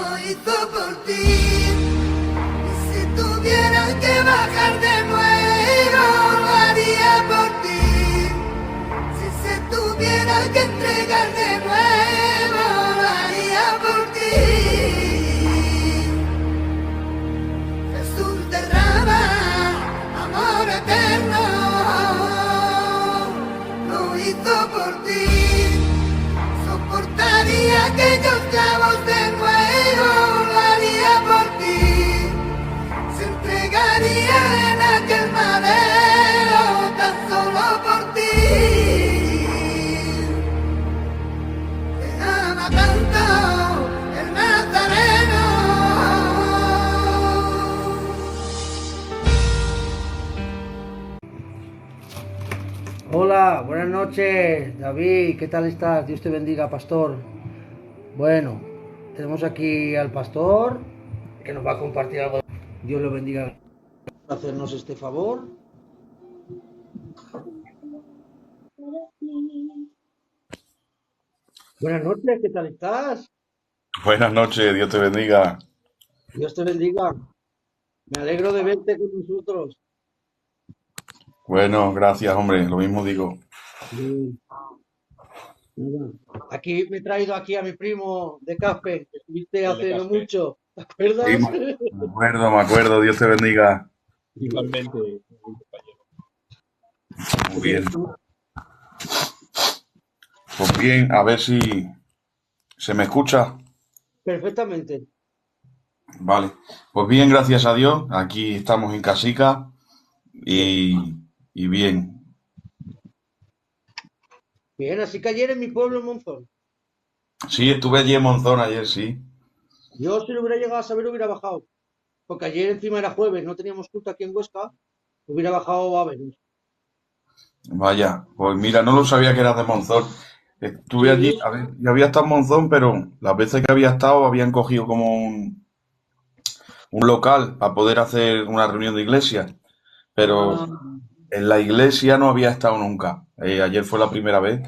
lo hizo por ti. Y si tuviera que bajar de nuevo, lo haría por ti. Si se tuviera que entregar de nuevo, lo haría por ti. Jesús derrama amor eterno, lo hizo por ti. Soportaría aquellos clavos de nuevo, lo haría por ti. Se entregaría en aquel madero tan solo por ti. Te ama tanto el Nazareno. Hola, buenas noches, David, ¿qué tal estás? Dios te bendiga, pastor. Bueno, tenemos aquí al pastor que nos va a compartir algo. Dios lo bendiga por hacernos este favor. Buenas noches, ¿qué tal estás? Buenas noches, Dios te bendiga. Dios te bendiga. Me alegro de verte con nosotros. Bueno, gracias, hombre, lo mismo digo. Bien, nada. Aquí me he traído aquí a mi primo de Caspe, que estuviste hace no mucho, ¿te Sí, acuerdas? me acuerdo, Dios te bendiga. Igualmente, Muy bien. Pues bien, a ver si se me escucha. Perfectamente. Vale. Pues bien, gracias a Dios. Aquí estamos en casica Bien. y bien. Bien, así que ayer en mi pueblo, en Monzón, Sí, estuve allí en Monzón ayer, sí. yo si lo hubiera llegado a saber hubiera bajado, porque ayer encima era jueves, no teníamos culto aquí en Huesca, hubiera bajado a veros. Vaya, pues mira, no lo sabía que eras de Monzón. Estuve Sí, allí, a ver, yo había estado en Monzón, pero las veces que había estado habían cogido como un local para poder hacer una reunión de iglesia. Pero ah, en la iglesia no había estado nunca. Ayer fue la primera vez.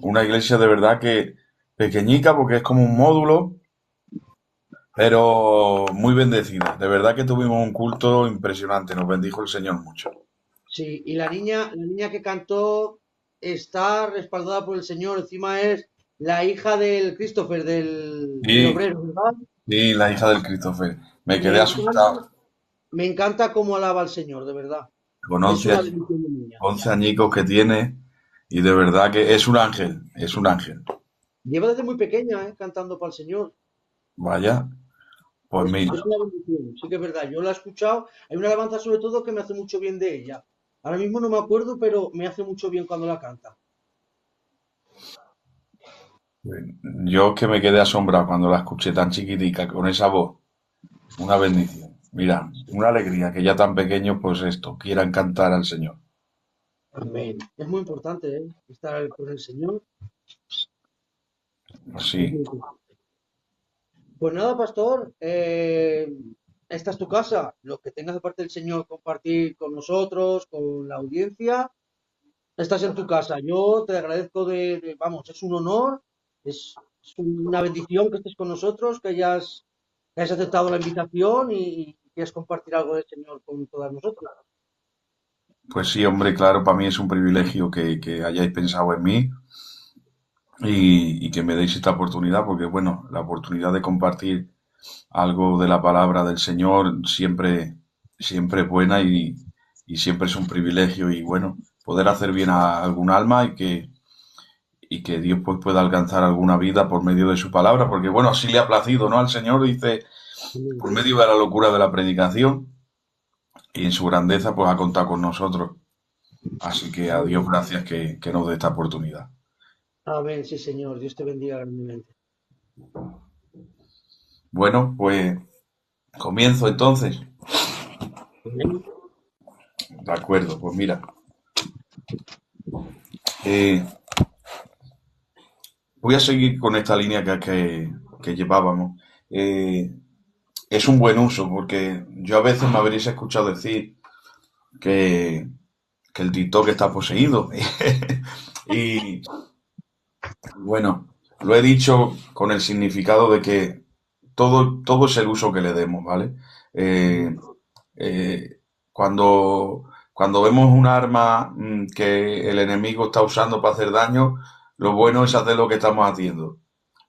Una iglesia de verdad que pequeñica porque es como un módulo, pero muy bendecida. De verdad que tuvimos un culto impresionante. Nos bendijo el Señor mucho. sí, y la niña que cantó está respaldada por el Señor, encima es la hija del Christopher, del Sí, obrero, ¿verdad? sí, la hija del Christopher. Me Me quedé encanta, asustado. me encanta cómo alaba al Señor, de verdad. Con Es 11, una bendición de niña. 11 añicos que tiene y de verdad que es un ángel. Es un ángel. Lleva desde muy pequeña, cantando para el Señor. Vaya, pues mira. Es una bendición, sí que es verdad. Yo la he escuchado. Hay una alabanza sobre todo que me hace mucho bien de ella. Ahora mismo no me acuerdo, pero me hace mucho bien cuando la canta. Yo que me quedé asombrado cuando la escuché tan chiquitica, con esa voz. Una bendición. Mira, una alegría que ya tan pequeños, pues esto, quieran cantar al Señor. Amén. Es muy importante, estar con el Señor. Pues Es sí, muy importante. Pues nada, pastor, esta es tu casa. Lo que tengas de parte del Señor compartir con nosotros, con la audiencia, estás en tu casa. Yo te agradezco vamos, es un honor, es una bendición que estés con nosotros, que hayas aceptado la invitación y quieras compartir algo del Señor con todas nosotros. pues sí, hombre, claro, para mí es un privilegio que hayáis pensado en mí y que me deis esta oportunidad, porque bueno, la oportunidad de compartir algo de la palabra del Señor siempre es buena y siempre es un privilegio y bueno, poder hacer bien a algún alma y que Dios pues pueda alcanzar alguna vida por medio de su palabra, porque bueno, así le ha placido, ¿no? Al Señor dice, por medio de la locura de la predicación y en su grandeza pues ha contado con nosotros. Así que a Dios gracias que nos dé esta oportunidad. Amén, sí, Señor. Dios te bendiga grandemente. Bueno, pues comienzo entonces. Amén. De acuerdo, pues mira, eh, voy a seguir con esta línea que llevábamos. Eh, es un buen uso porque yo a veces me habréis escuchado decir que, que el TikTok está poseído. Y bueno, lo he dicho con el significado de que todo es el uso que le demos, ¿vale? Eh, eh, cuando vemos un arma que el enemigo está usando para hacer daño, lo bueno es hacer lo que estamos haciendo,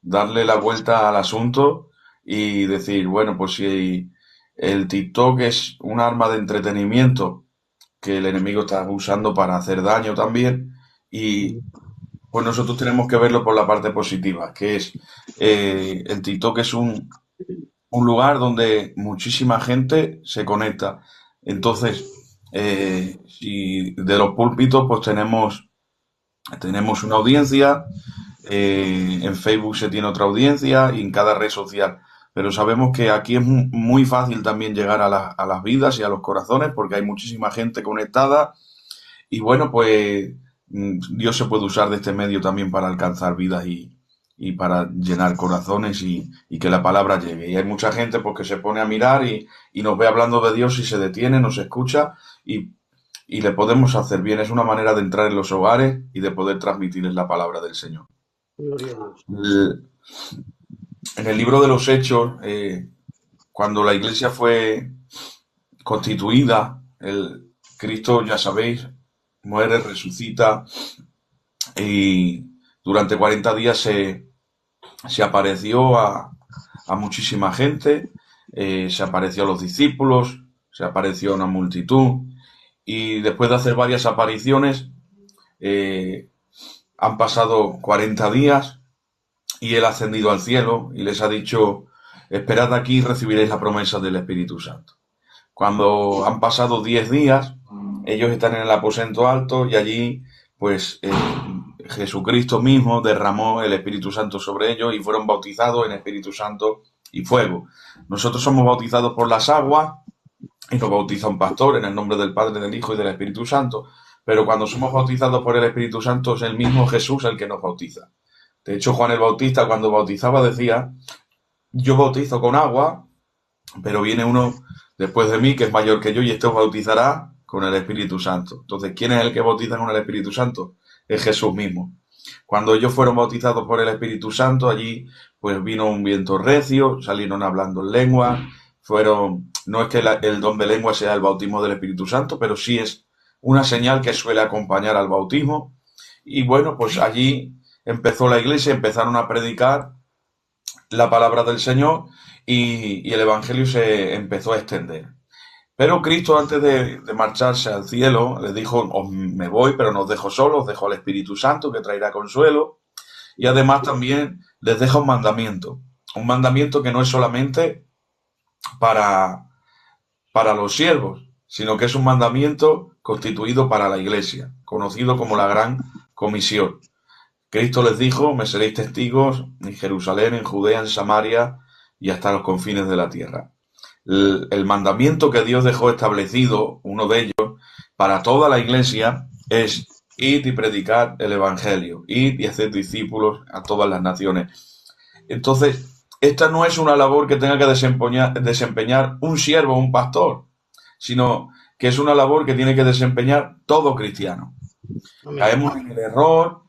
darle la vuelta al asunto y decir, bueno, pues si el TikTok es un arma de entretenimiento que el enemigo está usando para hacer daño también, y pues nosotros tenemos que verlo por la parte positiva, que es el TikTok es un lugar donde muchísima gente se conecta. Entonces, si de los púlpitos, pues tenemos una audiencia, en Facebook se tiene otra audiencia y en cada red social. Pero sabemos que aquí es muy fácil también llegar a las vidas y a los corazones porque hay muchísima gente conectada y bueno, pues Dios se puede usar de este medio también para alcanzar vidas y para llenar corazones y que la palabra llegue. Y hay mucha gente pues, que se pone a mirar y nos ve hablando de Dios y se detiene, nos escucha y le podemos hacer bien. Es una manera de entrar en los hogares y de poder transmitirles la palabra del Señor. Gloria a Dios. En el libro de los Hechos, cuando la iglesia fue constituida, Cristo, ya sabéis, muere, resucita y durante 40 días se apareció a muchísima gente, se apareció a los discípulos, se apareció a una multitud y después de hacer varias apariciones han pasado 40 días y él ha ascendido al cielo y les ha dicho, esperad aquí y recibiréis la promesa del Espíritu Santo. Cuando han pasado 10 días, ellos están en el aposento alto y allí, pues, Jesucristo mismo derramó el Espíritu Santo sobre ellos y fueron bautizados en Espíritu Santo y fuego. Nosotros somos bautizados por las aguas y nos bautiza un pastor en el nombre del Padre, del Hijo y del Espíritu Santo. Pero cuando somos bautizados por el Espíritu Santo es el mismo Jesús el que nos bautiza. De hecho, Juan el Bautista cuando bautizaba decía, yo bautizo con agua, pero viene uno después de mí que es mayor que yo y este os bautizará con el Espíritu Santo. Entonces, ¿quién es el que bautiza con el Espíritu Santo? Es Jesús mismo. Cuando ellos fueron bautizados por el Espíritu Santo, allí pues vino un viento recio, salieron hablando en lengua, no es que el don de lengua sea el bautismo del Espíritu Santo, pero sí es una señal que suele acompañar al bautismo. Y bueno, pues allí empezó la iglesia, empezaron a predicar la palabra del Señor y el Evangelio se empezó a extender. Pero Cristo, antes de marcharse al cielo, les dijo, me voy, pero no os dejo solos, os dejo al Espíritu Santo que traerá consuelo. Y además también les deja un mandamiento que no es solamente para los siervos, sino que es un mandamiento constituido para la iglesia, conocido como la Gran Comisión. Cristo les dijo, me seréis testigos en Jerusalén, en Judea, en Samaria y hasta los confines de la tierra. El mandamiento que Dios dejó establecido, uno de ellos, para toda la iglesia, es id y predicar el Evangelio, id y hacer discípulos a todas las naciones. Entonces, esta no es una labor que tenga que desempeñar un siervo o un pastor, sino que es una labor que tiene que desempeñar todo cristiano. Amén. Caemos en el error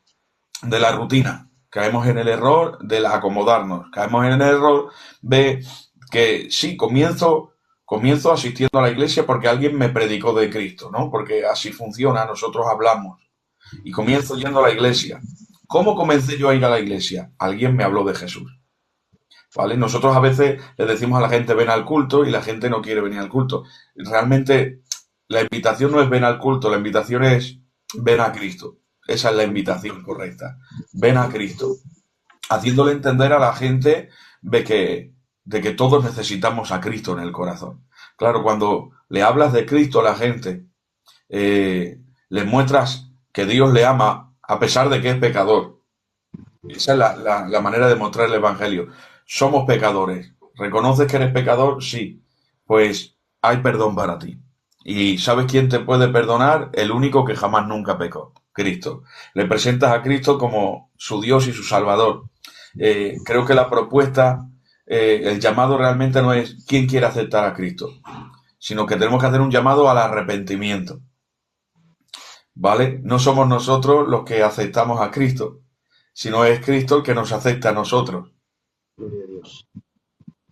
de la rutina, caemos en el error de acomodarnos, caemos en el error de que sí, comienzo asistiendo a la iglesia porque alguien me predicó de Cristo, ¿no? Porque así funciona, nosotros hablamos. Y comienzo yendo a la iglesia. ¿Cómo comencé yo a ir a la iglesia? Alguien me habló de Jesús. ¿Vale? Nosotros a veces le decimos a la gente ven al culto y la gente no quiere venir al culto. Realmente la invitación no es ven al culto, la invitación es ven a Cristo. Esa es la invitación correcta. Ven a Cristo. Haciéndole entender a la gente de que todos necesitamos a Cristo en el corazón. Claro, cuando le hablas de Cristo a la gente, le muestras que Dios le ama a pesar de que es pecador. Esa es la manera de mostrar el Evangelio. Somos pecadores. ¿Reconoces que eres pecador? Sí. Pues hay perdón para ti. ¿Y sabes quién te puede perdonar? El único que jamás nunca pecó. Cristo. Le presentas a Cristo como su Dios y su Salvador. Creo que la propuesta, el llamado realmente no es quién quiere aceptar a Cristo, sino que tenemos que hacer un llamado al arrepentimiento. ¿Vale? No somos nosotros los que aceptamos a Cristo, sino es Cristo el que nos acepta a nosotros. Gloria a Dios.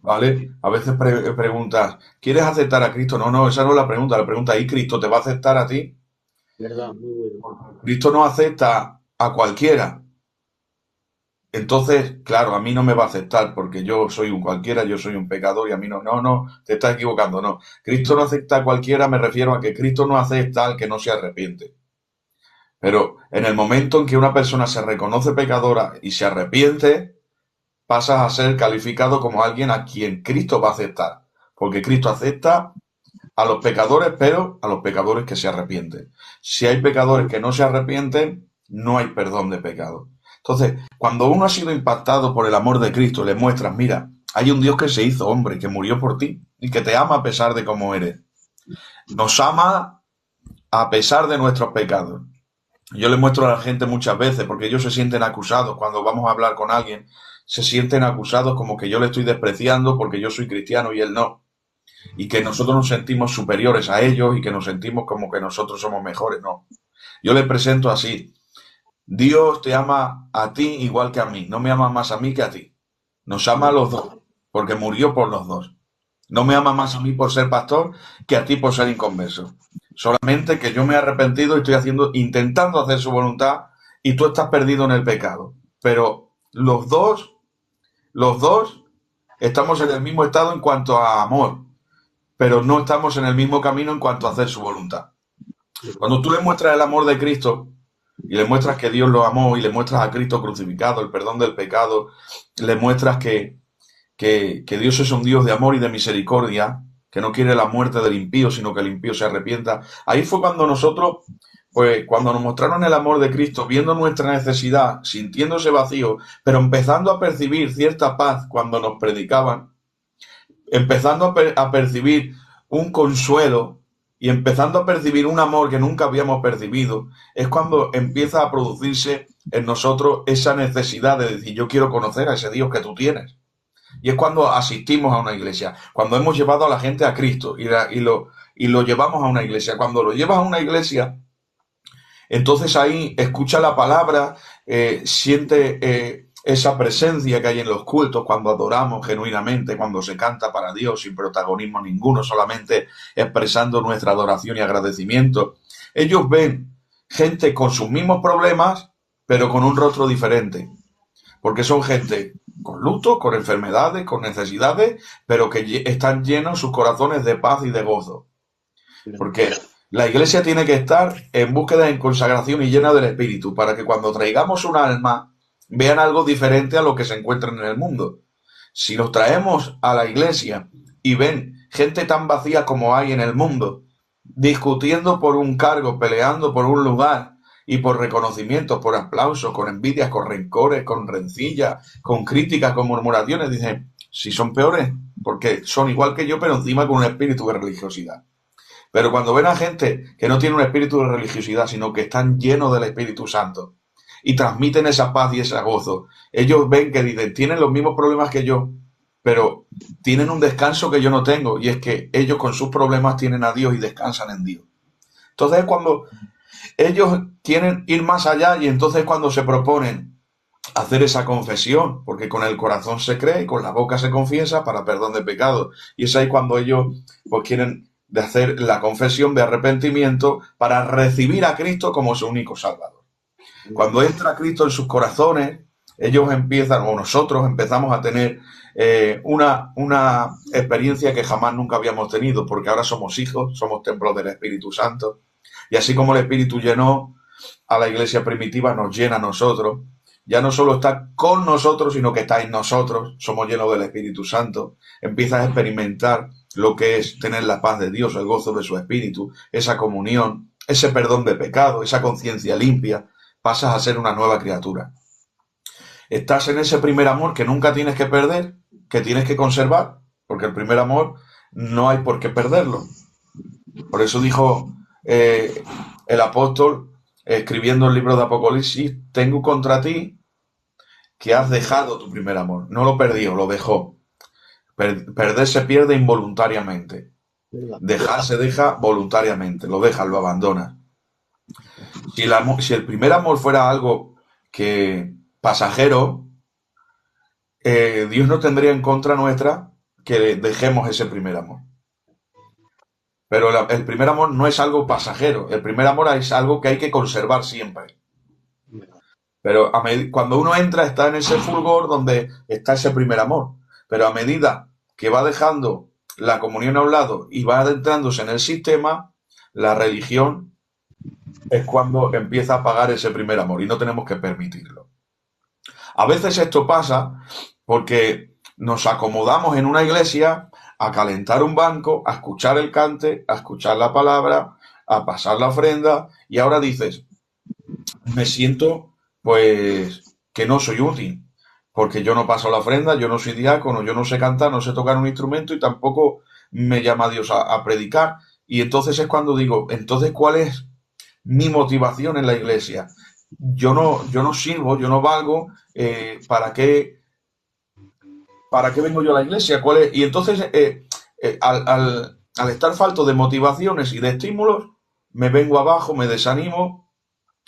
¿vale? A veces preguntas, ¿quieres aceptar a Cristo? No, no, esa no es la pregunta es, ¿y Cristo te va a aceptar a ti? ¿Verdad? Muy bueno. Cristo no acepta a cualquiera. Entonces, claro, a mí no me va a aceptar porque yo soy un cualquiera, yo soy un pecador y a mí no, no, no, te estás equivocando, no. Cristo no acepta a cualquiera, me refiero a que Cristo no acepta al que no se arrepiente. Pero en el momento en que una persona se reconoce pecadora y se arrepiente, pasas a ser calificado como alguien a quien Cristo va a aceptar. Porque Cristo acepta a los pecadores, pero a los pecadores que se arrepienten. Si hay pecadores que no se arrepienten, no hay perdón de pecado. Entonces, cuando uno ha sido impactado por el amor de Cristo, le muestras, mira, hay un Dios que se hizo hombre, que murió por ti y que te ama a pesar de cómo eres. Nos ama a pesar de nuestros pecados. Yo le muestro a la gente muchas veces, porque ellos se sienten acusados cuando vamos a hablar con alguien, se sienten acusados como que yo le estoy despreciando porque yo soy cristiano y él no. Y que nosotros nos sentimos superiores a ellos y que nos sentimos como que nosotros somos mejores, no. Yo le presento así, Dios te ama a ti igual que a mí, no me ama más a mí que a ti. Nos ama a los dos, porque murió por los dos. No me ama más a mí por ser pastor que a ti por ser inconverso. Solamente que yo me he arrepentido y estoy intentando hacer su voluntad y tú estás perdido en el pecado. Pero los dos estamos en el mismo estado en cuanto a amor, pero no estamos en el mismo camino en cuanto a hacer su voluntad. Cuando tú le muestras el amor de Cristo y le muestras que Dios lo amó y le muestras a Cristo crucificado, el perdón del pecado, le muestras que Dios es un Dios de amor y de misericordia, que no quiere la muerte del impío, sino que el impío se arrepienta. Ahí fue cuando nosotros, pues cuando nos mostraron el amor de Cristo, viendo nuestra necesidad, sintiéndose vacío, pero empezando a percibir cierta paz cuando nos predicaban, empezando a percibir un consuelo y empezando a percibir un amor que nunca habíamos percibido, es cuando empieza a producirse en nosotros esa necesidad de decir, yo quiero conocer a ese Dios que tú tienes. Y es cuando asistimos a una iglesia, cuando hemos llevado a la gente a Cristo y lo llevamos a una iglesia. Cuando lo llevas a una iglesia, entonces ahí escucha la palabra, siente esa presencia que hay en los cultos cuando adoramos genuinamente, cuando se canta para Dios sin protagonismo ninguno, solamente expresando nuestra adoración y agradecimiento. Ellos ven gente con sus mismos problemas, pero con un rostro diferente. Porque son gente con luto, con enfermedades, con necesidades, pero que están llenos sus corazones de paz y de gozo. Porque la iglesia tiene que estar en búsqueda, en consagración y llena del Espíritu, para que cuando traigamos un alma, vean algo diferente a lo que se encuentran en el mundo. Si nos traemos a la iglesia y ven gente tan vacía como hay en el mundo, discutiendo por un cargo, peleando por un lugar, y por reconocimientos, por aplausos, con envidias, con rencores, con rencillas, con críticas, con murmuraciones, dicen, si son peores, porque son igual que yo, pero encima con un espíritu de religiosidad. Pero cuando ven a gente que no tiene un espíritu de religiosidad, sino que están llenos del Espíritu Santo y transmiten esa paz y ese gozo, ellos ven que dicen, tienen los mismos problemas que yo, pero tienen un descanso que yo no tengo, y es que ellos con sus problemas tienen a Dios y descansan en Dios. Entonces es cuando ellos quieren ir más allá, y entonces cuando se proponen hacer esa confesión, porque con el corazón se cree y con la boca se confiesa para perdón de pecados, y es ahí cuando ellos pues quieren de hacer la confesión de arrepentimiento para recibir a Cristo como su único Salvador. Cuando entra Cristo en sus corazones, ellos empiezan, o nosotros empezamos a tener una experiencia que jamás nunca habíamos tenido, porque ahora somos hijos, somos templos del Espíritu Santo. Y así como el Espíritu llenó a la iglesia primitiva, nos llena a nosotros. Ya no solo está con nosotros, sino que está en nosotros. Somos llenos del Espíritu Santo. Empiezas a experimentar lo que es tener la paz de Dios, el gozo de su Espíritu, esa comunión, ese perdón de pecado, esa conciencia limpia. Pasas a ser una nueva criatura. Estás en ese primer amor que nunca tienes que perder, que tienes que conservar, porque el primer amor no hay por qué perderlo. Por eso dijo el apóstol, escribiendo el libro de Apocalipsis, tengo contra ti que has dejado tu primer amor. No lo perdió, lo dejó. Perder se pierde involuntariamente. Dejar se deja voluntariamente. Lo dejas, lo abandonas. Si el primer amor fuera algo que pasajero, Dios no tendría en contra nuestra que dejemos ese primer amor. Pero el primer amor no es algo pasajero, el primer amor es algo que hay que conservar siempre. Pero cuando uno entra está en ese fulgor donde está ese primer amor. Pero a medida que va dejando la comunión a un lado y va adentrándose en el sistema, la religión es cuando empieza a apagar ese primer amor y no tenemos que permitirlo. A veces esto pasa porque nos acomodamos en una iglesia a calentar un banco, a escuchar el cante, a escuchar la palabra, a pasar la ofrenda y ahora dices, me siento pues que no soy útil porque yo no paso la ofrenda, yo no soy diácono, yo no sé cantar, no sé tocar un instrumento y tampoco me llama Dios a predicar. Y entonces es cuando digo, entonces ¿cuál es mi motivación en la iglesia? Yo no sirvo, yo no valgo, ¿para qué vengo yo a la iglesia? ¿Cuál es? Y entonces, al estar falto de motivaciones y de estímulos, me vengo abajo, me desanimo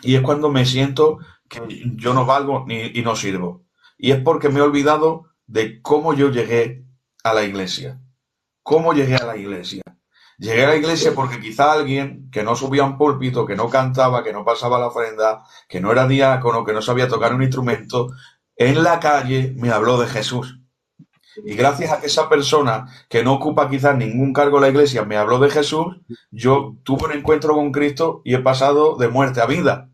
y es cuando me siento que yo no valgo y no sirvo. Y es porque me he olvidado de cómo yo llegué a la iglesia. ¿Cómo llegué a la iglesia? Llegué a la iglesia porque quizá alguien que no subía a un púlpito, que no cantaba, que no pasaba la ofrenda, que no era diácono, que no sabía tocar un instrumento, en la calle me habló de Jesús. Y gracias a que esa persona que no ocupa quizás ningún cargo en la iglesia me habló de Jesús, yo tuve un encuentro con Cristo y he pasado de muerte a vida.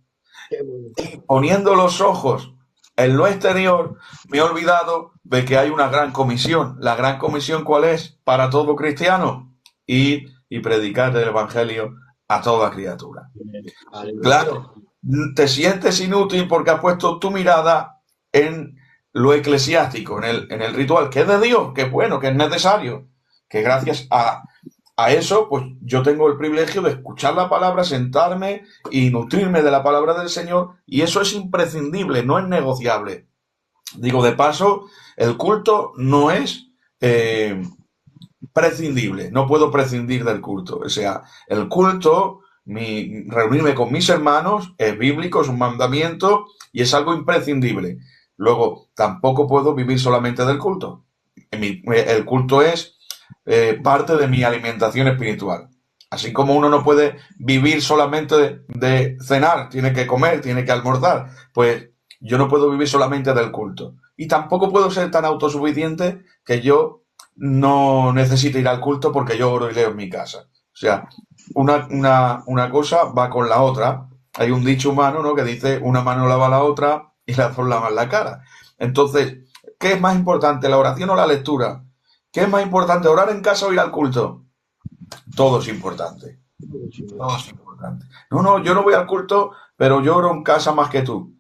Y poniendo los ojos en lo exterior, me he olvidado de que hay una gran comisión. ¿La gran comisión cuál es? Para todo cristiano. Ir y predicar el evangelio a toda criatura. Claro, te sientes inútil porque has puesto tu mirada en lo eclesiástico, en el ritual, que es de Dios, que es bueno, que es necesario, que gracias a eso, pues yo tengo el privilegio de escuchar la palabra, sentarme y nutrirme de la palabra del Señor, y eso es imprescindible, no es negociable. Digo, de paso, el culto no es prescindible, no puedo prescindir del culto. O sea, el culto, reunirme con mis hermanos, es bíblico, es un mandamiento y es algo imprescindible. Luego, tampoco puedo vivir solamente del culto. El culto es parte de mi alimentación espiritual. Así como uno no puede vivir solamente de cenar, tiene que comer, tiene que almorzar, pues yo no puedo vivir solamente del culto. Y tampoco puedo ser tan autosuficiente que yo no necesito ir al culto porque yo oro y leo en mi casa. O sea, una cosa va con la otra. Hay un dicho humano, ¿no?, que dice una mano lava la otra y las dos lavan la cara. Entonces, ¿qué es más importante, la oración o la lectura? ¿Qué es más importante, orar en casa o ir al culto? Todo es importante. Todo es importante. No, yo no voy al culto, pero yo oro en casa más que tú.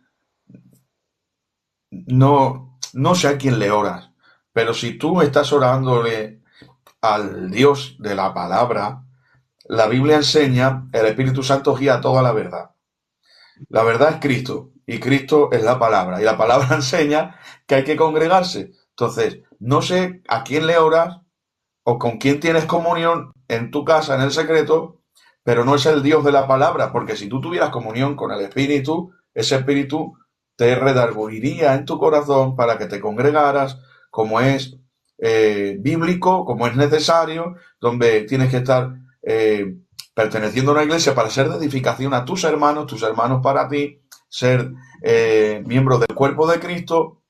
No sé a quién le oras, pero si tú estás orándole al Dios de la palabra, la Biblia enseña, el Espíritu Santo guía toda la verdad. La verdad es Cristo, y Cristo es la palabra, y la palabra enseña que hay que congregarse. Entonces, no sé a quién le oras o con quién tienes comunión en tu casa, en el secreto, pero no es el Dios de la palabra, porque si tú tuvieras comunión con el Espíritu, ese Espíritu te redargüiría en tu corazón para que te congregaras, como es bíblico, como es necesario, donde tienes que estar perteneciendo a una iglesia para ser de edificación a tus hermanos para ti, ser miembro del cuerpo de Cristo,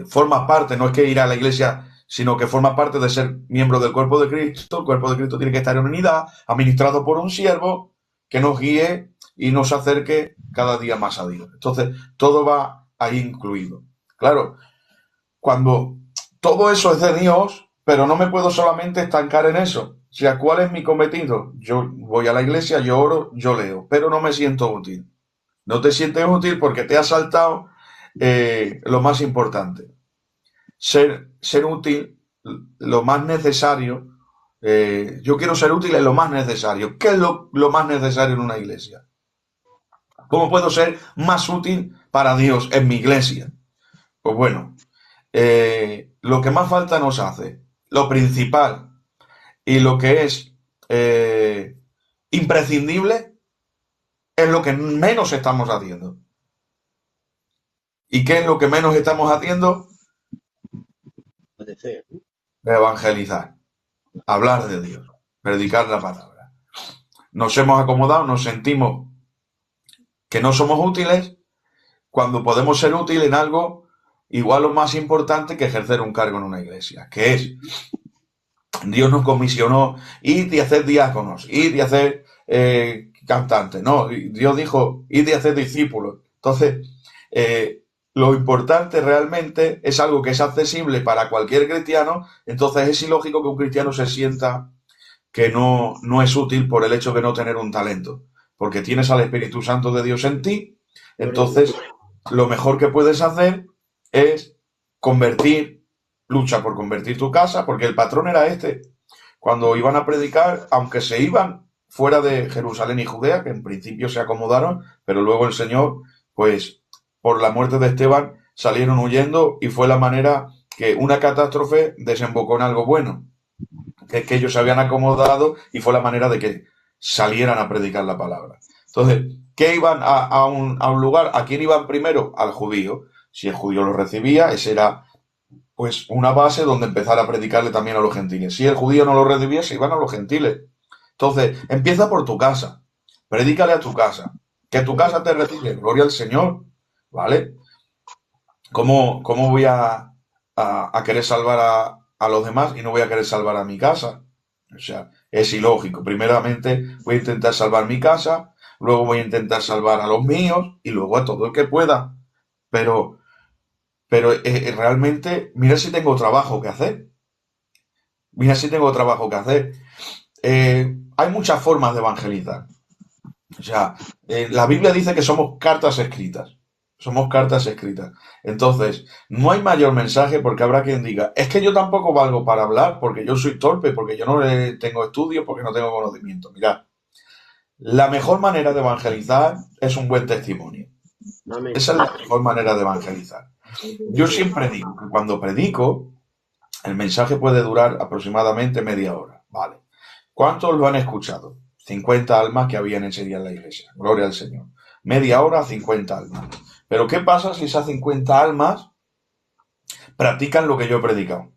formas parte, no es que ir a la iglesia, sino que forma parte de ser miembro del cuerpo de Cristo. El cuerpo de Cristo tiene que estar en unidad, administrado por un siervo que nos guíe y nos acerque cada día más a Dios. Entonces, todo va ahí incluido. Claro, cuando todo eso es de Dios, pero no me puedo solamente estancar en eso. O sea, ¿cuál es mi cometido? Yo voy a la iglesia, yo oro, yo leo, pero no me siento útil. No te sientes útil porque te has saltado lo más importante. Ser útil, lo más necesario. Yo quiero ser útil en lo más necesario. ¿Qué es lo más necesario en una iglesia? ¿Cómo puedo ser más útil para Dios en mi iglesia? Pues bueno, lo que más falta nos hace, lo principal y lo que es imprescindible es lo que menos estamos haciendo. ¿Y qué es lo que menos estamos haciendo? evangelizar, hablar de Dios, predicar la palabra. Nos hemos acomodado, nos sentimos que no somos útiles cuando podemos ser útiles en algo igual o más importante que ejercer un cargo en una iglesia, que es, Dios nos comisionó ir y hacer diáconos, ir y hacer cantantes, no, Dios dijo ir y hacer discípulos. Entonces, lo importante realmente es algo que es accesible para cualquier cristiano, entonces es ilógico que un cristiano se sienta que no es útil por el hecho de no tener un talento, porque tienes al Espíritu Santo de Dios en ti, entonces lo mejor que puedes hacer es lucha por convertir tu casa, porque el patrón era este. Cuando iban a predicar, aunque se iban fuera de Jerusalén y Judea, que en principio se acomodaron, pero luego el Señor, pues, por la muerte de Esteban, salieron huyendo y fue la manera que una catástrofe desembocó en algo bueno. Que es que ellos se habían acomodado y fue la manera de que salieran a predicar la palabra. Entonces, ¿qué iban a un lugar? ¿A quién iban primero? Al judío. Si el judío lo recibía, esa era pues una base donde empezar a predicarle también a los gentiles. Si el judío no lo recibía, se iban a los gentiles. Entonces, empieza por tu casa. Predícale a tu casa. Que tu casa te recibe. Gloria al Señor. ¿Vale? ¿Cómo voy a querer salvar a los demás y no voy a querer salvar a mi casa? O sea, es ilógico. Primeramente voy a intentar salvar mi casa, luego voy a intentar salvar a los míos y luego a todo el que pueda. Pero realmente, mira si tengo trabajo que hacer. Mira si tengo trabajo que hacer. Hay muchas formas de evangelizar. O sea, la Biblia dice que somos cartas escritas. Somos cartas escritas. Entonces, no hay mayor mensaje porque habrá quien diga, es que yo tampoco valgo para hablar porque yo soy torpe, porque yo no tengo estudios, porque no tengo conocimiento. Mirad, la mejor manera de evangelizar es un buen testimonio. Amén. Esa es la mejor manera de evangelizar. Yo siempre digo que cuando predico, el mensaje puede durar aproximadamente media hora. Vale. ¿Cuántos lo han escuchado? 50 almas que habían ese día en la iglesia. Gloria al Señor. Media hora, 50 almas. Pero ¿qué pasa si esas 50 almas practican lo que yo he predicado?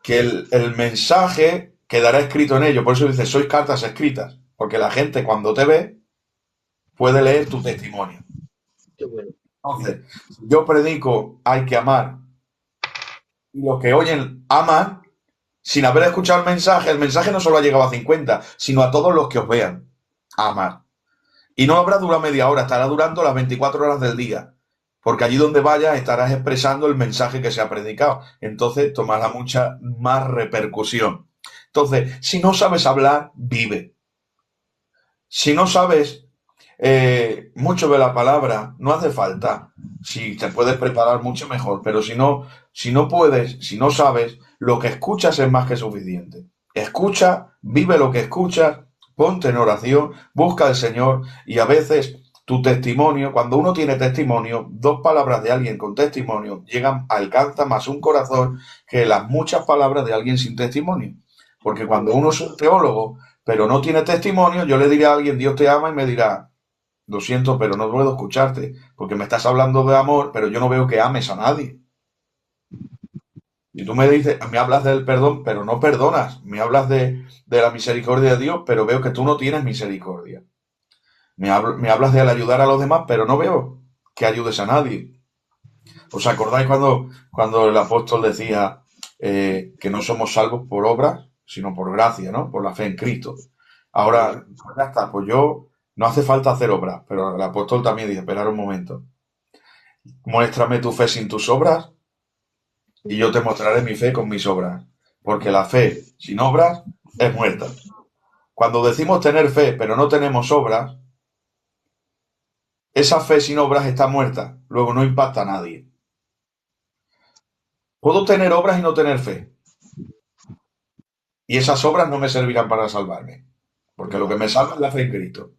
Que el mensaje quedará escrito en ello. Por eso dice, sois cartas escritas. Porque la gente cuando te ve puede leer tu testimonio. Qué bueno. Entonces, si yo predico hay que amar y los que oyen aman, sin haber escuchado el mensaje no solo ha llegado a 50, sino a todos los que os vean. A amar. Y no habrá durado media hora, estará durando las 24 horas del día. Porque allí donde vayas estarás expresando el mensaje que se ha predicado. Entonces tomará mucha más repercusión. Entonces, si no sabes hablar, vive. Si no sabes mucho de la palabra, no hace falta. Si te puedes preparar mucho mejor. Pero si no puedes, si no sabes, lo que escuchas es más que suficiente. Escucha, vive lo que escuchas. Ponte en oración, busca al Señor y a veces tu testimonio, cuando uno tiene testimonio, 2 palabras de alguien con testimonio alcanzan más un corazón que las muchas palabras de alguien sin testimonio. Porque cuando uno es un teólogo, pero no tiene testimonio, yo le diré a alguien, Dios te ama y me dirá, lo siento, pero no puedo escucharte, porque me estás hablando de amor, pero yo no veo que ames a nadie. Y tú me dices, me hablas del perdón, pero no perdonas. Me hablas de la misericordia de Dios, pero veo que tú no tienes misericordia. Me hablas de ayudar a los demás, pero no veo que ayudes a nadie. ¿Os acordáis cuando el apóstol decía que no somos salvos por obras, sino por gracia, ¿no? Por la fe en Cristo. Ahora, ya está, pues yo no hace falta hacer obras, pero el apóstol también dice, esperar un momento. Muéstrame tu fe sin tus obras y yo te mostraré mi fe con mis obras. Porque la fe sin obras es muerta. Cuando decimos tener fe, pero no tenemos obras, esa fe sin obras está muerta. Luego no impacta a nadie. Puedo tener obras y no tener fe. Y esas obras no me servirán para salvarme. Porque lo que me salva es la fe en Cristo.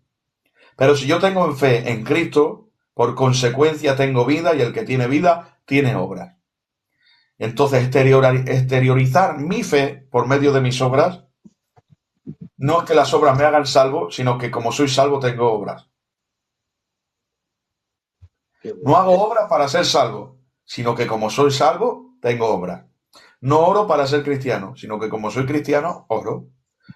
Pero si yo tengo fe en Cristo, por consecuencia tengo vida y el que tiene vida tiene obras. Entonces, exteriorizar mi fe por medio de mis obras, no es que las obras me hagan salvo, sino que como soy salvo tengo obras. No hago obras para ser salvo, sino que como soy salvo, tengo obras. No oro para ser cristiano, sino que como soy cristiano, oro.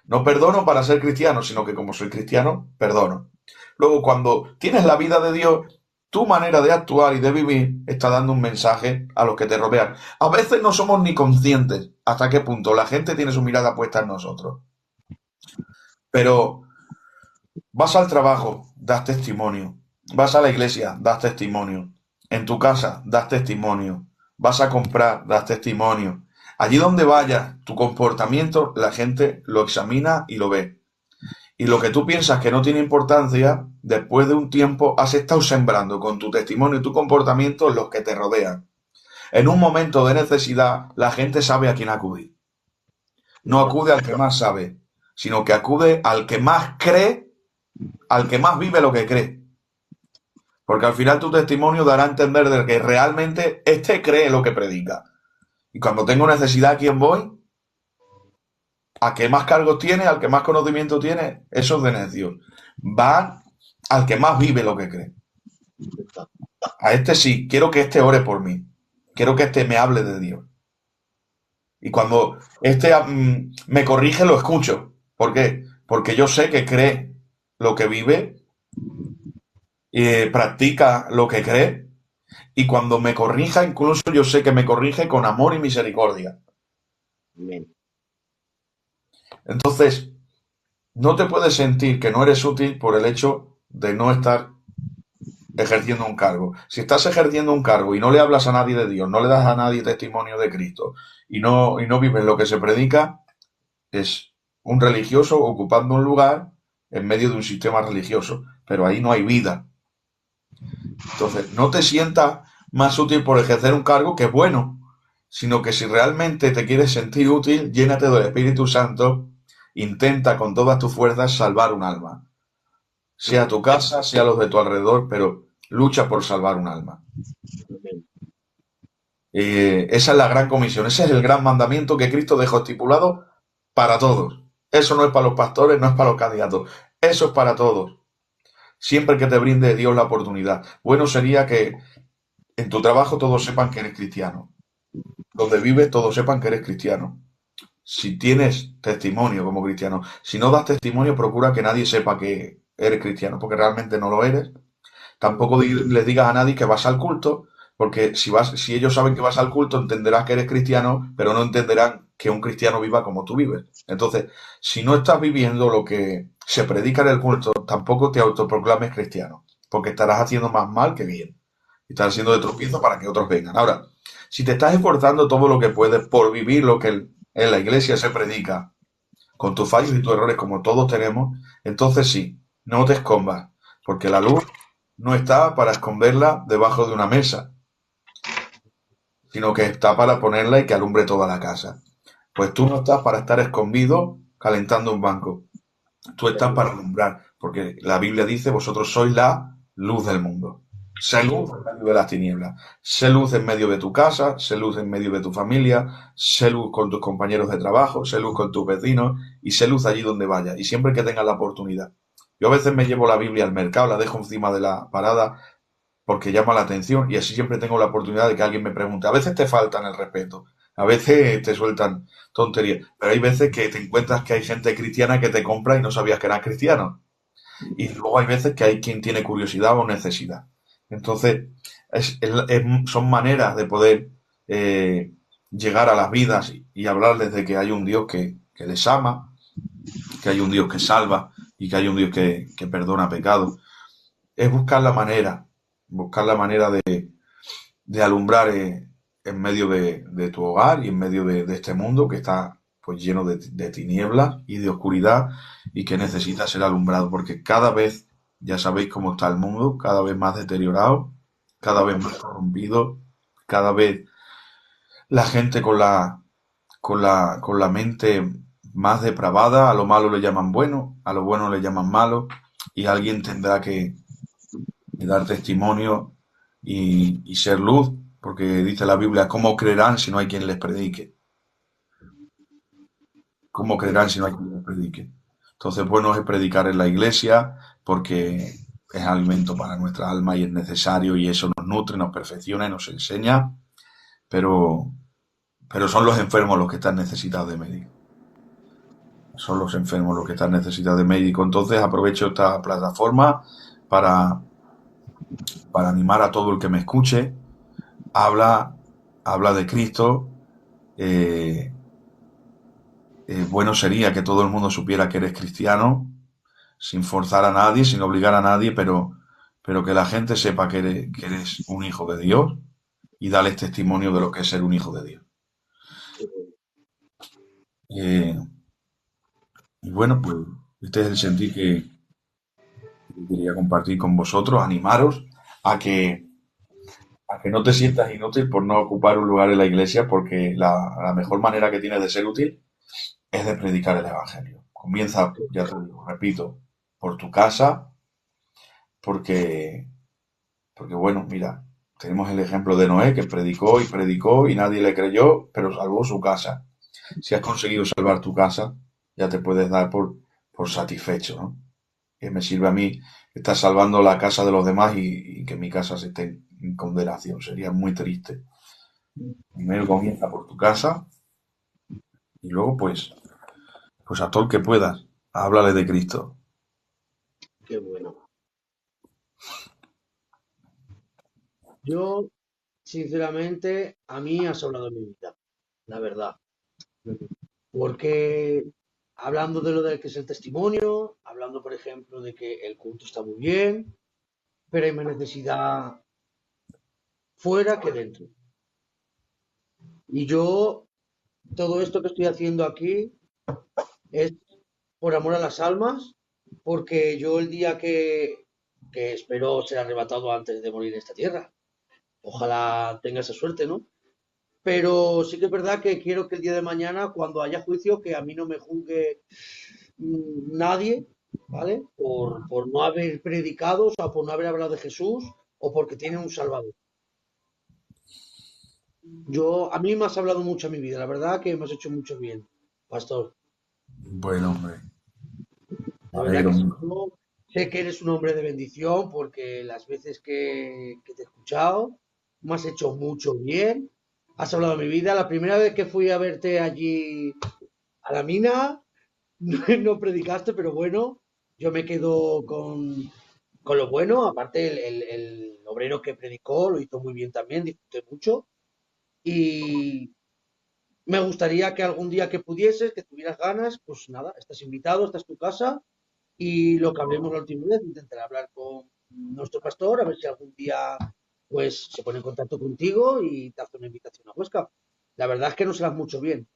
No perdono para ser cristiano, sino que como soy cristiano, perdono. Luego, cuando tienes la vida de Dios, tu manera de actuar y de vivir está dando un mensaje a los que te rodean. A veces no somos ni conscientes hasta qué punto la gente tiene su mirada puesta en nosotros. Pero vas al trabajo, das testimonio. Vas a la iglesia, das testimonio. En tu casa, das testimonio. Vas a comprar, das testimonio. Allí donde vayas, tu comportamiento, la gente lo examina y lo ve. Y lo que tú piensas que no tiene importancia, después de un tiempo has estado sembrando con tu testimonio y tu comportamiento los que te rodean. En un momento de necesidad, la gente sabe a quién acudir. No acude al que más sabe, sino que acude al que más cree, al que más vive lo que cree. Porque al final tu testimonio dará a entender de que realmente este cree lo que predica. Y cuando tengo necesidad, ¿a quién voy? ¿A qué más cargos tiene? ¿Al que más conocimiento tiene? Eso es de necios. Van al que más vive lo que cree. A este sí, quiero que este ore por mí. Quiero que este me hable de Dios. Y cuando este me corrige, lo escucho. ¿Por qué? Porque yo sé que cree lo que vive, practica lo que cree. Y cuando me corrija, incluso yo sé que me corrige con amor y misericordia. Amén. Entonces, no te puedes sentir que no eres útil por el hecho de no estar ejerciendo un cargo. Si estás ejerciendo un cargo y no le hablas a nadie de Dios, no le das a nadie testimonio de Cristo y no vives lo que se predica, es un religioso ocupando un lugar en medio de un sistema religioso, pero ahí no hay vida. Entonces, no te sientas más útil por ejercer un cargo, que es bueno, sino que si realmente te quieres sentir útil, llénate del Espíritu Santo, intenta con todas tus fuerzas salvar un alma. Sea tu casa, sea los de tu alrededor, pero lucha por salvar un alma. Esa es la gran comisión, ese es el gran mandamiento que Cristo dejó estipulado para todos. Eso no es para los pastores, no es para los candidatos, eso es para todos. Siempre que te brinde Dios la oportunidad. Bueno sería que en tu trabajo todos sepan que eres cristiano. Donde vives todos sepan que eres cristiano. Si tienes testimonio como cristiano, si no das testimonio, procura que nadie sepa que eres cristiano, porque realmente no lo eres. Tampoco les digas a nadie que vas al culto, porque si ellos saben que vas al culto, entenderás que eres cristiano, pero no entenderán que un cristiano viva como tú vives. Entonces, si no estás viviendo lo que se predica en el culto, tampoco te autoproclames cristiano, porque estarás haciendo más mal que bien. Y estarás haciendo de tropiezo para que otros vengan. Ahora, si te estás esforzando todo lo que puedes por vivir lo que en la iglesia se predica, con tus fallos y tus errores como todos tenemos, entonces sí, no te escondas, porque la luz no está para esconderla debajo de una mesa, sino que está para ponerla y que alumbre toda la casa. Pues tú no estás para estar escondido calentando un banco. Tú estás para alumbrar, porque la Biblia dice, vosotros sois la luz del mundo. Sé luz en medio de las tinieblas. Sé luz en medio de tu casa, sé luz en medio de tu familia, sé luz con tus compañeros de trabajo, sé luz con tus vecinos y sé luz allí donde vayas. Y siempre que tengas la oportunidad. Yo a veces me llevo la Biblia al mercado, la dejo encima de la parada porque llama la atención y así siempre tengo la oportunidad de que alguien me pregunte. A veces te faltan el respeto, a veces te sueltan tonterías, pero hay veces que te encuentras que hay gente cristiana que te compra y no sabías que eran cristianos. Y luego hay veces que hay quien tiene curiosidad o necesidad. Entonces, son maneras de poder llegar a las vidas y hablarles de que hay un Dios que les ama, que hay un Dios que salva y que hay un Dios que perdona pecados. Es buscar la manera de alumbrar en medio de tu hogar y en medio de este mundo que está pues lleno de tinieblas y de oscuridad y que necesita ser alumbrado, porque cada vez, ya sabéis cómo está el mundo, cada vez más deteriorado, cada vez más corrompido, cada vez la gente con la mente más depravada, a lo malo le llaman bueno, a lo bueno le llaman malo, y alguien tendrá que dar testimonio y ser luz, porque dice la Biblia, ¿cómo creerán si no hay quien les predique? ¿Cómo creerán si no hay quien les predique? Entonces, bueno es predicar en la iglesia, porque es alimento para nuestra alma y es necesario, y eso nos nutre, nos perfecciona y nos enseña, pero pero son los enfermos los que están necesitados de médico. Son los enfermos los que están necesitados de médico. Entonces aprovecho esta plataforma para, para animar a todo el que me escuche. Habla, habla de Cristo. eh, bueno sería que todo el mundo supiera que eres cristiano, sin forzar a nadie, sin obligar a nadie, pero que la gente sepa que eres un hijo de Dios y darles testimonio de lo que es ser un hijo de Dios. Eh, y bueno, pues este es el sentir que quería compartir con vosotros, animaros a que, a que no te sientas inútil por no ocupar un lugar en la iglesia, porque la mejor manera que tienes de ser útil es de predicar el Evangelio. Comienza, ya te digo, repito, por tu casa, porque, porque bueno, mira, tenemos el ejemplo de Noé que predicó y nadie le creyó, pero salvó su casa. Si has conseguido salvar tu casa, ya te puedes dar por satisfecho, ¿no? Que me sirve a mí estar salvando la casa de los demás y que mi casa se esté en condenación. Sería muy triste. Primero comienza por tu casa y luego pues a todo el que puedas, háblale de Cristo. Qué bueno. Yo, sinceramente, a mí has hablado de mi vida, la verdad. Porque hablando de lo del que es el testimonio, hablando, por ejemplo, de que el culto está muy bien, pero hay más necesidad fuera que dentro. Y yo, todo esto que estoy haciendo aquí es por amor a las almas, porque yo el día que espero ser arrebatado antes de morir en esta tierra, ojalá tenga esa suerte, ¿no? Pero sí que es verdad que quiero que el día de mañana, cuando haya juicio, que a mí no me juzgue nadie, ¿vale? Por no haber predicado, o sea, por no haber hablado de Jesús, o porque tiene un Salvador. A mí me has hablado mucho en mi vida, la verdad que me has hecho mucho bien, pastor. Bueno, hombre, me De verdad alegro que sí, mucho. yo sé que eres un hombre de bendición porque las veces que te he escuchado me has hecho mucho bien. Has hablado de mi vida. La primera vez que fui a verte allí a la mina, no predicaste, pero bueno, yo me quedo con lo bueno. Aparte, el obrero que predicó lo hizo muy bien también, disfruté mucho. Y me gustaría que algún día que pudieses, que tuvieras ganas, pues nada, estás invitado, esta es tu casa. Y lo que hablemos la última vez, intentaré hablar con nuestro pastor, a ver si algún día pues se pone en contacto contigo y te hace una invitación a Huesca. La verdad es que no serás mucho bien.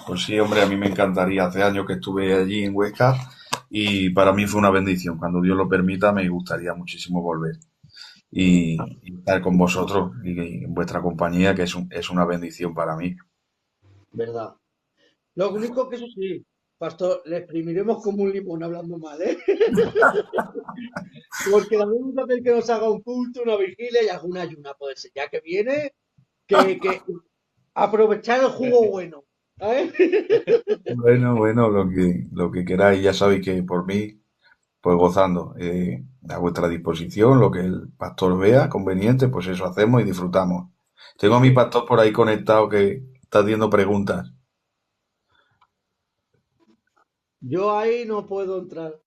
Pues sí, hombre, a mí me encantaría. Hace años que estuve allí en Huesca y para mí fue una bendición. Cuando Dios lo permita, me gustaría muchísimo volver y estar con vosotros y en vuestra compañía, que es una bendición para mí. ¿Verdad? Lo único que eso sí, pastor, le exprimiremos como un limón hablando mal, ¿eh? Porque la vamos a hacer que nos haga un culto, una vigilia y alguna ayuna, puede ser, ya que viene, que aprovechar el jugo bueno, ¿sabes? Bueno, bueno, lo que queráis, ya sabéis que por mí, pues gozando, a vuestra disposición, lo que el pastor vea conveniente, pues eso hacemos y disfrutamos. Tengo a mi pastor por ahí conectado que está haciendo preguntas. Yo ahí no puedo entrar.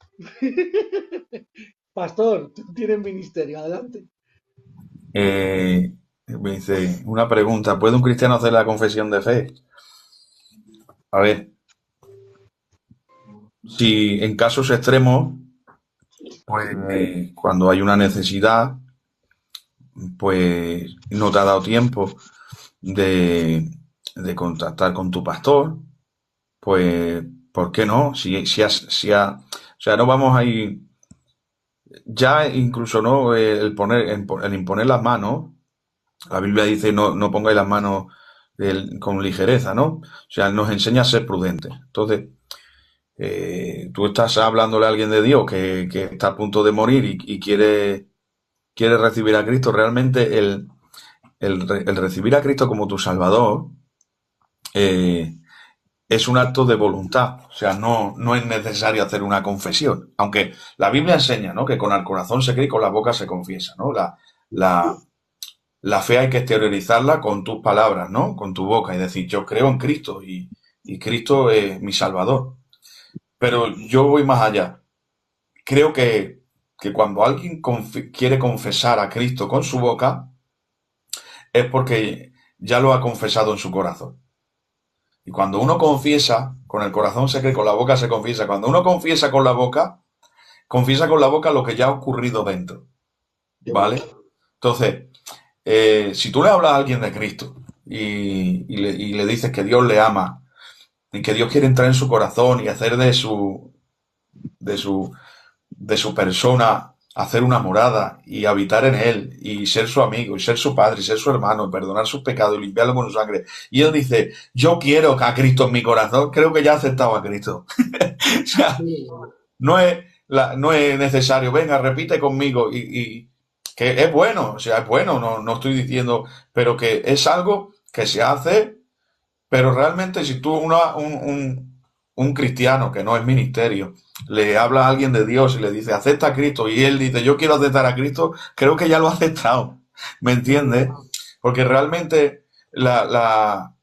Pastor, tú tienes ministerio, adelante. Me dice, una pregunta, ¿puede un cristiano hacer la confesión de fe? A ver, si en casos extremos, pues cuando hay una necesidad, pues no te ha dado tiempo de, de contactar con tu pastor, pues, ¿por qué no? O sea, no vamos a ir, ya incluso no el imponer las manos, la Biblia dice no pongáis las manos con ligereza, ¿no? O sea, nos enseña a ser prudentes. Entonces, tú estás hablándole a alguien de Dios que está a punto de morir y quiere recibir a Cristo, realmente el recibir a Cristo como tu Salvador eh, es un acto de voluntad. O sea, no es necesario hacer una confesión. Aunque la Biblia enseña, ¿no?, que con el corazón se cree y con la boca se confiesa, ¿no? La, la fe hay que exteriorizarla con tus palabras, ¿no? Con tu boca y decir, yo creo en Cristo y Cristo es mi Salvador. Pero yo voy más allá. Creo que cuando alguien quiere confesar a Cristo con su boca, es porque ya lo ha confesado en su corazón. Y cuando uno confiesa, con el corazón se cree, con la boca se confiesa. Cuando uno confiesa con la boca lo que ya ha ocurrido dentro. ¿Vale? Entonces, si tú le hablas a alguien de Cristo y le dices que Dios le ama y que Dios quiere entrar en su corazón y hacer de su, de su persona, hacer una morada y habitar en él y ser su amigo y ser su padre y ser su hermano, y perdonar sus pecados y limpiarlo con su sangre. Y él dice, yo quiero a Cristo en mi corazón, creo que ya ha aceptado a Cristo. O sea, no es necesario, venga, repite conmigo y que es bueno, o sea, es bueno, no estoy diciendo, pero que es algo que se hace, pero realmente si tú un cristiano que no es ministerio, le habla a alguien de Dios y le dice, acepta a Cristo, y él dice, yo quiero aceptar a Cristo, creo que ya lo ha aceptado, ¿me entiendes? Porque realmente la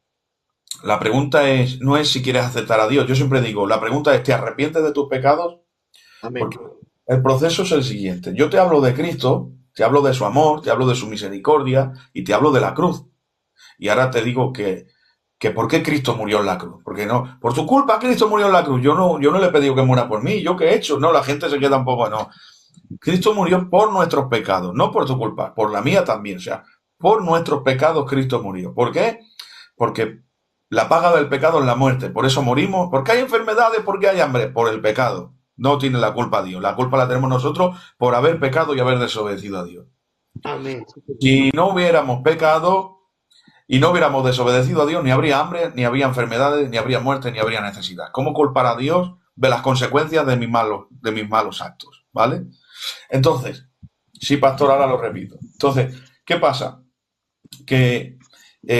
pregunta no es si quieres aceptar a Dios, yo siempre digo, la pregunta es, ¿te arrepientes de tus pecados? Amén. Porque el proceso es el siguiente. Yo te hablo de Cristo, te hablo de su amor, te hablo de su misericordia y te hablo de la cruz. Y ahora te digo que ¿por qué Cristo murió en la cruz? Porque no, por tu culpa Cristo murió en la cruz. Yo no le he pedido que muera por mí. ¿Yo qué he hecho? No, la gente se queda un poco, no. Cristo murió por nuestros pecados, no por tu culpa, por la mía también. O sea, por nuestros pecados Cristo murió. ¿Por qué? Porque la paga del pecado es la muerte. Por eso morimos. Porque hay enfermedades, porque hay hambre, por el pecado. No tiene la culpa Dios. La culpa la tenemos nosotros por haber pecado y haber desobedecido a Dios. Amén. Si no hubiéramos pecado y no hubiéramos desobedecido a Dios, ni habría hambre, ni habría enfermedades, ni habría muerte, ni habría necesidad. ¿Cómo culpar a Dios de las consecuencias de mis malos actos? ¿Vale? Entonces, sí, pastor, ahora lo repito. Entonces, ¿qué pasa? Que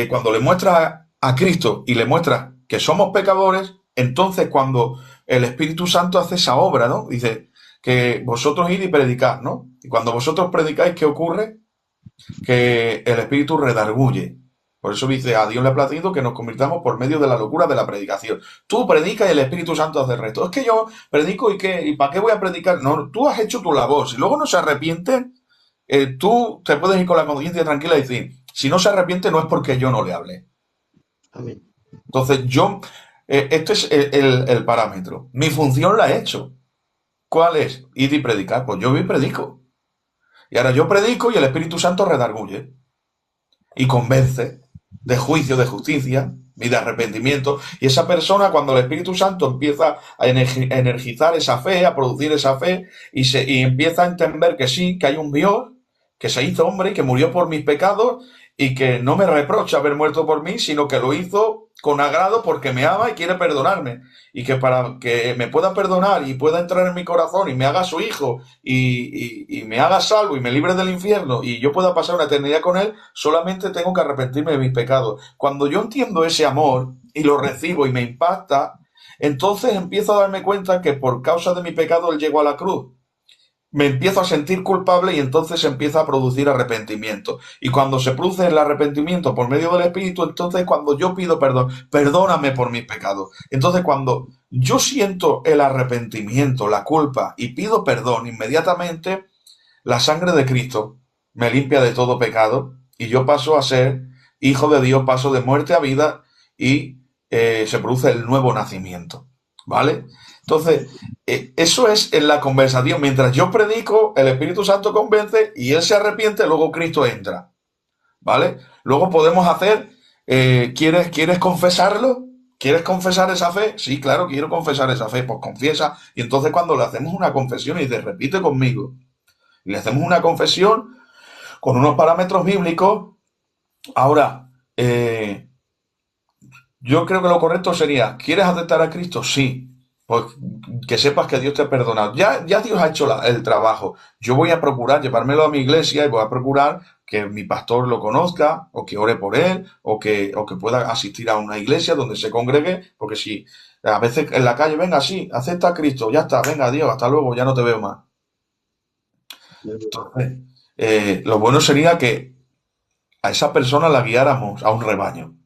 cuando le muestras a Cristo y le muestras que somos pecadores, entonces cuando el Espíritu Santo hace esa obra, ¿no? Dice que vosotros id y predicad, ¿no? Y cuando vosotros predicáis, ¿qué ocurre? Que el Espíritu redarguye. Por eso dice, a Dios le ha placido que nos convirtamos por medio de la locura de la predicación. Tú predicas y el Espíritu Santo hace el resto. Es que yo predico y ¿para qué voy a predicar? No, tú has hecho tu labor. Si luego no se arrepiente, tú te puedes ir con la conciencia tranquila y decir, si no se arrepiente no es porque yo no le hablé. Amén. Entonces este es el parámetro. Mi función la he hecho. ¿Cuál es? Ir y predicar. Pues yo voy y predico. Y ahora yo predico y el Espíritu Santo redarguye. Y convence de juicio, de justicia y de arrepentimiento. Y esa persona, cuando el Espíritu Santo empieza a energizar esa fe, a producir esa fe, y empieza a entender que sí, que hay un Dios, que se hizo hombre y que murió por mis pecados, y que no me reprocha haber muerto por mí, sino que lo hizo con agrado porque me ama y quiere perdonarme. Y que para que me pueda perdonar y pueda entrar en mi corazón y me haga su hijo y me haga salvo y me libre del infierno y yo pueda pasar una eternidad con él, solamente tengo que arrepentirme de mis pecados. Cuando yo entiendo ese amor y lo recibo y me impacta, entonces empiezo a darme cuenta que por causa de mi pecado él llegó a la cruz. Me empiezo a sentir culpable y entonces empieza a producir arrepentimiento. Y cuando se produce el arrepentimiento por medio del Espíritu, entonces cuando yo pido perdón, perdóname por mis pecados. Entonces cuando yo siento el arrepentimiento, la culpa y pido perdón, inmediatamente la sangre de Cristo me limpia de todo pecado y yo paso a ser hijo de Dios, paso de muerte a vida y se produce el nuevo nacimiento. ¿Vale? Entonces, eso es en la conversación. Mientras yo predico, el Espíritu Santo convence y él se arrepiente, luego Cristo entra. ¿Vale? Luego podemos hacer, ¿quieres confesarlo? ¿Quieres confesar esa fe? Sí, claro, quiero confesar esa fe. Pues confiesa. Y entonces cuando le hacemos una confesión y dice, repite conmigo, y le hacemos una confesión con unos parámetros bíblicos, ahora, yo creo que lo correcto sería, ¿quieres aceptar a Cristo? Sí. Pues que sepas que Dios te ha perdonado. Ya Dios ha hecho el trabajo. Yo voy a procurar llevármelo a mi iglesia y voy a procurar que mi pastor lo conozca, o que ore por él, o que pueda asistir a una iglesia donde se congregue, porque si a veces en la calle, venga, sí, acepta a Cristo, ya está, venga, Dios, hasta luego, ya no te veo más. Entonces, lo bueno sería que a esa persona la guiáramos a un rebaño,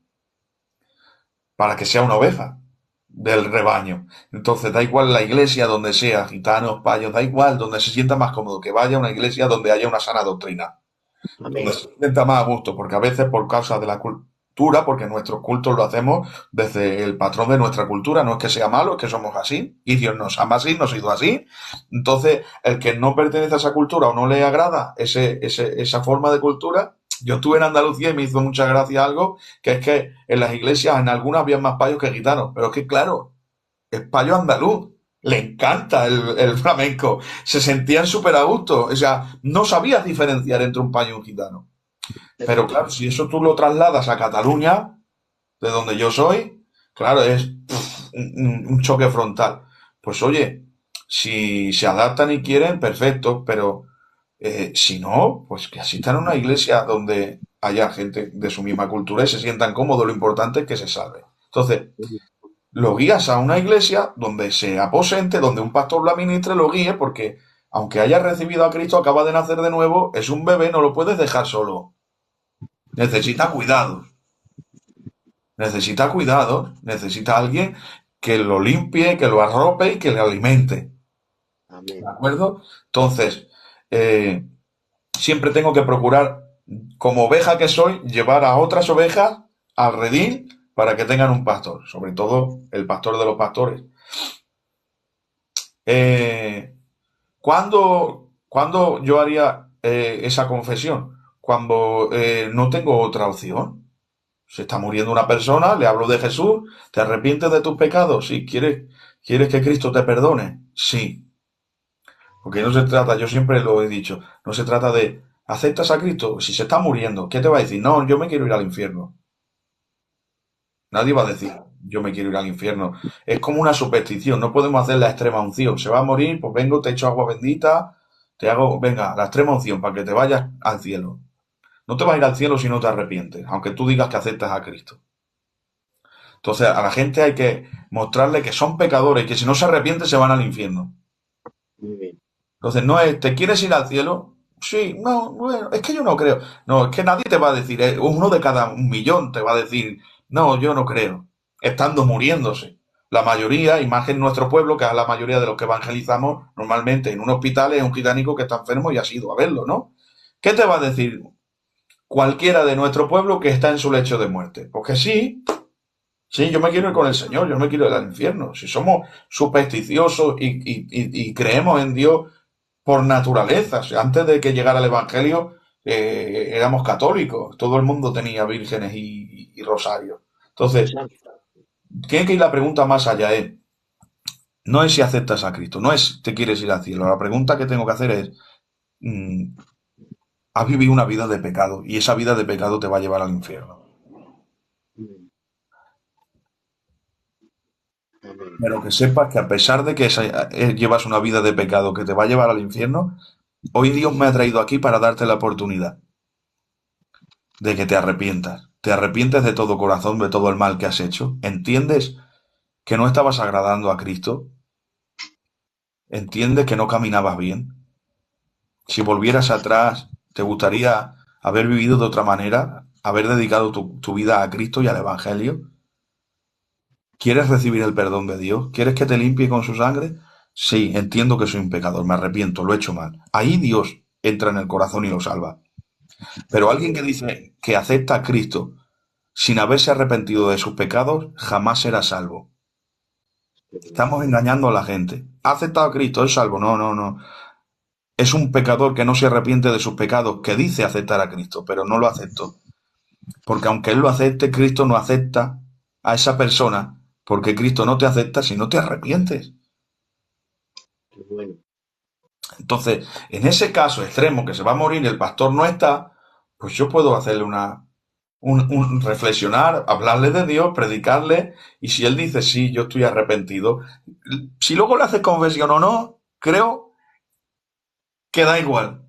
para que sea una oveja del rebaño. Entonces, da igual la iglesia donde sea, gitanos, payos, da igual, donde se sienta más cómodo, que vaya a una iglesia donde haya una sana doctrina, donde Amén. se sienta más a gusto, porque a veces por causa de la cultura, porque nuestros cultos lo hacemos desde el patrón de nuestra cultura, no es que sea malo, es que somos así, y Dios nos ama así, nos ha ido así. Entonces, el que no pertenece a esa cultura o no le agrada esa forma de cultura, yo estuve en Andalucía y me hizo mucha gracia algo, que es que en las iglesias en algunas había más payos que gitanos, pero es que claro, es payo andaluz, le encanta el flamenco, se sentían súper a gusto, o sea, no sabías diferenciar entre un payo y un gitano. Pero claro, si eso tú lo trasladas a Cataluña, de donde yo soy, claro, es un choque frontal. Pues oye, si se adaptan y quieren, perfecto, pero si no, pues que asistan a una iglesia donde haya gente de su misma cultura y se sientan cómodos, lo importante es que se salve. Entonces, lo guías a una iglesia donde se aposente, donde un pastor lo administre, lo guíe, porque aunque haya recibido a Cristo, acaba de nacer de nuevo, es un bebé, no lo puedes dejar solo. Necesita cuidado, necesita alguien que lo limpie, que lo arrope y que le alimente. ¿De Amén. acuerdo? Entonces, eh, siempre tengo que procurar, como oveja que soy, llevar a otras ovejas al redil para que tengan un pastor, sobre todo el pastor de los pastores. Eh, ¿cuándo yo haría esa confesión? Cuando no tengo otra opción. Se está muriendo una persona, le hablo de Jesús, ¿te arrepientes de tus pecados? Sí, ¿quieres que Cristo te perdone? Sí. Porque no se trata, yo siempre lo he dicho, no se trata de, ¿aceptas a Cristo? Si se está muriendo, ¿qué te va a decir? No, yo me quiero ir al infierno. Nadie va a decir, yo me quiero ir al infierno. Es como una superstición, no podemos hacer la extrema unción. Se va a morir, pues vengo, te echo agua bendita, te hago, venga, la extrema unción para que te vayas al cielo. No te vas a ir al cielo si no te arrepientes, aunque tú digas que aceptas a Cristo. Entonces, a la gente hay que mostrarle que son pecadores y que si no se arrepienten se van al infierno. Muy bien. Entonces, no es, ¿te quieres ir al cielo? Sí, no, bueno, es que yo no creo. No, es que nadie te va a decir, uno de cada 1 millón te va a decir, no, yo no creo, estando muriéndose. La mayoría, y más en nuestro pueblo, que es la mayoría de los que evangelizamos, normalmente en un hospital es un gitánico que está enfermo y has ido a verlo, ¿no? ¿Qué te va a decir cualquiera de nuestro pueblo que está en su lecho de muerte? Porque sí, sí, yo me quiero ir con el Señor, yo me quiero ir al infierno. Si somos supersticiosos y creemos en Dios por naturaleza, o sea, antes de que llegara el Evangelio, éramos católicos, todo el mundo tenía vírgenes y rosarios. Entonces, Exacto. tiene que ir la pregunta más allá, no es si aceptas a Cristo, no es te quieres ir al cielo. La pregunta que tengo que hacer es, mm, has vivido una vida de pecado y esa vida de pecado te va a llevar al infierno. Amén. Amén. Pero que sepas que a pesar de que llevas una vida de pecado que te va a llevar al infierno, hoy Dios me ha traído aquí para darte la oportunidad de que te arrepientas. Te arrepientes de todo corazón, de todo el mal que has hecho. ¿Entiendes que no estabas agradando a Cristo? ¿Entiendes que no caminabas bien? Si volvieras atrás, ¿te gustaría haber vivido de otra manera? ¿Haber dedicado tu vida a Cristo y al Evangelio? ¿Quieres recibir el perdón de Dios? ¿Quieres que te limpie con su sangre? Sí, entiendo que soy un pecador, me arrepiento, lo he hecho mal. Ahí Dios entra en el corazón y lo salva. Pero alguien que dice que acepta a Cristo sin haberse arrepentido de sus pecados, jamás será salvo. Estamos engañando a la gente. ¿Ha aceptado a Cristo? ¿Es salvo? No, no, no. Es un pecador que no se arrepiente de sus pecados, que dice aceptar a Cristo, pero no lo aceptó. Porque aunque él lo acepte, Cristo no acepta a esa persona, porque Cristo no te acepta si no te arrepientes. Qué bueno. Entonces, en ese caso extremo que se va a morir y el pastor no está, pues yo puedo hacerle un reflexionar, hablarle de Dios, predicarle, y si él dice, sí, yo estoy arrepentido, si luego le hace confesión o no, creo que da igual.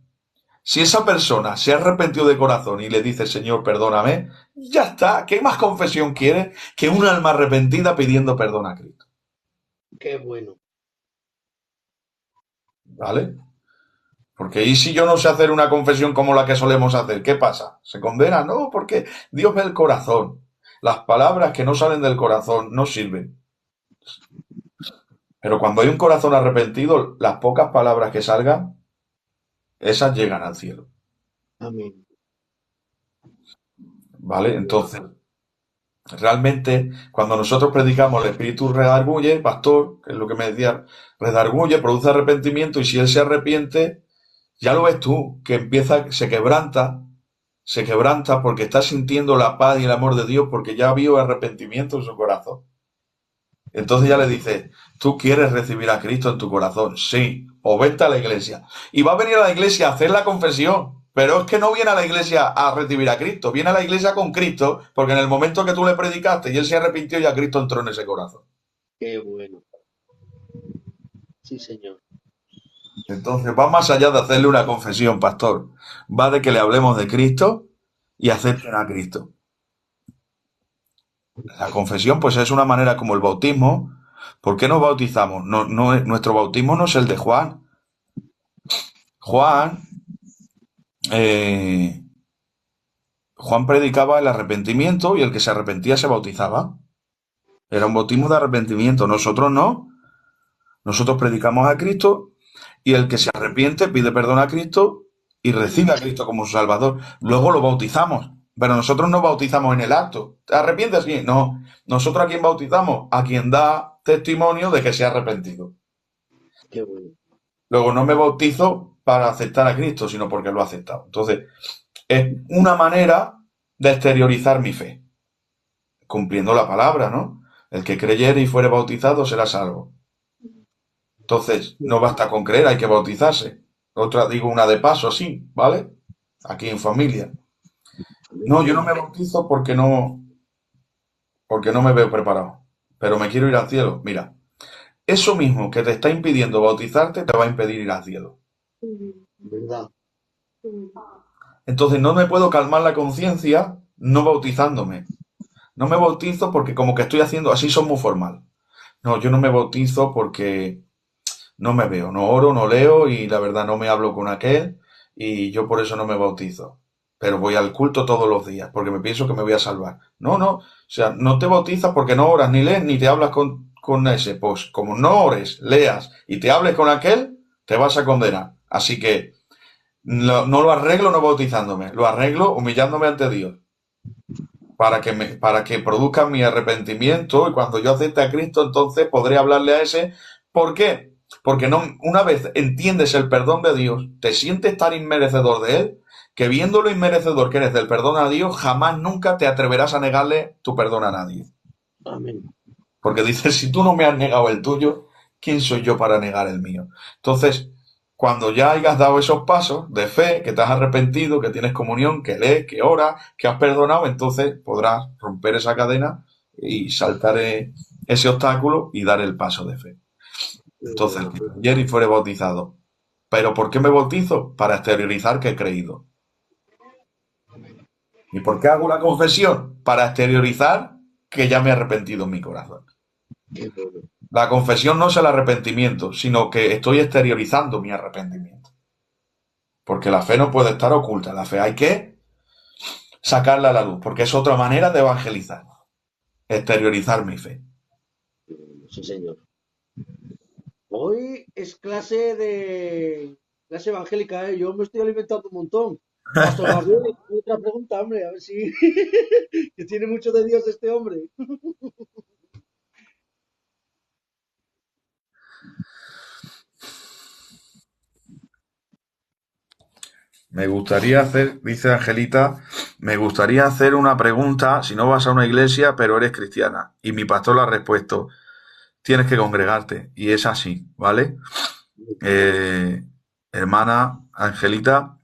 Si esa persona se ha arrepentido de corazón y le dice, Señor, perdóname, ya está. ¿Qué más confesión quiere que un alma arrepentida pidiendo perdón a Cristo? Qué bueno. ¿Vale? Porque ¿y si yo no sé hacer una confesión como la que solemos hacer? ¿Qué pasa? ¿Se condena? No, porque Dios ve el corazón. Las palabras que no salen del corazón no sirven. Pero cuando hay un corazón arrepentido, las pocas palabras que salgan, esas llegan al cielo. Amén. ¿Vale? Entonces, realmente, cuando nosotros predicamos, el Espíritu redarguye, pastor, que es lo que me decía, redarguye, produce arrepentimiento, y si él se arrepiente, ya lo ves tú, que empieza, se quebranta porque está sintiendo la paz y el amor de Dios, porque ya vio arrepentimiento en su corazón. Entonces ya le dice, ¿tú quieres recibir a Cristo en tu corazón? Sí, o vente a la iglesia. Y va a venir a la iglesia a hacer la confesión, pero es que no viene a la iglesia a recibir a Cristo, viene a la iglesia con Cristo, porque en el momento que tú le predicaste y él se arrepintió, ya Cristo entró en ese corazón. Qué bueno. Sí, señor. Entonces va más allá de hacerle una confesión, pastor. Va de que le hablemos de Cristo y acepten a Cristo. La confesión, pues es una manera como el bautismo. ¿Por qué nos bautizamos? Nuestro bautismo no es el de Juan. Juan, eh, Juan predicaba el arrepentimiento y el que se arrepentía se bautizaba. Era un bautismo de arrepentimiento. Nosotros no. Nosotros predicamos a Cristo y el que se arrepiente pide perdón a Cristo y recibe a Cristo como su Salvador. Luego lo bautizamos. Pero nosotros no bautizamos en el acto. ¿Te arrepientes? Sí. No. Nosotros a quien bautizamos, a quien da testimonio de que se ha arrepentido. Qué bueno. Luego no me bautizo para aceptar a Cristo, sino porque lo he aceptado. Entonces, es una manera de exteriorizar mi fe. Cumpliendo la palabra, ¿no? El que creyere y fuere bautizado será salvo. Entonces, no basta con creer, hay que bautizarse. Otra, digo una de paso, así, ¿vale? Aquí en familia. No, yo no me bautizo porque no me veo preparado. Pero me quiero ir al cielo. Mira, eso mismo que te está impidiendo bautizarte te va a impedir ir al cielo. ¿Verdad? Entonces no me puedo calmar la conciencia no bautizándome. No me bautizo porque como que estoy haciendo, así son muy formal. No, yo no me bautizo porque no me veo, no oro, no leo y la verdad no me hablo con aquel y yo por eso no me bautizo. Pero voy al culto todos los días porque me pienso que me voy a salvar. No, o sea, no te bautizas porque no oras, ni lees, ni te hablas con ese. Pues como no ores, leas y te hables con aquel, te vas a condenar. Así que no lo arreglo no bautizándome, lo arreglo humillándome ante Dios. Para que produzca mi arrepentimiento y cuando yo acepte a Cristo entonces podré hablarle a ese. ¿Por qué? Porque no, una vez entiendes el perdón de Dios, te sientes tan inmerecedor de él, que viendo lo inmerecedor que eres del perdón a Dios, jamás nunca te atreverás a negarle tu perdón a nadie. Amén. Porque dices, si tú no me has negado el tuyo, ¿quién soy yo para negar el mío? Entonces, cuando ya hayas dado esos pasos de fe, que te has arrepentido, que tienes comunión, que lees, que oras, que has perdonado, entonces podrás romper esa cadena y saltar ese obstáculo y dar el paso de fe. Entonces, el que creyere y fuere bautizado. ¿Pero por qué me bautizo? Para exteriorizar que he creído. ¿Y por qué hago la confesión? Para exteriorizar que ya me he arrepentido en mi corazón. Qué bueno. La confesión no es el arrepentimiento, sino que estoy exteriorizando mi arrepentimiento. Porque la fe no puede estar oculta. La fe hay que sacarla a la luz, porque es otra manera de evangelizar. Exteriorizar mi fe. Sí, señor. Hoy es clase evangélica, ¿eh? Yo me estoy alimentando un montón. Pastor Gabriel, otra pregunta, hombre, a ver si que tiene mucho de Dios este hombre. Me gustaría hacer, dice Angelita, me gustaría hacer una pregunta, si no vas a una iglesia, pero eres cristiana. Y mi pastor le ha respuesto, tienes que congregarte. Y es así, ¿vale? Hermana Angelita,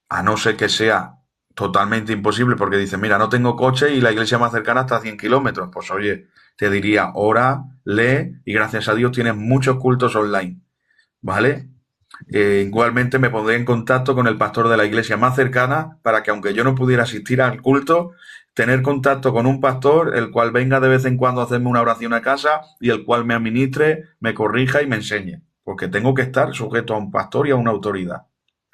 a no ser que sea totalmente imposible, porque dice, mira, no tengo coche y la iglesia más cercana está a 100 kilómetros. Pues oye, te diría, ora, lee y gracias a Dios tienes muchos cultos online, ¿vale? Igualmente me pondré en contacto con el pastor de la iglesia más cercana para que aunque yo no pudiera asistir al culto, tener contacto con un pastor el cual venga de vez en cuando a hacerme una oración a casa y el cual me administre, me corrija y me enseñe. porque tengo que estar sujeto a un pastor y a una autoridad,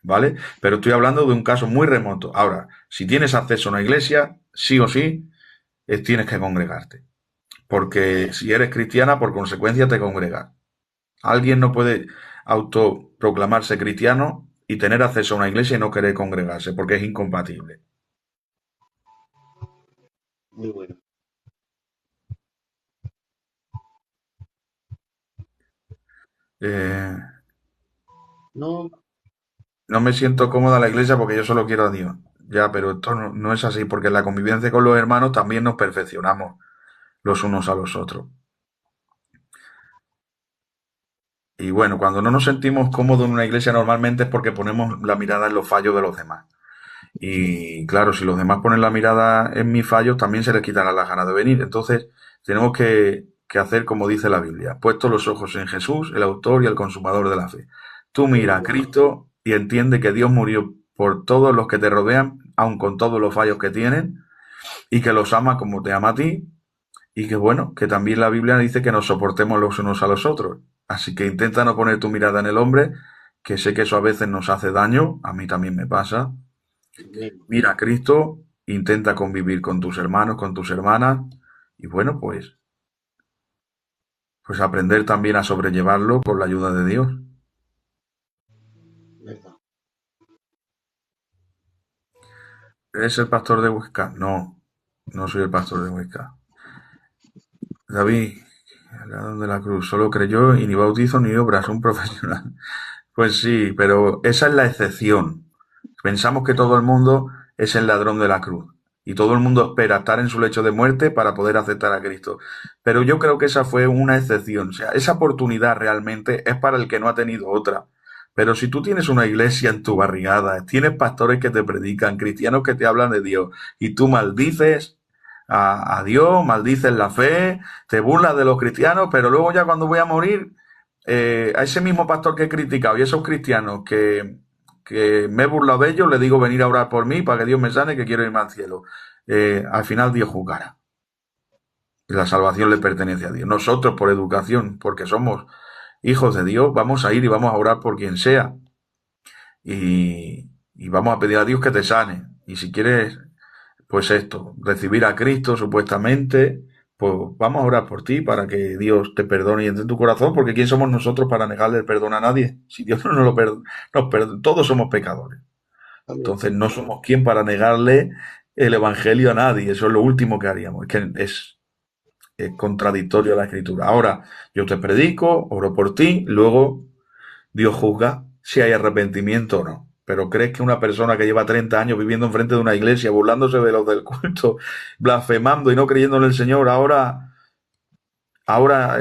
¿vale? Pero estoy hablando de un caso muy remoto. Ahora, si tienes acceso a una iglesia, sí o sí, tienes que congregarte, porque si eres cristiana, por consecuencia te congregas. Alguien no puede autoproclamarse cristiano y tener acceso a una iglesia y no querer congregarse, porque es incompatible. Muy bueno. Eh, No, no me siento cómoda en la iglesia porque yo solo quiero a Dios. Ya, pero esto no es así, porque en la convivencia con los hermanos también nos perfeccionamos los unos a los otros. Y bueno, cuando no nos sentimos cómodos en una iglesia normalmente es porque ponemos la mirada en los fallos de los demás. Y claro, si los demás ponen la mirada en mis fallos, también se les quitará las ganas de venir. Entonces, tenemos que hacer como dice la Biblia, puesto los ojos en Jesús, el autor y el consumador de la fe. Tú mira a Cristo y entiende que Dios murió por todos los que te rodean, aun con todos los fallos que tienen, y que los ama como te ama a ti, y que bueno, que también la Biblia dice que nos soportemos los unos a los otros. Así que intenta no poner tu mirada en el hombre, que sé que eso a veces nos hace daño, a mí también me pasa. amén. Mira a Cristo, intenta convivir con tus hermanos, con tus hermanas, y bueno, pues aprender también a sobrellevarlo con la ayuda de Dios. ¿Verdad? ¿Eres el pastor de Huesca? No, no soy el pastor de Huesca. David, el ladrón de la cruz, solo creyó y ni bautizo ni obras, un profesional. Pues sí, pero esa es la excepción. Pensamos que todo el mundo es el ladrón de la cruz y todo el mundo espera estar en su lecho de muerte para poder aceptar a Cristo. Pero yo creo que esa fue una excepción. O sea, esa oportunidad realmente es para el que no ha tenido otra. Pero si tú tienes una iglesia en tu barriada, tienes pastores que te predican, cristianos que te hablan de Dios y tú maldices a Dios, maldices la fe, te burlas de los cristianos, pero luego ya cuando voy a morir, a ese mismo pastor que he criticado y esos cristianos que me he burlado de ellos, le digo venir a orar por mí para que Dios me sane, que quiero irme al cielo. Al final Dios juzgará. La salvación le pertenece a Dios. Nosotros, por educación, porque somos hijos de Dios, vamos a ir y vamos a orar por quien sea. Y vamos a pedir a Dios que te sane. Y si quieres, pues esto, recibir a Cristo supuestamente, pues vamos a orar por ti para que Dios te perdone y entre en tu corazón, porque ¿quién somos nosotros para negarle el perdón a nadie? Si Dios no nos lo perdona, todos somos pecadores. Amén. Entonces no somos quien para negarle el evangelio a nadie. Eso es lo último que haríamos. Es que es contradictorio a la escritura. Ahora, yo te predico, oro por ti, luego Dios juzga si hay arrepentimiento o no. Pero ¿crees que una persona que lleva 30 años viviendo enfrente de una iglesia, burlándose de los del culto, blasfemando y no creyendo en el Señor, ahora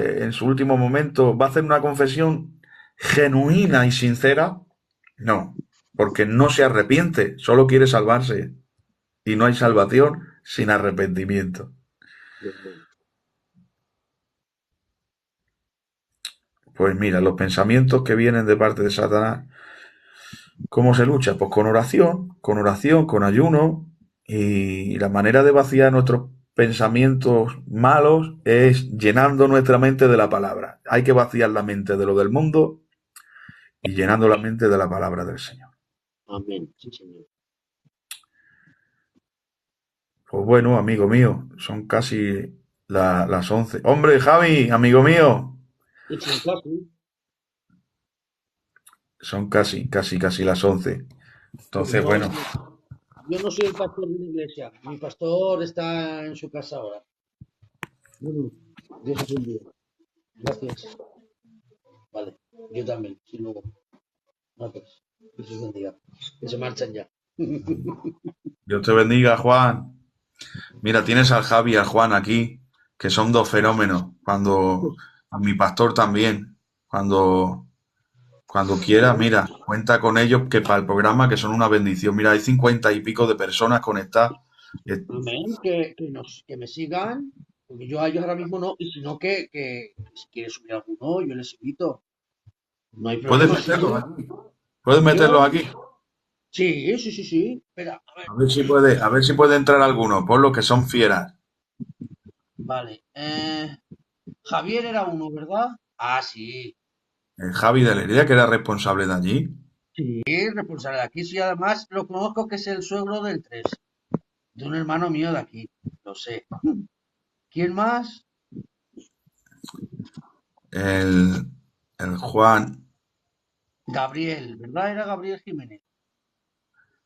en su último momento va a hacer una confesión genuina y sincera? No, porque no se arrepiente, solo quiere salvarse. Y no hay salvación sin arrepentimiento. Verdad. Pues mira, los pensamientos que vienen de parte de Satanás, ¿cómo se lucha? Pues con ayuno, y la manera de vaciar nuestros pensamientos malos es llenando nuestra mente de la palabra. Hay que vaciar la mente de lo del mundo y llenando la mente de la palabra del Señor. Amén. Sí, Señor. Pues bueno, amigo mío, son casi las 11. Hombre, Javi, amigo mío, It's in classroom. son casi las 11. Pues Entonces, no, bueno, yo no soy el pastor de una iglesia. Mi pastor está en su casa ahora. Bueno, Dios es un día. Gracias. Vale, yo también. Sí, luego. No, pues, Dios os bendiga. Que se marchan ya. Dios te bendiga, Juan. Mira, tienes al Javi y al Juan aquí, que son dos fenómenos. A mi pastor también, cuando quiera, mira, cuenta con ellos que para el programa, que son una bendición. Mira, hay 50 y pico de personas conectadas. Amén. Que me sigan. Porque yo a ellos ahora mismo no. Y si no, que si quieres subir alguno, yo les invito. No hay ¿Puedes problema. Sí, meterlos sí. aquí? ¿Puedes meterlos Yo, aquí? sí, sí, sí, sí. Espera, a ver. A ver si puede entrar alguno, por lo que son fieras. Vale. Javier era uno, ¿verdad? Ah, sí. El Javi de Lerida, que era responsable de allí. Sí, responsable de aquí, sí, además lo conozco que es el suegro del 3, de un hermano mío de aquí, lo sé. ¿Quién más? El, el Gabriel, ¿verdad? Era Gabriel Jiménez.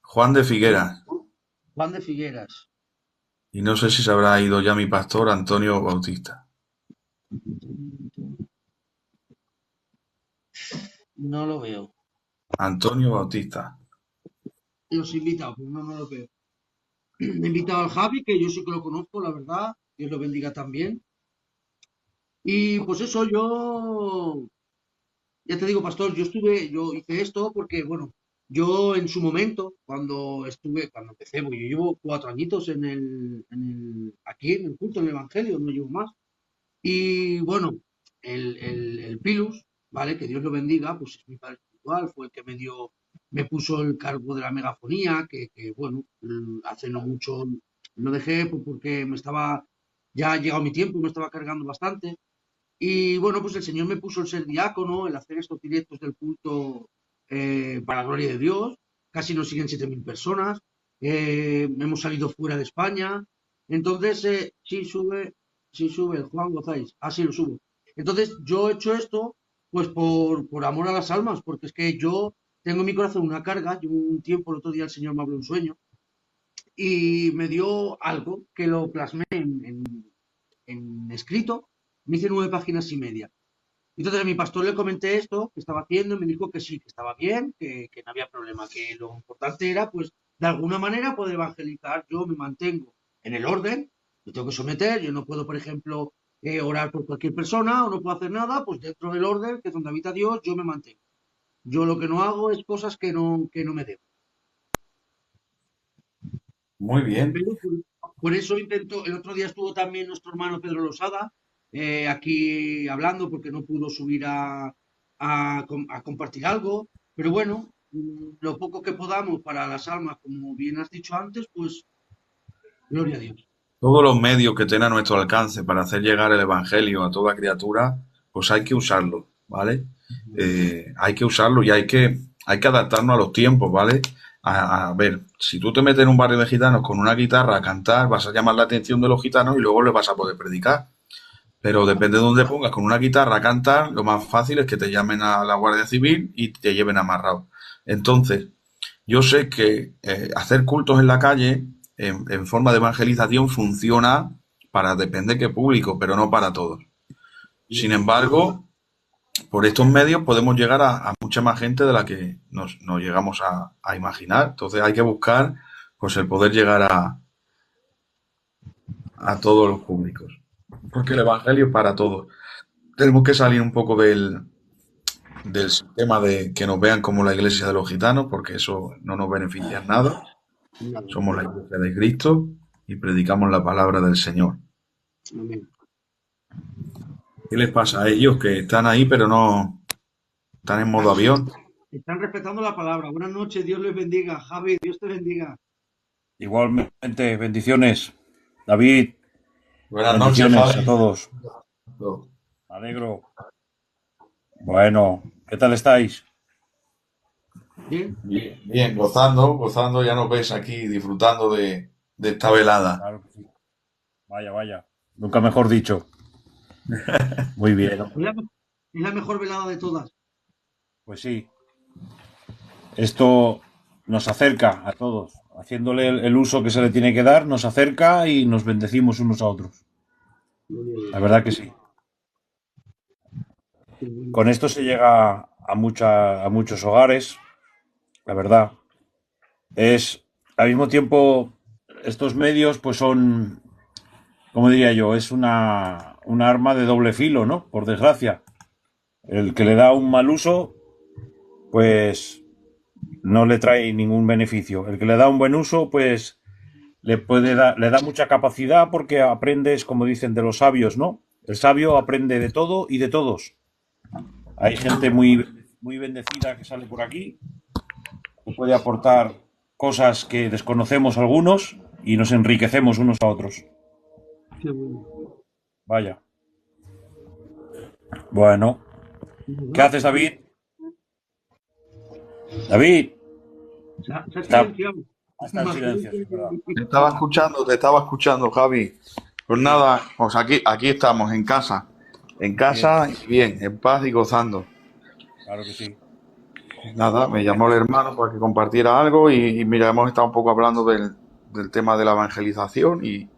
Juan de Figueras. Juan de Figueras. Y no sé si se habrá ido ya mi pastor Antonio Bautista. No lo veo. Antonio Bautista. Los invitados, pero no lo veo. He invitado al Javi, que yo sí que lo conozco, la verdad. Dios lo bendiga también. Y pues eso, ya te digo, pastor, yo hice esto porque, bueno, yo en su momento, cuando empecé, porque yo llevo 4 añitos aquí en el culto, en el Evangelio, no llevo más. Y bueno, el Pilus, ¿vale? Que Dios lo bendiga, pues es mi padre espiritual, fue el que me puso el cargo de la megafonía, que bueno, hace no mucho lo dejé porque ya ha llegado mi tiempo, me estaba cargando bastante. Y bueno, pues el Señor me puso el ser diácono, el hacer estos directos del culto para la gloria de Dios. Casi nos siguen 7.000 personas. Hemos salido fuera de España. Entonces, sí sube el Juan Gozáis. Ah, sí, lo subo. Entonces, yo he hecho esto pues por amor a las almas, porque es que yo tengo en mi corazón una carga. Llevo un tiempo, el otro día el Señor me habló un sueño y me dio algo que lo plasmé en escrito. Me hice 9 páginas y media. Entonces a mi pastor le comenté esto que estaba haciendo y me dijo que sí, que estaba bien, que no había problema, que lo importante era, pues, de alguna manera poder evangelizar. Yo me mantengo en el orden, yo tengo que someter, yo no puedo, por ejemplo, orar por cualquier persona o no puedo hacer nada, pues dentro del orden, que es donde habita Dios, yo me mantengo. Yo lo que no hago es cosas que no me debo. Muy bien. Pero por eso intento, el otro día estuvo también nuestro hermano Pedro Losada aquí hablando porque no pudo subir a compartir algo, pero bueno, lo poco que podamos para las almas, como bien has dicho antes, pues gloria a Dios. Todos los medios que tenga a nuestro alcance para hacer llegar el Evangelio a toda criatura, pues hay que usarlo, ¿vale? Hay que usarlo y hay que adaptarnos a los tiempos, ¿vale? A ver, si tú te metes en un barrio de gitanos con una guitarra a cantar, vas a llamar la atención de los gitanos y luego les vas a poder predicar. Pero depende de dónde pongas con una guitarra a cantar, lo más fácil es que te llamen a la Guardia Civil y te lleven amarrado. Entonces, yo sé que hacer cultos en la calle en forma de evangelización funciona para depende de qué público, pero no para todos. Sin embargo, por estos medios podemos llegar a mucha más gente de la que nos llegamos a imaginar. Entonces hay que buscar pues el poder llegar a todos los públicos. Porque el evangelio es para todos. Tenemos que salir un poco del sistema de que nos vean como la iglesia de los gitanos, porque eso no nos beneficia en nada. Nada, Somos la iglesia de Cristo y predicamos la palabra del Señor. amén. ¿Qué les pasa a ellos que están ahí pero no están en modo avión? Están respetando la palabra. Buenas noches, Dios les bendiga. Javi, Dios te bendiga. Igualmente, bendiciones. David, Buenas noches, bendiciones a Javi. todos. Me alegro. Bueno, ¿qué tal estáis? Bien, Bien, bien, gozando, ya nos ves aquí disfrutando de esta velada. Claro que sí. Vaya, vaya. Nunca mejor dicho. Muy bien. es la mejor velada de todas. Pues sí. Esto nos acerca a todos. Haciéndole el uso que se le tiene que dar, nos acerca y nos bendecimos unos a otros. La verdad que sí. Con esto se llega a muchos hogares. La verdad. Es, al mismo tiempo, estos medios pues son, como diría yo, es un arma de doble filo, ¿no? Por desgracia. El que le da un mal uso, pues no le trae ningún beneficio. El que le da un buen uso, pues le da mucha capacidad porque aprendes, como dicen de los sabios, ¿no? El sabio aprende de todo y de todos. Hay gente muy bendecida que sale por aquí, que puede aportar cosas que desconocemos algunos y nos enriquecemos unos a otros. Qué bueno. Vaya. Bueno, ¿Qué haces, David? David, Se ha está, silenciado. está en silencio, sí, verdad. Te estaba escuchando, Javi. Pues Sí, nada, pues aquí estamos, en casa. En bien, casa, y bien, en paz y gozando. claro que sí. Nada, me llamó el hermano para que compartiera algo y mira, hemos estado un poco hablando del tema de la evangelización y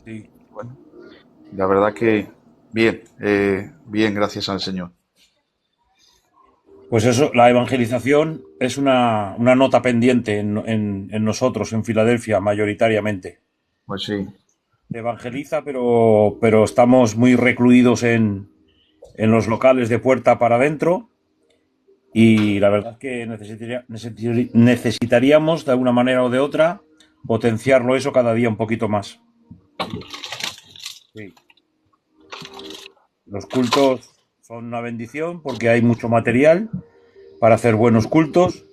Sí. bueno, la verdad que bien, bien, gracias al Señor. Pues eso, la evangelización es una nota pendiente en nosotros, en Filadelfia, mayoritariamente. Pues sí, Se evangeliza, pero estamos muy recluidos en los locales de puerta para adentro y la verdad es que necesitaríamos, de alguna manera o de otra, potenciarlo eso cada día un poquito más. Sí. Los cultos son una bendición porque hay mucho material para hacer buenos cultos,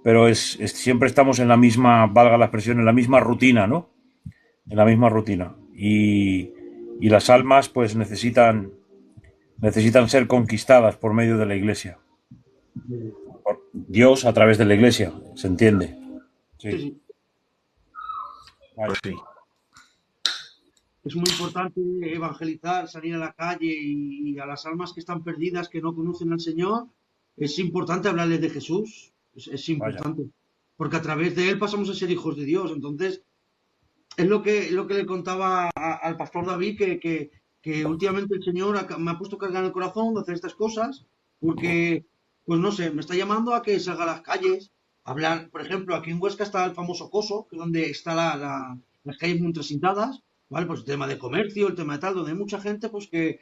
pero siempre estamos en la misma, valga la expresión, en la misma rutina, ¿no? En la misma rutina. Y las almas pues necesitan ser conquistadas por medio de la iglesia. Por Dios a través de la iglesia, ¿se entiende? Sí, Sí. sí. pues Vaya. sí, Es muy importante evangelizar, salir a la calle y a las almas que están perdidas, que no conocen al Señor. Es importante hablarles de Jesús. Es Vaya. importante. Porque a través de él pasamos a ser hijos de Dios. Entonces, es lo que le contaba al pastor David, que últimamente el Señor me ha puesto carga en el corazón de hacer estas cosas, porque, pues no sé, me está llamando a que salga a las calles, a hablar, por ejemplo, aquí en Huesca está el famoso Coso, que es donde están las calles muy transintadas, ¿vale? Pues el tema de comercio, el tema de tal, donde hay mucha gente, pues que,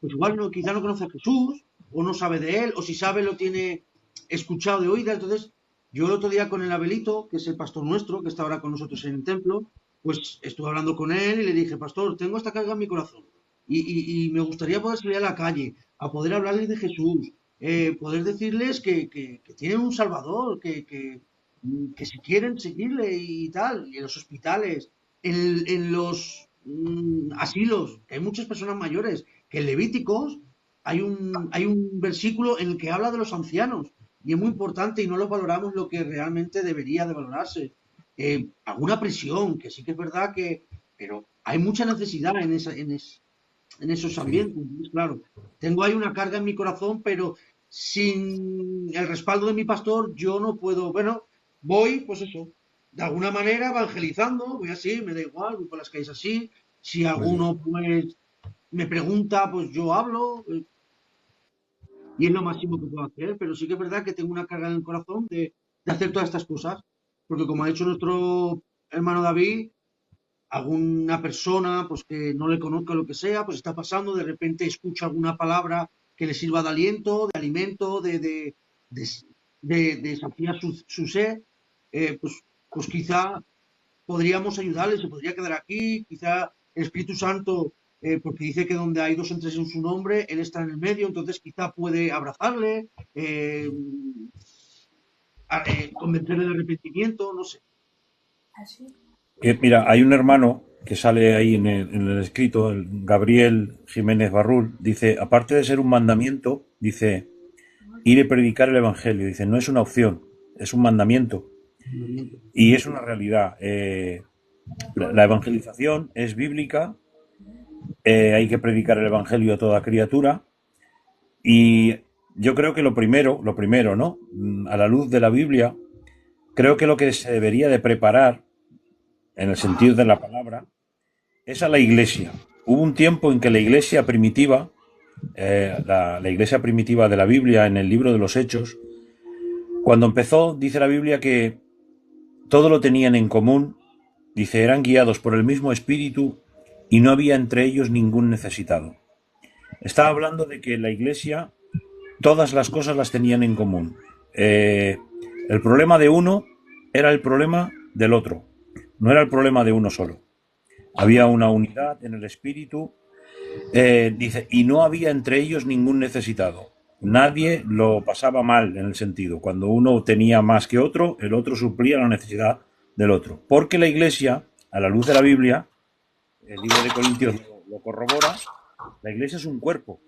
pues igual no, quizá no conoce a Jesús, o no sabe de él, o si sabe lo tiene escuchado de oída, entonces yo el otro día con el Abelito, que es el pastor nuestro, que está ahora con nosotros en el templo, pues estuve hablando con él y le dije, pastor, tengo esta carga en mi corazón y me gustaría poder salir a la calle, a poder hablarles de Jesús, poder decirles que tienen un Salvador, que si quieren seguirle y tal, y en los hospitales, en los asilos, que hay muchas personas mayores, que en Levíticos hay un versículo en el que habla de los ancianos y es muy importante y no lo valoramos lo que realmente debería de valorarse. Alguna presión, que sí que es verdad que, pero hay mucha necesidad en esos Sí. ambientes, es claro. Tengo ahí una carga en mi corazón, pero sin el respaldo de mi pastor yo no puedo, bueno, voy, pues eso, de alguna manera evangelizando, voy así, me da igual, voy por las calles así, si Muy bien. alguno pues me pregunta, pues yo hablo, y es lo máximo que puedo hacer, pero sí que es verdad que tengo una carga en el corazón de hacer todas estas cosas, porque como ha dicho nuestro hermano David, alguna persona pues que no le conozca lo que sea, pues está pasando, de repente escucha alguna palabra que le sirva de aliento, de alimento, de, de saciar su sed, pues quizá podríamos ayudarle, se podría quedar aquí, quizá el Espíritu Santo, porque dice que donde hay dos o tres en su nombre, Él está en el medio, entonces quizá puede abrazarle, convencerle de arrepentimiento, no sé. Mira, hay un hermano que sale ahí en el escrito, el Gabriel Jiménez Barrul, dice, aparte de ser un mandamiento, dice, ir y predicar el Evangelio, dice, no es una opción, es un mandamiento y es una realidad. La evangelización es bíblica, hay que predicar el Evangelio a toda criatura y yo creo que lo primero, ¿no? A la luz de la Biblia, creo que lo que se debería de preparar, en el sentido de la palabra, es a la iglesia. Hubo un tiempo en que la iglesia primitiva, la iglesia primitiva de la Biblia, en el libro de los Hechos, cuando empezó, dice la Biblia que todo lo tenían en común, dice, eran guiados por el mismo espíritu y no había entre ellos ningún necesitado. Está hablando de que la iglesia todas las cosas las tenían en común. El problema de uno era el problema del otro, no era el problema de uno solo. Había una unidad en el espíritu, dice, y no había entre ellos ningún necesitado. Nadie lo pasaba mal en el sentido. Cuando uno tenía más que otro, el otro suplía la necesidad del otro. Porque la iglesia, a la luz de la Biblia, el libro de Corintios lo corrobora, la iglesia es un cuerpo.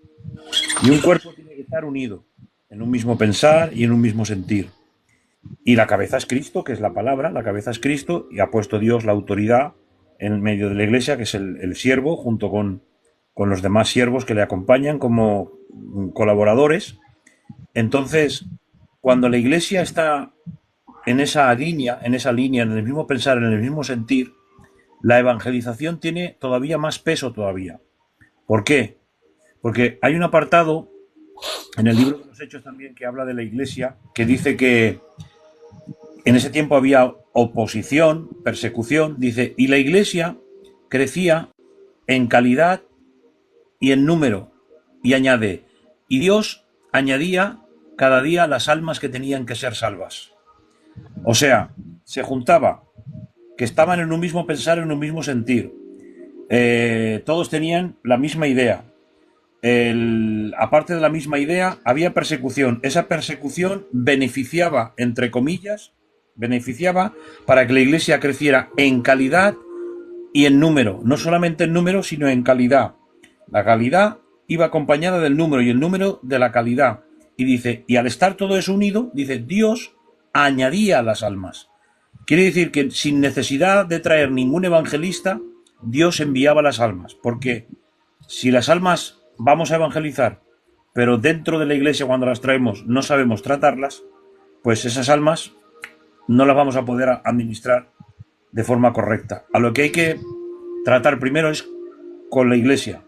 Y un cuerpo tiene que estar unido en un mismo pensar y en un mismo sentir. Y la cabeza es Cristo, que es la palabra, la cabeza es Cristo, y ha puesto Dios la autoridad en medio de la iglesia, que es el siervo, junto con los demás siervos que le acompañan como colaboradores. Entonces, cuando la iglesia está en esa línea, en el mismo pensar, en el mismo sentir, la evangelización tiene todavía más peso todavía. ¿Por qué? Porque hay un apartado en el libro de los Hechos también que habla de la iglesia, que dice que en ese tiempo había oposición, persecución, dice, y la iglesia crecía en calidad y en número, y añade, y Dios añadía cada día las almas que tenían que ser salvas. O sea, se juntaba, que estaban en un mismo pensar, en un mismo sentir. Todos tenían la misma idea. Aparte de la misma idea, había persecución. Esa persecución beneficiaba, entre comillas, beneficiaba para que la iglesia creciera en calidad y en número. No solamente en número, sino en calidad. La calidad iba acompañada del número y el número de la calidad. Y dice, y al estar todo eso unido, dice, Dios añadía las almas. Quiere decir que sin necesidad de traer ningún evangelista, Dios enviaba las almas. Porque si las almas vamos a evangelizar, pero dentro de la iglesia cuando las traemos no sabemos tratarlas, pues esas almas no las vamos a poder administrar de forma correcta. A lo que hay que tratar primero es con la iglesia,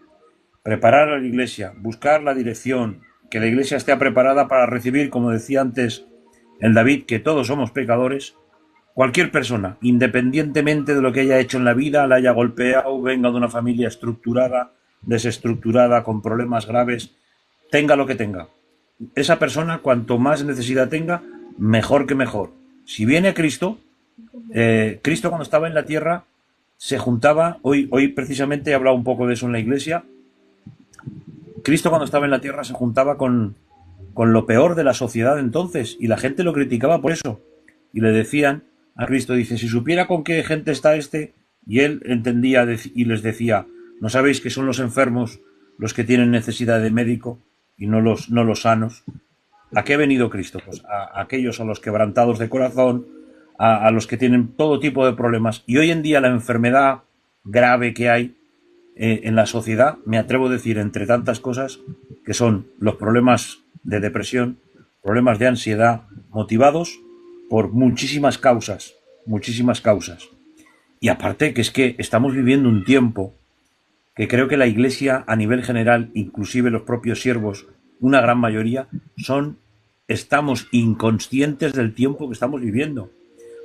preparar a la iglesia, buscar la dirección, que la iglesia esté preparada para recibir, como decía antes el David, que todos somos pecadores. Cualquier persona, independientemente de lo que haya hecho en la vida, la haya golpeado, venga de una familia estructurada, desestructurada, con problemas graves, tenga lo que tenga. Esa persona, cuanto más necesidad tenga, mejor que mejor. Si viene a Cristo, Cristo cuando estaba en la tierra se juntaba, hoy precisamente he hablado un poco de eso en la iglesia, Cristo cuando estaba en la tierra se juntaba con lo peor de la sociedad entonces, y la gente lo criticaba por eso. Y le decían a Cristo, dice, si supiera con qué gente está y él entendía y les decía, ¿no sabéis que son los enfermos los que tienen necesidad de médico y no los sanos? ¿A qué ha venido Cristo? Pues a aquellos, a los quebrantados de corazón, a los que tienen todo tipo de problemas. Y hoy en día la enfermedad grave que hay en la sociedad, me atrevo a decir, entre tantas cosas, que son los problemas de depresión, problemas de ansiedad, motivados por muchísimas causas. Y aparte que es que estamos viviendo un tiempo que creo que la Iglesia a nivel general, inclusive los propios siervos, una gran mayoría, estamos inconscientes del tiempo que estamos viviendo.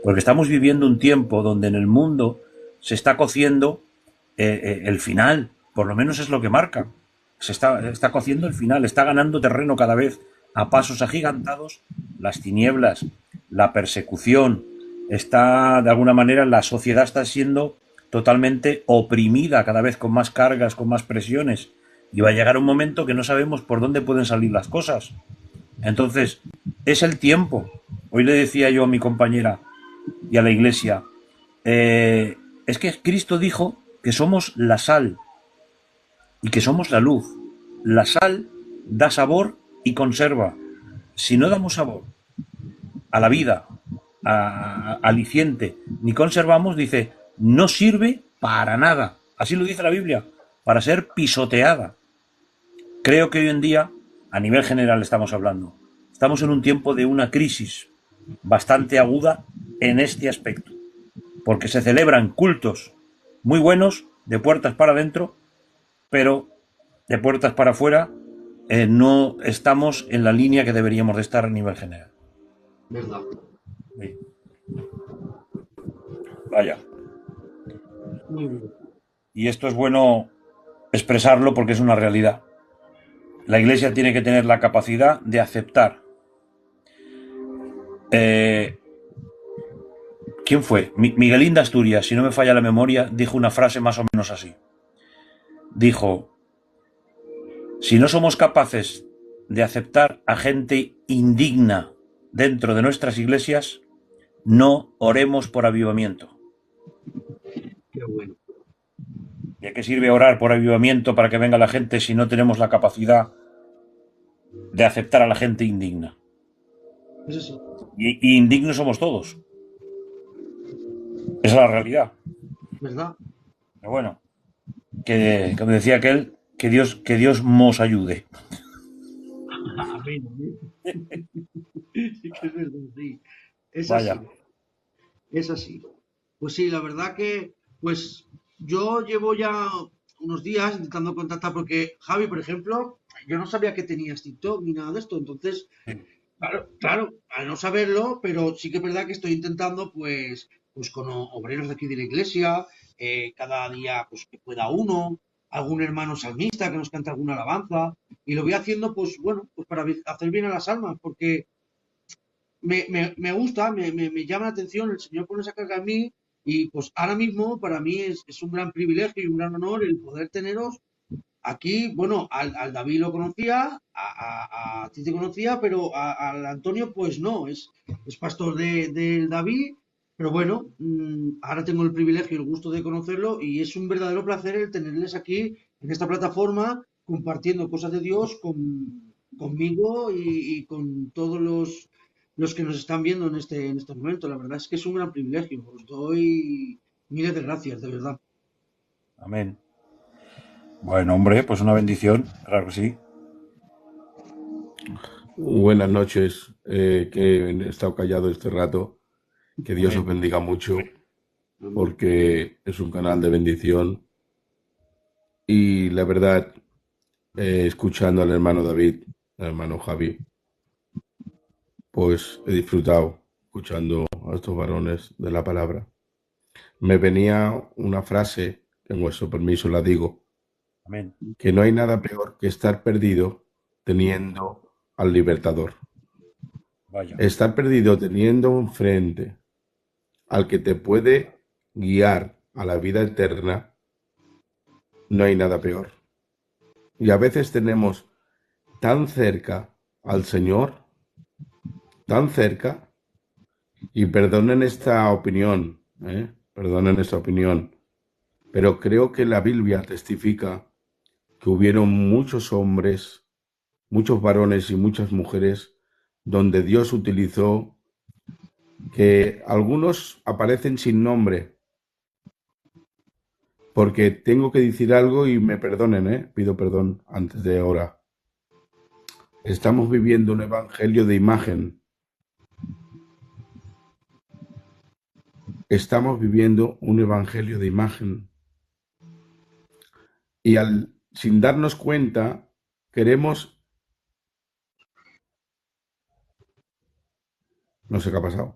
Porque estamos viviendo un tiempo donde en el mundo se está cociendo el final, por lo menos es lo que marca. Se está cociendo el final, está ganando terreno cada vez a pasos agigantados las tinieblas, la persecución, está de alguna manera la sociedad está siendo totalmente oprimida, cada vez con más cargas, con más presiones, y va a llegar un momento que no sabemos por dónde pueden salir las cosas. Entonces, es el tiempo. Hoy le decía yo a mi compañera y a la iglesia, es que Cristo dijo que somos la sal y que somos la luz. La sal da sabor y conserva. Si no damos sabor a la vida, aliciente, ni conservamos, dice, no sirve para nada. Así lo dice la Biblia, para ser pisoteada. Creo que hoy en día, a nivel general estamos hablando, estamos en un tiempo de una crisis bastante aguda en este aspecto, porque se celebran cultos muy buenos, de puertas para adentro, pero de puertas para afuera no estamos en la línea que deberíamos de estar a nivel general. ¿Verdad? Sí. Vaya. Muy bien. Y esto es bueno expresarlo porque es una realidad. La Iglesia tiene que tener la capacidad de aceptar. ¿Quién fue? Miguelín de Asturias, si no me falla la memoria, dijo una frase más o menos así. Dijo, si no somos capaces de aceptar a gente indigna dentro de nuestras iglesias, no oremos por avivamiento. Qué bueno. ¿De qué sirve orar por avivamiento para que venga la gente si no tenemos la capacidad de aceptar a la gente indigna. Es así, Y indignos somos todos. Esa es la realidad. ¿verdad? Pero bueno, que como decía aquel, que Dios nos ayude. Amén, amén. Sí que es verdad, sí. Es Vaya, así, es así. Pues sí, la verdad que, pues yo llevo ya unos días intentando contactar porque Javi, por ejemplo, yo no sabía que tenías TikTok ni nada de esto, entonces, claro, claro, al no saberlo, pero sí que es verdad que estoy intentando, pues con obreros de aquí de la iglesia, cada día, pues que pueda uno, algún hermano salmista que nos cante alguna alabanza, y lo voy haciendo, pues bueno, pues para hacer bien a las almas, porque me gusta, me llama la atención, el Señor pone esa carga en mí y pues ahora mismo para mí es un gran privilegio y un gran honor el poder teneros aquí. Bueno, al David lo conocía, a ti te conocía, pero al Antonio pues no, es pastor del David, pero bueno, ahora tengo el privilegio y el gusto de conocerlo y es un verdadero placer el tenerles aquí en esta plataforma compartiendo cosas de Dios conmigo y con todos los que nos están viendo en este momento. La verdad es que es un gran privilegio. Os doy miles de gracias, de verdad. amén. Bueno, hombre, pues una bendición, claro que sí. Buenas noches, que he estado callado este rato. Que Dios os Amén. bendiga mucho, Amén. porque es un canal de bendición. Y la verdad, escuchando al hermano David, al hermano Javi, pues he disfrutado escuchando a estos varones de la palabra. Me venía una frase, que con vuestro permiso la digo, Amén. que no hay nada peor que estar perdido teniendo al libertador. Vaya, Estar perdido teniendo enfrente al que te puede guiar a la vida eterna, no hay nada peor. Y a veces tenemos tan cerca al Señor, tan cerca, y perdonen esta opinión, pero creo que la Biblia testifica que hubieron muchos hombres, muchos varones y muchas mujeres donde Dios utilizó, que algunos aparecen sin nombre, porque tengo que decir algo y me perdonen, pido perdón antes de ahora. Estamos viviendo un evangelio de imagen. Estamos viviendo un evangelio de imagen. Y sin darnos cuenta, queremos... No sé qué ha pasado.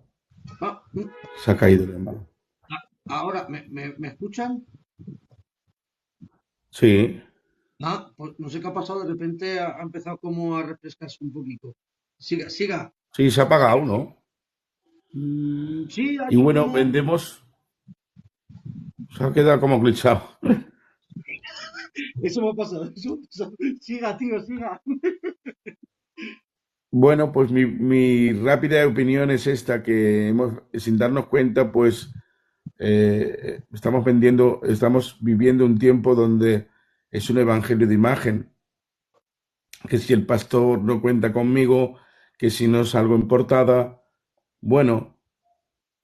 Ah, Se ha caído el hermano. ahora, ¿me escuchan? Sí, Ah, pues no sé qué ha pasado, de repente ha empezado como a refrescarse un poquito. Siga, siga. sí, se ha apagado, ¿no? Sí, ha Y hecho bueno, como... vendemos... Se ha quedado como glitchado. Eso me ha pasado, eso me ha pasado. Siga, tío, siga. Bueno, pues mi rápida opinión es esta, que sin darnos cuenta, pues estamos viviendo un tiempo donde es un evangelio de imagen, que si el pastor no cuenta conmigo, que si no salgo en portada, bueno,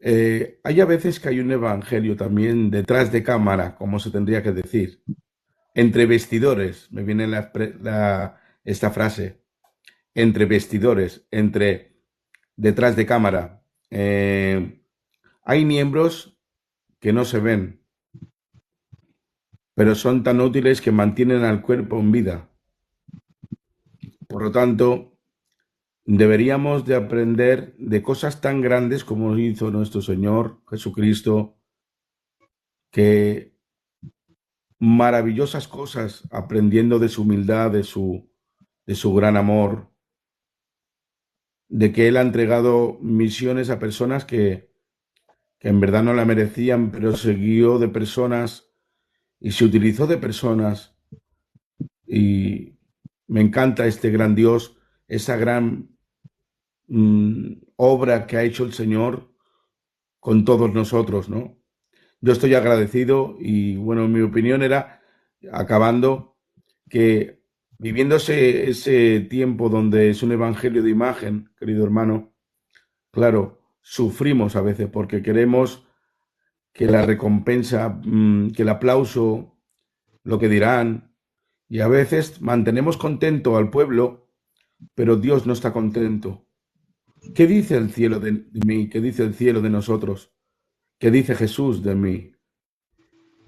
hay a veces que hay un evangelio también detrás de cámara, como se tendría que decir, entre vestidores, me viene esta frase, entre vestidores, detrás de cámara. Hay miembros que no se ven, pero son tan útiles que mantienen al cuerpo en vida. Por lo tanto, deberíamos de aprender de cosas tan grandes como hizo nuestro Señor Jesucristo, que maravillosas cosas, aprendiendo de su humildad, de su gran amor, de que Él ha entregado misiones a personas que en verdad no la merecían, pero se guió de personas y se utilizó de personas. Y me encanta este gran Dios, esa gran obra que ha hecho el Señor con todos nosotros, ¿no? Yo estoy agradecido y, bueno, mi opinión era, acabando, que viviéndose ese tiempo donde es un evangelio de imagen, querido hermano, claro, sufrimos a veces porque queremos que la recompensa, que el aplauso, lo que dirán, y a veces mantenemos contento al pueblo, pero Dios no está contento. ¿Qué dice el cielo de mí? ¿Qué dice el cielo de nosotros? ¿Qué dice Jesús de mí?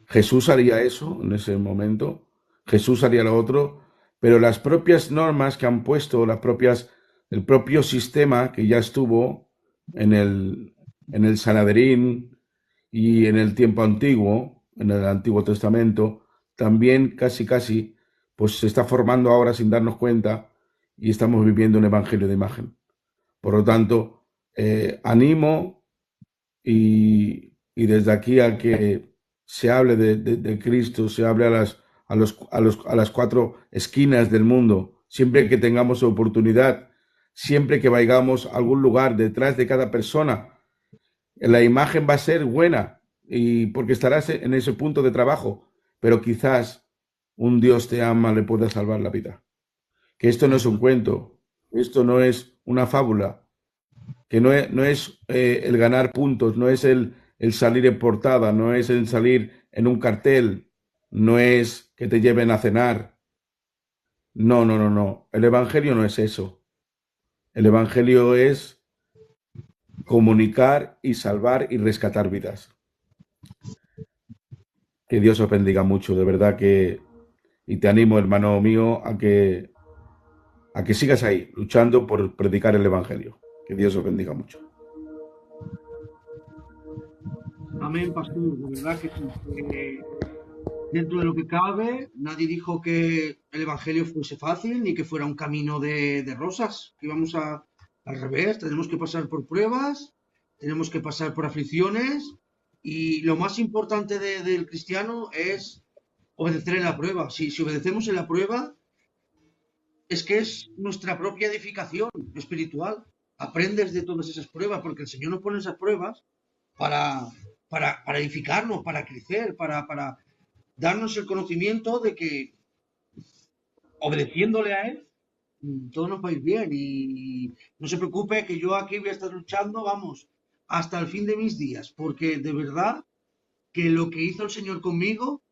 Jesús haría eso en ese momento, Jesús haría lo otro, pero las propias normas que han puesto, el propio sistema que ya estuvo en el Sanedrín y en el tiempo antiguo, en el Antiguo Testamento, también casi, pues se está formando ahora sin darnos cuenta y estamos viviendo un evangelio de imagen. Por lo tanto, animo y desde aquí a que se hable de Cristo, se hable a las cuatro esquinas del mundo, siempre que tengamos oportunidad, siempre que vayamos a algún lugar detrás de cada persona, la imagen va a ser buena y porque estarás en ese punto de trabajo, pero quizás un Dios te ama, le pueda salvar la vida. Que esto no es un cuento, esto no es una fábula, que no es el ganar puntos, no es el salir en portada, no es el salir en un cartel, no es que te lleven a cenar. No. El Evangelio no es eso. El Evangelio es comunicar y salvar y rescatar vidas. Que Dios os bendiga mucho, de verdad y te animo, hermano mío, a que sigas ahí, luchando por predicar el Evangelio. Que Dios os bendiga mucho. Amén, pastor. De verdad que sí, que dentro de lo que cabe, nadie dijo que el Evangelio fuese fácil ni que fuera un camino de rosas, que íbamos al revés, tenemos que pasar por pruebas, tenemos que pasar por aflicciones y lo más importante del cristiano es obedecer en la prueba. Si obedecemos en la prueba, es que es nuestra propia edificación espiritual. Aprendes de todas esas pruebas, porque el Señor nos pone esas pruebas para, para edificarnos, para crecer, para darnos el conocimiento de que obedeciéndole a Él, todo nos va a ir bien. Y no se preocupe que yo aquí voy a estar luchando, vamos, hasta el fin de mis días, porque de verdad que lo que hizo el Señor conmigo,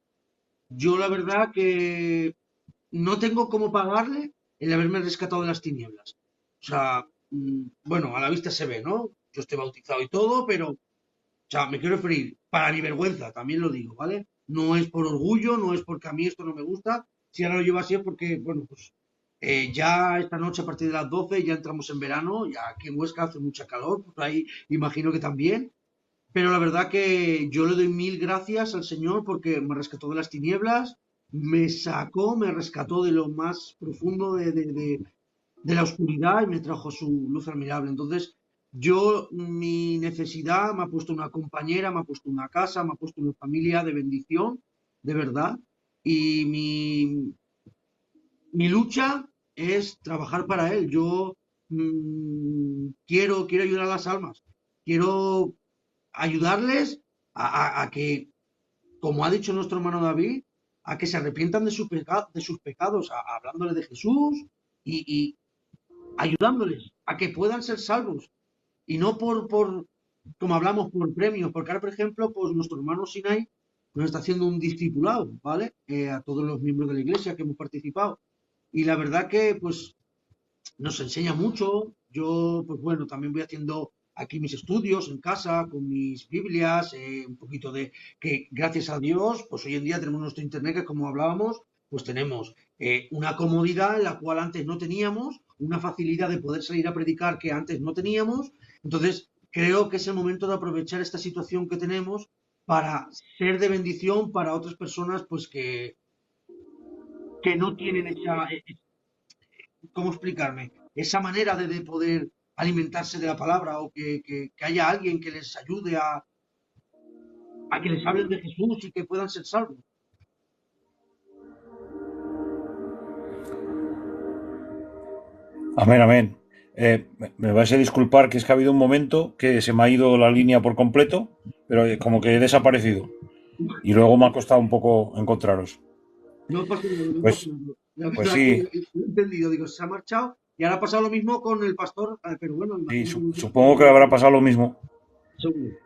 yo la verdad que no tengo cómo pagarle el haberme rescatado de las tinieblas. O sea, bueno, a la vista se ve, ¿no? Yo estoy bautizado y todo, pero, o sea, me quiero referir, para mi vergüenza, también lo digo, ¿vale? No es por orgullo, no es porque a mí esto no me gusta. Si ahora lo llevo así es porque, bueno, pues ya esta noche a partir de las 12 ya entramos en verano, ya aquí en Huesca hace mucha calor, por ahí imagino que también. Pero la verdad que yo le doy mil gracias al Señor porque me rescató de las tinieblas, me sacó, me rescató de lo más profundo de la oscuridad y me trajo su luz admirable. Entonces, yo, mi necesidad me ha puesto una compañera, me ha puesto una casa, me ha puesto una familia de bendición, de verdad. Y mi lucha es trabajar para Él. Yo quiero ayudar a las almas. Quiero ayudarles a que, como ha dicho nuestro hermano David, a que se arrepientan de sus pecados, hablándole de Jesús y ayudándoles a que puedan ser salvos. Y no como hablamos, por premios, porque ahora, por ejemplo, pues nuestro hermano Sinai nos está haciendo un discipulado, ¿vale? A todos los miembros de la iglesia que hemos participado. Y la verdad que, pues, nos enseña mucho. Yo, pues bueno, también voy haciendo aquí mis estudios en casa, con mis Biblias, un poquito de que gracias a Dios, pues hoy en día tenemos nuestro internet que como hablábamos, pues tenemos una comodidad en la cual antes no teníamos, una facilidad de poder salir a predicar que antes no teníamos. Entonces, creo que es el momento de aprovechar esta situación que tenemos para ser de bendición para otras personas, pues que no tienen ¿cómo explicarme? Esa manera de poder alimentarse de la palabra o que haya alguien que les ayude a que les hablen de Jesús y que puedan ser salvos. Amén, amén. Me vais a disculpar que es que ha habido un momento que se me ha ido la línea por completo, pero como que he desaparecido. Y luego me ha costado un poco encontraros. No pasa nada, no pasa Pues nada. La Pues verdad que sí, lo he entendido, digo, se ha marchado y ahora ha pasado lo mismo con el pastor, pero bueno, sí, imagino que vosotros supongo que le habrá pasado lo mismo. seguro.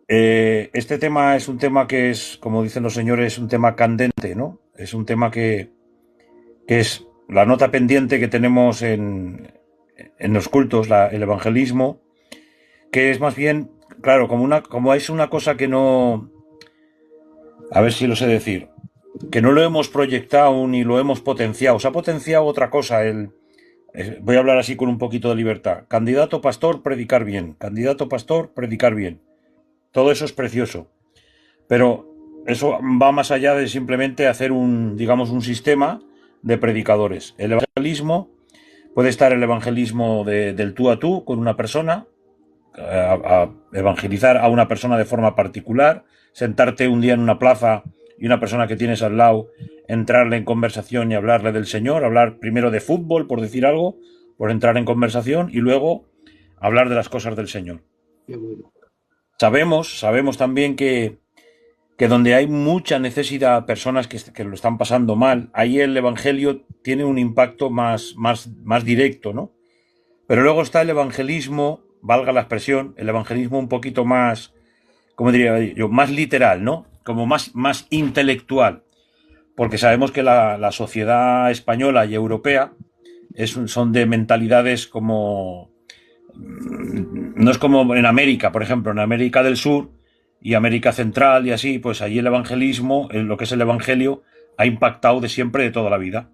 Este tema es un tema que es, como dicen los señores, un tema candente, ¿no? Es un tema que es la nota pendiente que tenemos en los cultos, el evangelismo, que es más bien, claro, como es una cosa que no, a ver si lo sé decir, que no lo hemos proyectado ni lo hemos potenciado. Se ha potenciado otra cosa. Voy a hablar así con un poquito de libertad. Candidato pastor, predicar bien. Candidato pastor, predicar bien. Todo eso es precioso. Pero eso va más allá de simplemente hacer digamos, un sistema de predicadores. El evangelismo puede estar el evangelismo del tú a tú con una persona, a evangelizar a una persona de forma particular, sentarte un día en una plaza y una persona que tienes al lado, entrarle en conversación y hablarle del Señor, hablar primero de fútbol, por decir algo, por entrar en conversación y luego hablar de las cosas del Señor. Qué bueno. Sabemos también que donde hay mucha necesidad, personas que lo están pasando mal, ahí el Evangelio tiene un impacto más directo, ¿no? Pero luego está el evangelismo, valga la expresión, el evangelismo un poquito más, ¿cómo diría yo? Más literal, ¿no? Como más intelectual. Porque sabemos que la sociedad española y europea son de mentalidades como... No es como en América, por ejemplo, en América del Sur y América Central y así, pues allí el evangelismo, lo que es el evangelio, ha impactado de siempre, de toda la vida.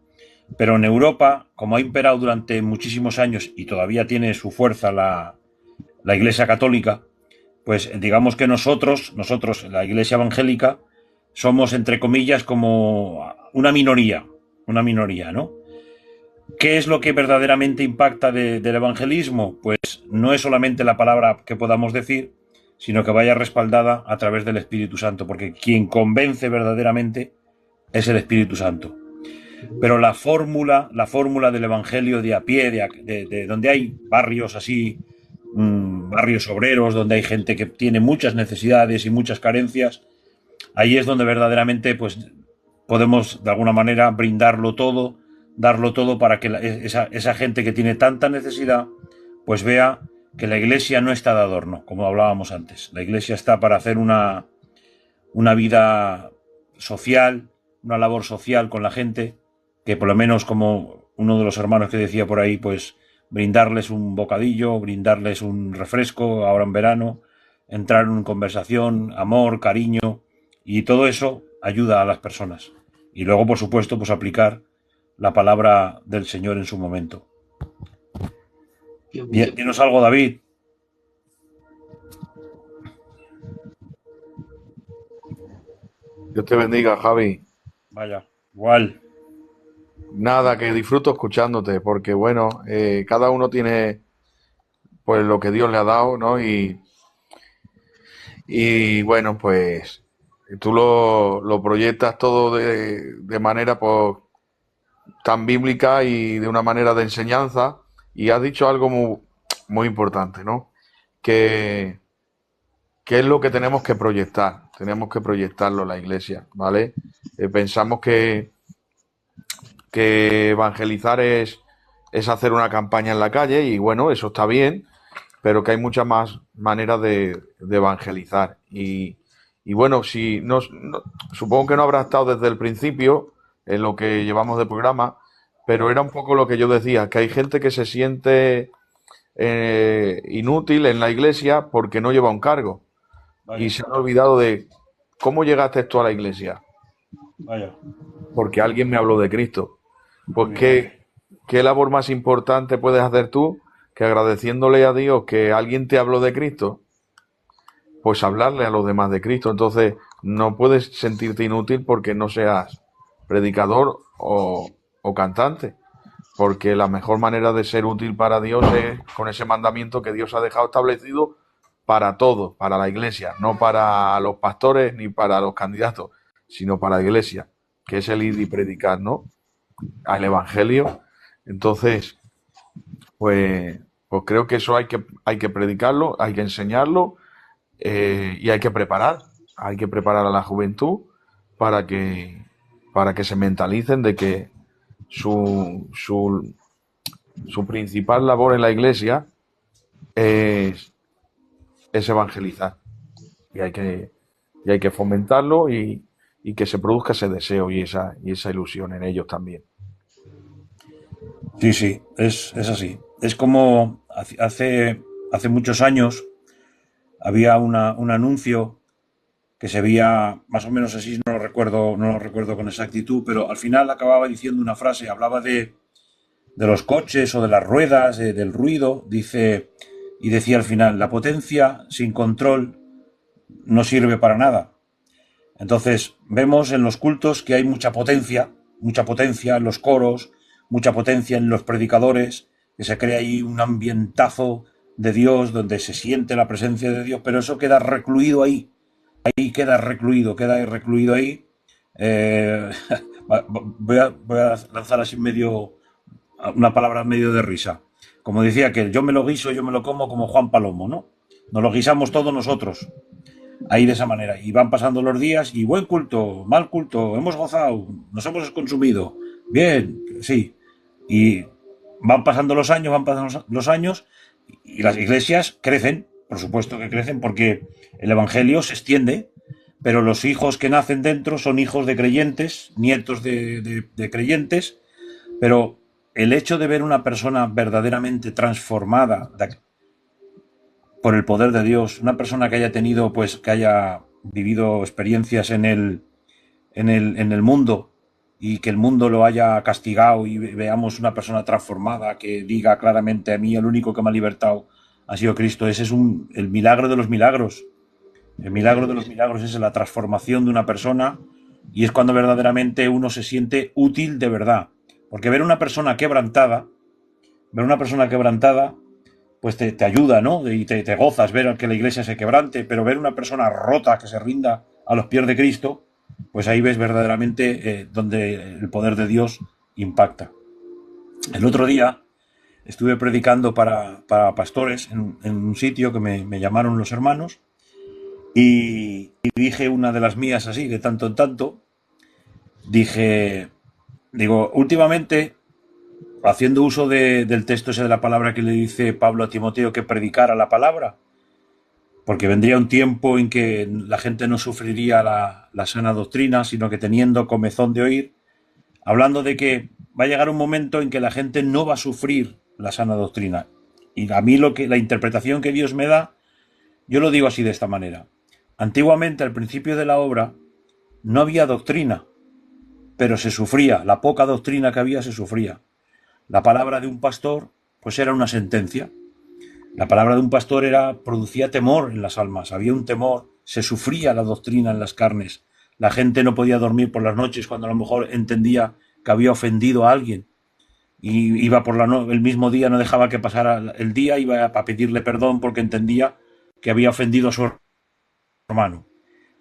Pero en Europa, como ha imperado durante muchísimos años y todavía tiene su fuerza la Iglesia Católica, pues digamos que nosotros, la Iglesia Evangélica, somos, entre comillas, como una minoría, ¿no? ¿Qué es lo que verdaderamente impacta del evangelismo? Pues no es solamente la palabra que podamos decir, sino que vaya respaldada a través del Espíritu Santo, porque quien convence verdaderamente es el Espíritu Santo. Pero la fórmula del evangelio de a pie, de donde hay barrios así, barrios obreros, donde hay gente que tiene muchas necesidades y muchas carencias, ahí es donde verdaderamente pues podemos de alguna manera brindarlo todo, darlo todo para que esa gente que tiene tanta necesidad pues vea que la iglesia no está de adorno, como hablábamos antes. La iglesia está para hacer una vida social, una labor social con la gente, que por lo menos, como uno de los hermanos que decía por ahí, pues brindarles un bocadillo, brindarles un refresco ahora en verano, entrar en conversación, amor, cariño, y todo eso ayuda a las personas. Y luego, por supuesto, pues aplicar la palabra del Señor en su momento. Qué bueno. Dinos algo, David. Dios te bendiga, Javi. Vaya, igual. Nada, que disfruto escuchándote, porque bueno, cada uno tiene pues lo que Dios le ha dado, ¿no? Y bueno, pues tú lo proyectas todo de manera pues tan bíblica y de una manera de enseñanza. Y has dicho algo muy importante, ¿no? Que, que es lo que tenemos que proyectar. Tenemos que proyectarlo en la iglesia, ¿vale? Pensamos que evangelizar es hacer una campaña en la calle y bueno, eso está bien, pero que hay muchas más maneras de evangelizar. Y bueno, si supongo que no habrá estado desde el principio en lo que llevamos de programa, pero era un poco lo que yo decía, que hay gente que se siente inútil en la iglesia porque no lleva un cargo y Vaya, se han olvidado de cómo llegaste tú a la iglesia, vaya. porque alguien me habló de Cristo. Pues Muy bien. ¿qué labor más importante puedes hacer tú que agradeciéndole a Dios que alguien te habló de Cristo? Pues hablarle a los demás de Cristo. Entonces no puedes sentirte inútil porque no seas predicador o cantante, porque la mejor manera de ser útil para Dios es con ese mandamiento que Dios ha dejado establecido para todos, para la iglesia, no para los pastores ni para los candidatos, sino para la iglesia, que es el ir y predicar, ¿no? Al evangelio. Entonces, pues creo que eso hay que predicarlo, hay que enseñarlo y hay que preparar a la juventud para que, para que se mentalicen de que su principal labor en la iglesia es evangelizar. Y hay que fomentarlo y que se produzca ese deseo y esa ilusión en ellos también. Sí, sí, es así. Es como hace muchos años había un anuncio que se veía más o menos así, no lo recuerdo con exactitud, pero al final acababa diciendo una frase, hablaba de los coches o de las ruedas, del ruido, y decía al final, la potencia sin control no sirve para nada. Entonces, vemos en los cultos que hay mucha potencia en los coros, mucha potencia en los predicadores, que se crea ahí un ambientazo de Dios donde se siente la presencia de Dios, pero eso queda recluido ahí. Ahí queda recluido ahí. Eh, voy a lanzar así una palabra medio de risa. Como decía que yo me lo guiso, yo me lo como como Juan Palomo, ¿no? Nos lo guisamos todos nosotros. Ahí de esa manera. Y van pasando los días y buen culto, mal culto, hemos gozado, nos hemos consumido. Bien, sí. Y van pasando los años y las iglesias crecen, por supuesto que crecen porque el evangelio se extiende, pero los hijos que nacen dentro son hijos de creyentes, nietos de creyentes, pero el hecho de ver una persona verdaderamente transformada por el poder de Dios, una persona que haya tenido, pues, que haya vivido experiencias en el mundo y que el mundo lo haya castigado y veamos una persona transformada que diga claramente a mí el único que me ha libertado ha sido Cristo. Ese es el milagro de los milagros. El milagro de los milagros es la transformación de una persona y es cuando verdaderamente uno se siente útil de verdad. Porque ver una persona quebrantada, pues te ayuda, ¿no? Y te gozas ver que la iglesia se quebrante, pero ver una persona rota que se rinda a los pies de Cristo, pues ahí ves verdaderamente donde el poder de Dios impacta. El otro día estuve predicando para pastores en un sitio que me llamaron los hermanos y dije una de las mías así, de tanto en tanto, digo, últimamente, haciendo uso del texto ese de la palabra que le dice Pablo a Timoteo que predicara la palabra, porque vendría un tiempo en que la gente no sufriría la sana doctrina, sino que teniendo comezón de oír, hablando de que va a llegar un momento en que la gente no va a sufrir la sana doctrina. Y a mí la interpretación que Dios me da, yo lo digo así de esta manera. Antiguamente, al principio de la obra, no había doctrina, pero se sufría, la poca doctrina que había se sufría. La palabra de un pastor, pues era una sentencia. La palabra de un pastor producía temor en las almas, había un temor, se sufría la doctrina en las carnes. La gente no podía dormir por las noches cuando a lo mejor entendía que había ofendido a alguien. Y iba el mismo día, no dejaba que pasara el día, iba a pedirle perdón porque entendía que había ofendido a su hermano.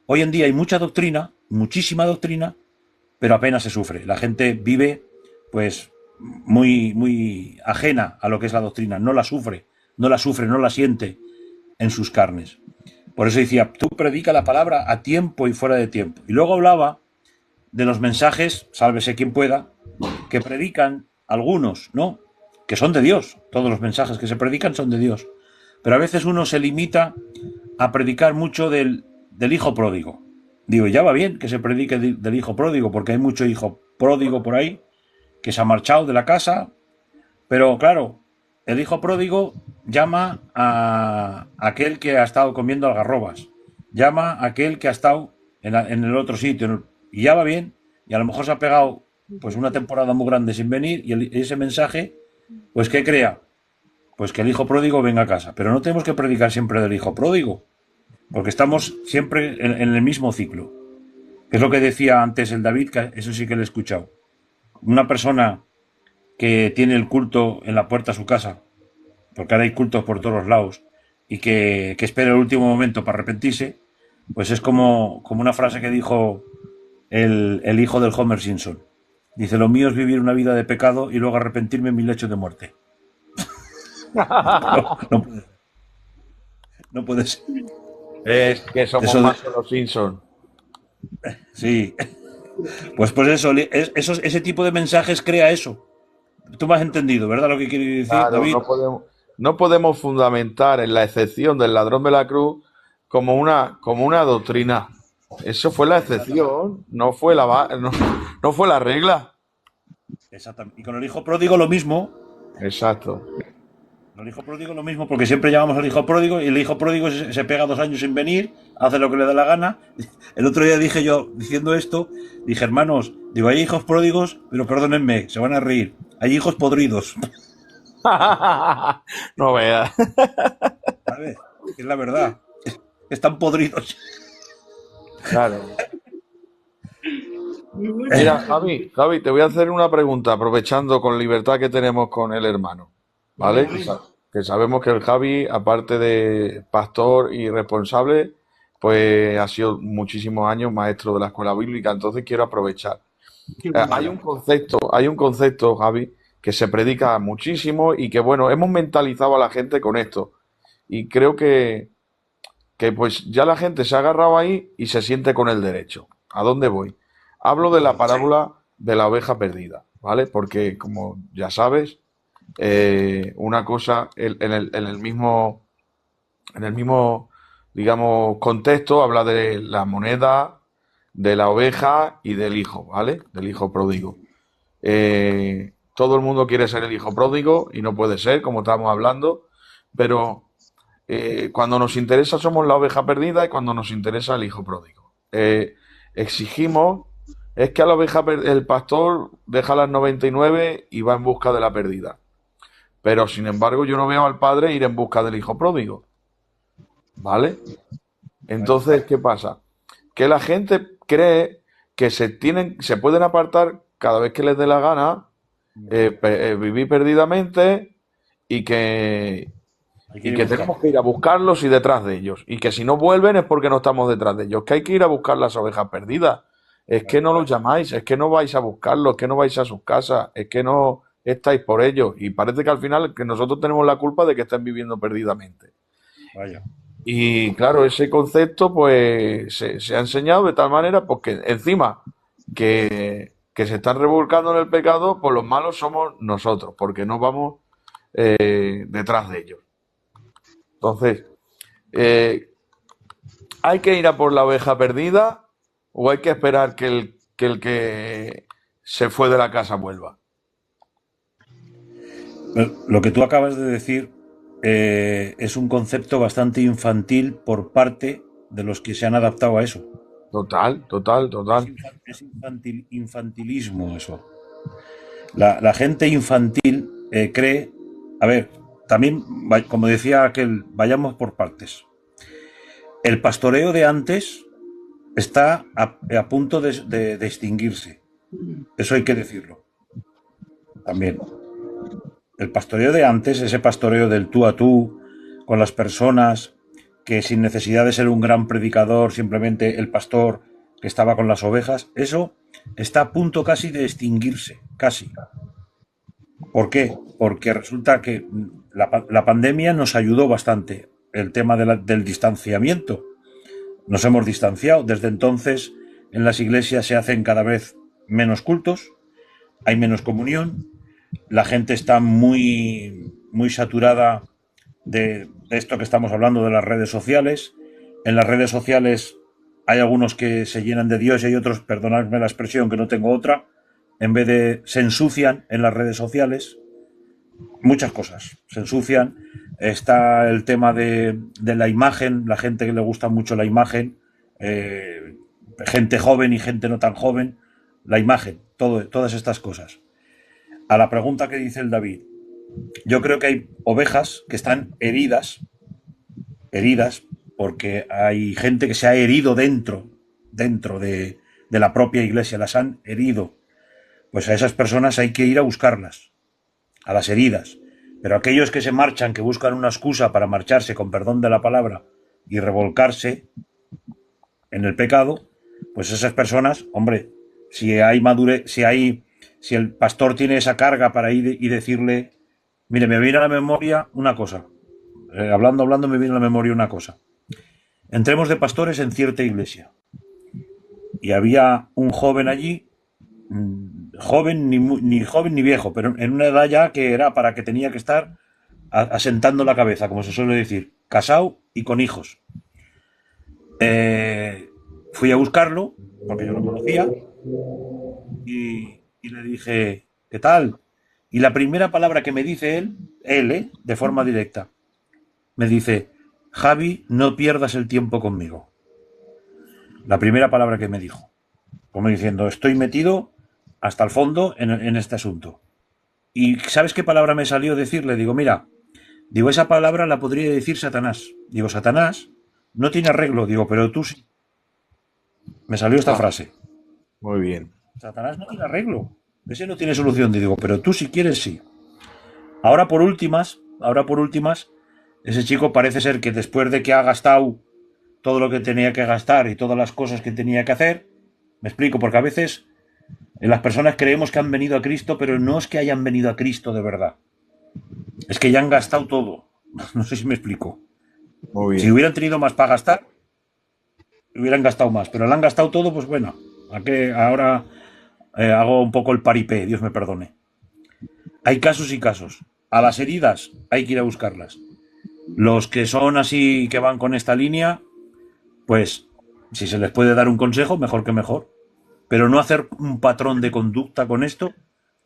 Hoy en día hay mucha doctrina, muchísima doctrina, pero apenas se sufre. La gente vive, pues, muy, muy ajena a lo que es la doctrina. No la sufre, no la siente en sus carnes. Por eso decía, tú predica la palabra a tiempo y fuera de tiempo. Y luego hablaba de los mensajes, sálvese quien pueda, que predican algunos, ¿no? Que son de Dios. Todos los mensajes que se predican son de Dios. Pero a veces uno se limita a predicar mucho del hijo pródigo. Digo, ya va bien que se predique del hijo pródigo, porque hay mucho hijo pródigo por ahí que se ha marchado de la casa, pero claro, el hijo pródigo llama a aquel que ha estado comiendo algarrobas, llama a aquel que ha estado en el otro sitio, y ya va bien, y a lo mejor se ha pegado pues una temporada muy grande sin venir, y ese mensaje, pues ¿qué crea? Pues que el hijo pródigo venga a casa. Pero no tenemos que predicar siempre del hijo pródigo, porque estamos siempre en el mismo ciclo. Es lo que decía antes el David, que eso sí que lo he escuchado. Una persona que tiene el culto en la puerta de su casa, porque ahora hay cultos por todos los lados, y que espera el último momento para arrepentirse, pues es como una frase que dijo el hijo del Homer Simpson. Dice, lo mío es vivir una vida de pecado y luego arrepentirme en mi lecho de muerte. No puede ser. Es que somos Eso más que los Simpsons. sí. Pues eso, ese tipo de mensajes crea eso. Tú me has entendido, ¿verdad? Lo que quiere decir Claro, David. no podemos fundamentar en la excepción del ladrón de la cruz como una doctrina. Eso fue la Exactamente. excepción, no fue la regla. Exactamente. Y con el hijo pródigo lo mismo. Exacto. Con el hijo pródigo lo mismo, porque siempre llamamos al hijo pródigo y el hijo pródigo se pega 2 años sin venir, hace lo que le da la gana. El otro día dije yo, diciendo esto, dije, hermanos, digo, hay hijos pródigos, pero perdónenme, se van a reír. Hay hijos podridos. No veas. ¿Sabes? Es la verdad. Están podridos. Claro. Muy Mira, bueno. Javi, te voy a hacer una pregunta, aprovechando con libertad que tenemos con el hermano, Venga, ¿vale? venga. Que sabemos que el Javi, aparte de pastor y responsable, pues ha sido muchísimos años maestro de la escuela bíblica, entonces quiero aprovechar. Qué bueno. Vaya. Hay un concepto, Javi, que se predica muchísimo y que, bueno, hemos mentalizado a la gente con esto. Y creo que pues ya la gente se ha agarrado ahí y se siente con el derecho. ¿A dónde voy? Hablo de la parábola de la oveja perdida, ¿vale? Porque, como ya sabes, una cosa en el mismo, digamos, contexto habla de la moneda, de la oveja y del hijo, ¿vale? Del hijo pródigo. Todo el mundo quiere ser el hijo pródigo y no puede ser, como estábamos hablando, pero cuando nos interesa somos la oveja perdida y cuando nos interesa el hijo pródigo. Exigimos, es que a la el pastor deja las 99 y va en busca de la perdida. Pero sin embargo yo no veo al padre ir en busca del hijo pródigo, ¿vale? Vaya. Entonces, ¿qué pasa? Que la gente cree que se pueden apartar cada vez que les dé la gana, vivir perdidamente y que, Hay que y ir a que buscar. tenemos que ir a buscarlos y detrás de ellos. Y que si no vuelven es porque no estamos detrás de ellos. Que hay que ir a buscar las ovejas perdidas. Es que Vaya. no los llamáis, es que no vais a buscarlos, es que no vais a sus casas, es que no estáis por ellos. Y parece que al final que nosotros tenemos la culpa de que estén viviendo perdidamente. Vaya. Y claro, ese concepto pues se ha enseñado de tal manera porque encima que se están revolcando en el pecado, pues los malos somos nosotros, porque no vamos detrás de ellos. Entonces, eh, ¿hay que ir a por la oveja perdida o hay que esperar que el que se fue de la casa vuelva? Lo que tú acabas de decir es un concepto bastante infantil por parte de los que se han adaptado a eso. Total, total, Es, total. infantilismo eso. La gente infantil cree, a ver, también, como decía aquel, vayamos por partes. El pastoreo de antes está a punto de extinguirse. Eso hay que decirlo también. El pastoreo de antes, ese pastoreo del tú a tú, con las personas, que sin necesidad de ser un gran predicador, simplemente el pastor que estaba con las ovejas, eso está a punto casi de extinguirse, casi. ¿Por qué? Porque resulta que la pandemia nos ayudó bastante, el tema del distanciamiento. Nos hemos distanciado, desde entonces en las iglesias se hacen cada vez menos cultos, hay menos comunión, la gente está muy saturada de esto que estamos hablando de las redes sociales. En las redes sociales hay algunos que se llenan de Dios y hay otros, perdonadme la expresión que no tengo otra, en vez de se ensucian en las redes sociales. Muchas cosas se ensucian. Está el tema de la imagen, la gente que le gusta mucho la imagen, eh, gente joven y gente no tan joven, la imagen, todas estas cosas. A la pregunta que dice el David, yo creo que hay ovejas que están heridas, porque hay gente que se ha herido dentro de la propia iglesia, las han herido. Pues a esas personas hay que ir a buscarlas, a las heridas. Pero aquellos que se marchan, que buscan una excusa para marcharse, con perdón de la palabra, y revolcarse en el pecado, pues esas personas, hombre, si el pastor tiene esa carga para ir y decirle, mire, me viene a la memoria una cosa, hablando me viene a la memoria una cosa. Entremos de pastores en cierta iglesia y había un joven allí, joven, ni joven ni viejo, pero en una edad ya que era para que tenía que estar asentando la cabeza, como se suele decir, casado y con hijos. Fui a buscarlo, porque yo lo conocía, y le dije, ¿qué tal? Y la primera palabra que me dice él, de forma directa, me dice, Javi, no pierdas el tiempo conmigo. La primera palabra que me dijo, como diciendo, estoy metido hasta el fondo en este asunto. ¿Y sabes qué palabra me salió decirle? Digo, mira, digo, esa palabra la podría decir Satanás. Digo, Satanás no tiene arreglo. Digo, pero tú sí. Me salió esta Ah, frase. muy bien. Satanás no tiene arreglo. Ese no tiene solución. Digo, pero tú si quieres sí. Ahora por últimas, ese chico parece ser que después de que ha gastado todo lo que tenía que gastar y todas las cosas que tenía que hacer, me explico, porque a veces las personas creemos que han venido a Cristo, pero no es que hayan venido a Cristo de verdad. Es que ya han gastado todo. No sé si me explico. Muy Si bien. hubieran tenido más para gastar, hubieran gastado más, pero lo han gastado todo, pues bueno, a que ahora hago un poco el paripé, Dios me perdone. Hay casos y casos. A las heridas hay que ir a buscarlas. Los que son así, que van con esta línea, pues si se les puede dar un consejo, mejor que mejor. Pero no hacer un patrón de conducta con esto,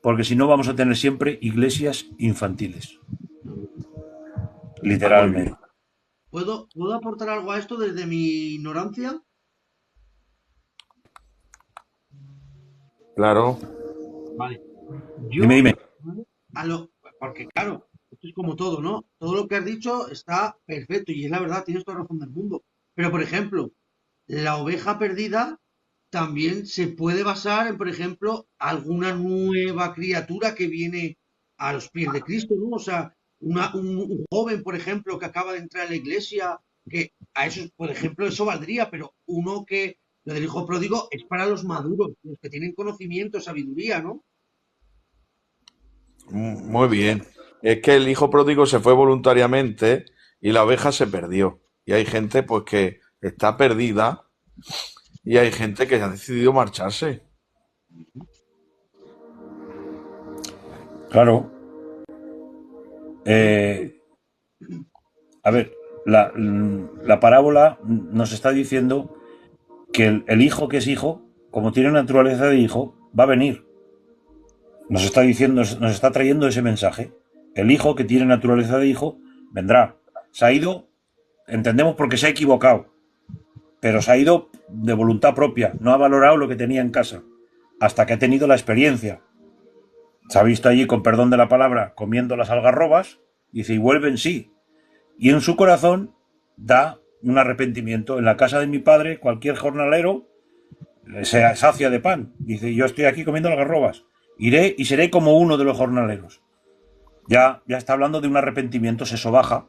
porque si no vamos a tener siempre iglesias infantiles. Muy bien. Literalmente. ¿Puedo aportar algo a esto desde mi ignorancia? Claro. Vale. Dime, Yo, dime. porque claro, esto es como todo, ¿no? Todo lo que has dicho está perfecto y es la verdad, tienes toda la razón del mundo. Pero, por ejemplo, la oveja perdida también se puede basar en, por ejemplo, alguna nueva criatura que viene a los pies de Cristo, ¿no? O sea, un joven, por ejemplo, que acaba de entrar a la iglesia, que a eso, por ejemplo, eso valdría, pero uno que, lo del hijo pródigo es para los maduros, los que tienen conocimiento, sabiduría, ¿no? Muy bien. Es que el hijo pródigo se fue voluntariamente y la oveja se perdió. Y hay gente pues que está perdida y hay gente que ha decidido marcharse. Claro. Eh, a ver, la parábola nos está diciendo que el hijo que es hijo, como tiene naturaleza de hijo, va a venir. Nos está diciendo, nos está trayendo ese mensaje. El hijo que tiene naturaleza de hijo vendrá. Se ha ido, entendemos porque se ha equivocado, pero se ha ido de voluntad propia. No ha valorado lo que tenía en casa hasta que ha tenido la experiencia. Se ha visto allí, con perdón de la palabra, comiendo las algarrobas, y dice, y vuelven sí. Y en su corazón da un arrepentimiento. En la casa de mi padre, cualquier jornalero se sacia de pan. Dice, yo estoy aquí comiendo algarrobas. Iré y seré como uno de los jornaleros. Ya está hablando de un arrepentimiento, se sobaja.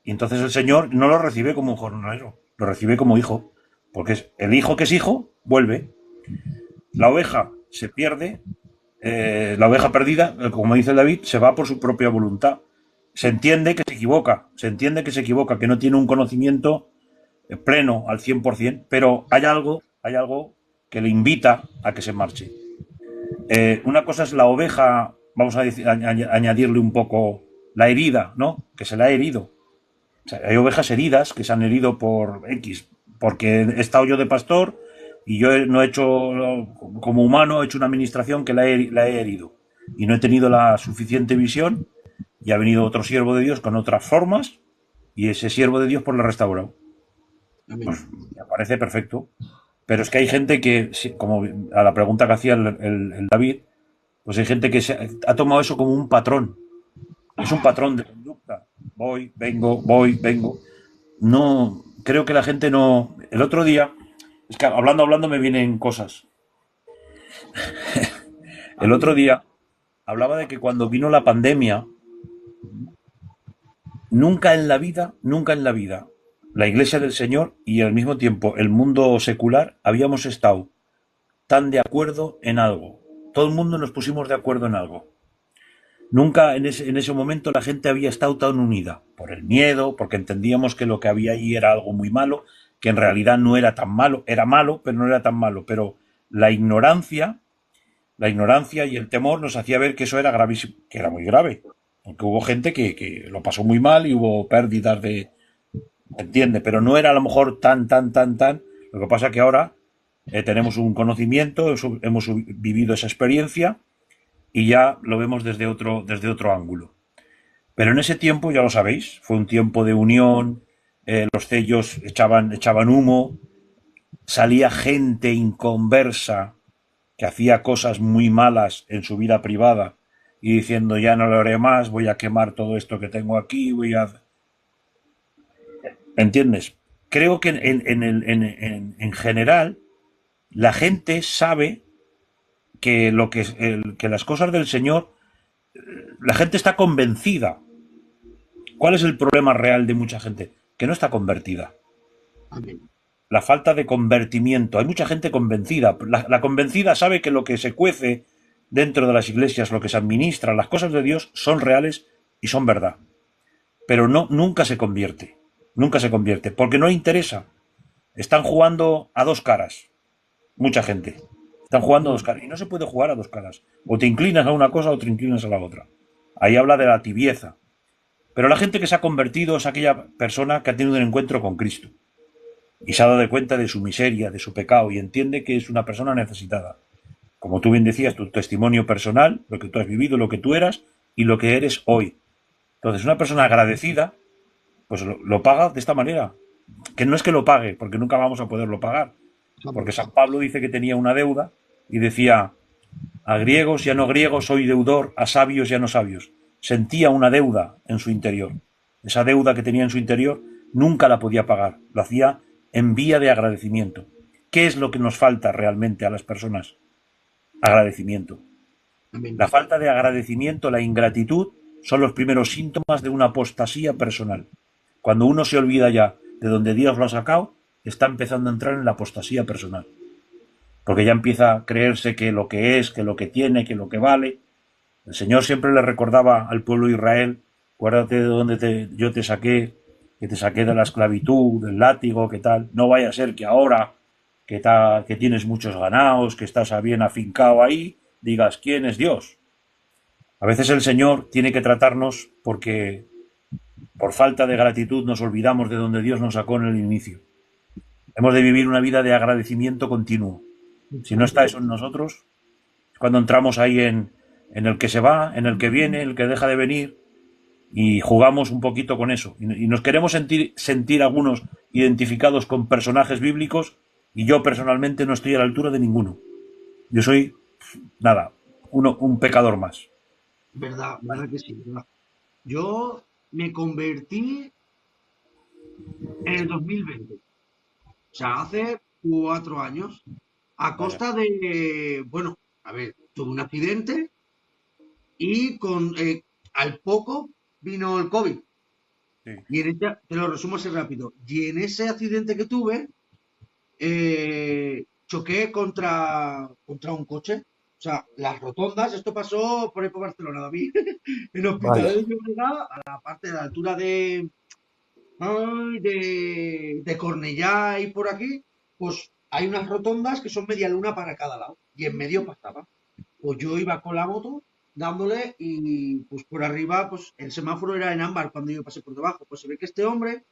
Y entonces el Señor no lo recibe como un jornalero, lo recibe como hijo. Porque es el hijo que es hijo, vuelve. La oveja se pierde, la oveja perdida, como dice David, se va por su propia voluntad. Se entiende que se equivoca, que no tiene un conocimiento pleno al 100%, pero hay algo que le invita a que se marche. Una cosa es la oveja, vamos a decir, añadirle un poco la herida, ¿no? Que se la ha herido. O sea, hay ovejas heridas que se han herido por X, porque he estado yo de pastor y yo no he hecho, como humano, he hecho una administración que la he herido. Y no he tenido la suficiente visión y ha venido otro siervo de Dios con otras formas y ese siervo de Dios pues lo ha restaurado. Amén. Pues me parece perfecto. Pero es que hay gente que, como a la pregunta que hacía el David, pues hay gente que ha tomado eso como un patrón. Es un patrón de conducta. Voy, vengo. No, creo que la gente no. El otro día, es que hablando me vienen cosas. El otro día hablaba de que cuando vino la pandemia, nunca en la vida, la Iglesia del Señor y al mismo tiempo el mundo secular habíamos estado tan de acuerdo en algo. Todo el mundo nos pusimos de acuerdo en algo. Nunca en ese momento la gente había estado tan unida, por el miedo, porque entendíamos que lo que había allí era algo muy malo, que en realidad no era tan malo, era malo, pero no era tan malo, pero la ignorancia y el temor nos hacía ver que eso era gravísimo, que era muy grave, porque hubo gente que lo pasó muy mal y hubo pérdidas de, entiende, pero no era a lo mejor tan. Lo que pasa que ahora tenemos un conocimiento, hemos vivido esa experiencia y ya lo vemos desde otro ángulo. Pero en ese tiempo, ya lo sabéis, fue un tiempo de unión, los sellos echaban humo, salía gente inconversa que hacía cosas muy malas en su vida privada y diciendo ya no lo haré más, voy a quemar todo esto que tengo aquí, ¿entiendes? Creo que en general la gente sabe que las cosas del Señor, la gente está convencida. ¿Cuál es el problema real de mucha gente? Que no está convertida. Amén. La falta de convertimiento. Hay mucha gente convencida. La convencida sabe que lo que se cuece dentro de las iglesias, lo que se administra, las cosas de Dios son reales y son verdad. Pero nunca se convierte. Nunca se convierte. Porque no interesa. Están jugando a dos caras. Mucha gente. Están jugando a dos caras. Y no se puede jugar a dos caras. O te inclinas a una cosa o te inclinas a la otra. Ahí habla de la tibieza. Pero la gente que se ha convertido es aquella persona que ha tenido un encuentro con Cristo y se ha dado cuenta de su miseria, de su pecado y entiende que es una persona necesitada. Como tú bien decías, tu testimonio personal, lo que tú has vivido, lo que tú eras y lo que eres hoy. Entonces, una persona agradecida, pues lo paga de esta manera. Que no es que lo pague, porque nunca vamos a poderlo pagar. Porque San Pablo dice que tenía una deuda y decía, a griegos y a no griegos soy deudor, a sabios y a no sabios. Sentía una deuda en su interior. Esa deuda que tenía en su interior nunca la podía pagar. Lo hacía en vía de agradecimiento. ¿Qué es lo que nos falta realmente a las personas? Agradecimiento. Amén. La falta de agradecimiento, la ingratitud, son los primeros síntomas de una apostasía personal. Cuando uno se olvida ya de donde Dios lo ha sacado, está empezando a entrar en la apostasía personal. Porque ya empieza a creerse que lo que es, que lo que tiene, que lo que vale. El Señor siempre le recordaba al pueblo de Israel, acuérdate de donde yo te saqué, que te saqué de la esclavitud, del látigo, que tal. No vaya a ser que ahora que tienes muchos ganados, que estás bien afincado ahí, digas, ¿quién es Dios? A veces el Señor tiene que tratarnos porque por falta de gratitud nos olvidamos de donde Dios nos sacó en el inicio. Hemos de vivir una vida de agradecimiento continuo. Si no está eso en nosotros, es cuando entramos ahí en el que se va, en el que viene, en el que deja de venir, y jugamos un poquito con eso. Y nos queremos sentir algunos identificados con personajes bíblicos, y yo personalmente no estoy a la altura de ninguno. Yo soy, nada, un pecador más. Verdad que sí, verdad. Yo me convertí en el 2020. O sea, hace 4 años. A Vaya. costa de, bueno, a ver, tuve un accidente y al poco vino el COVID. Sí. Y te lo resumo así rápido. Y en ese accidente que tuve, choqué contra un coche. O sea, las rotondas, esto pasó por ahí por Barcelona, David. En Vaya. Hospitalet de Llobregat, a la parte de la altura de Cornellá y por aquí, pues hay unas rotondas que son media luna para cada lado. Y en medio pasaba. Pues yo iba con la moto dándole y pues por arriba, pues el semáforo era en ámbar cuando yo pasé por debajo. Pues se ve que este hombre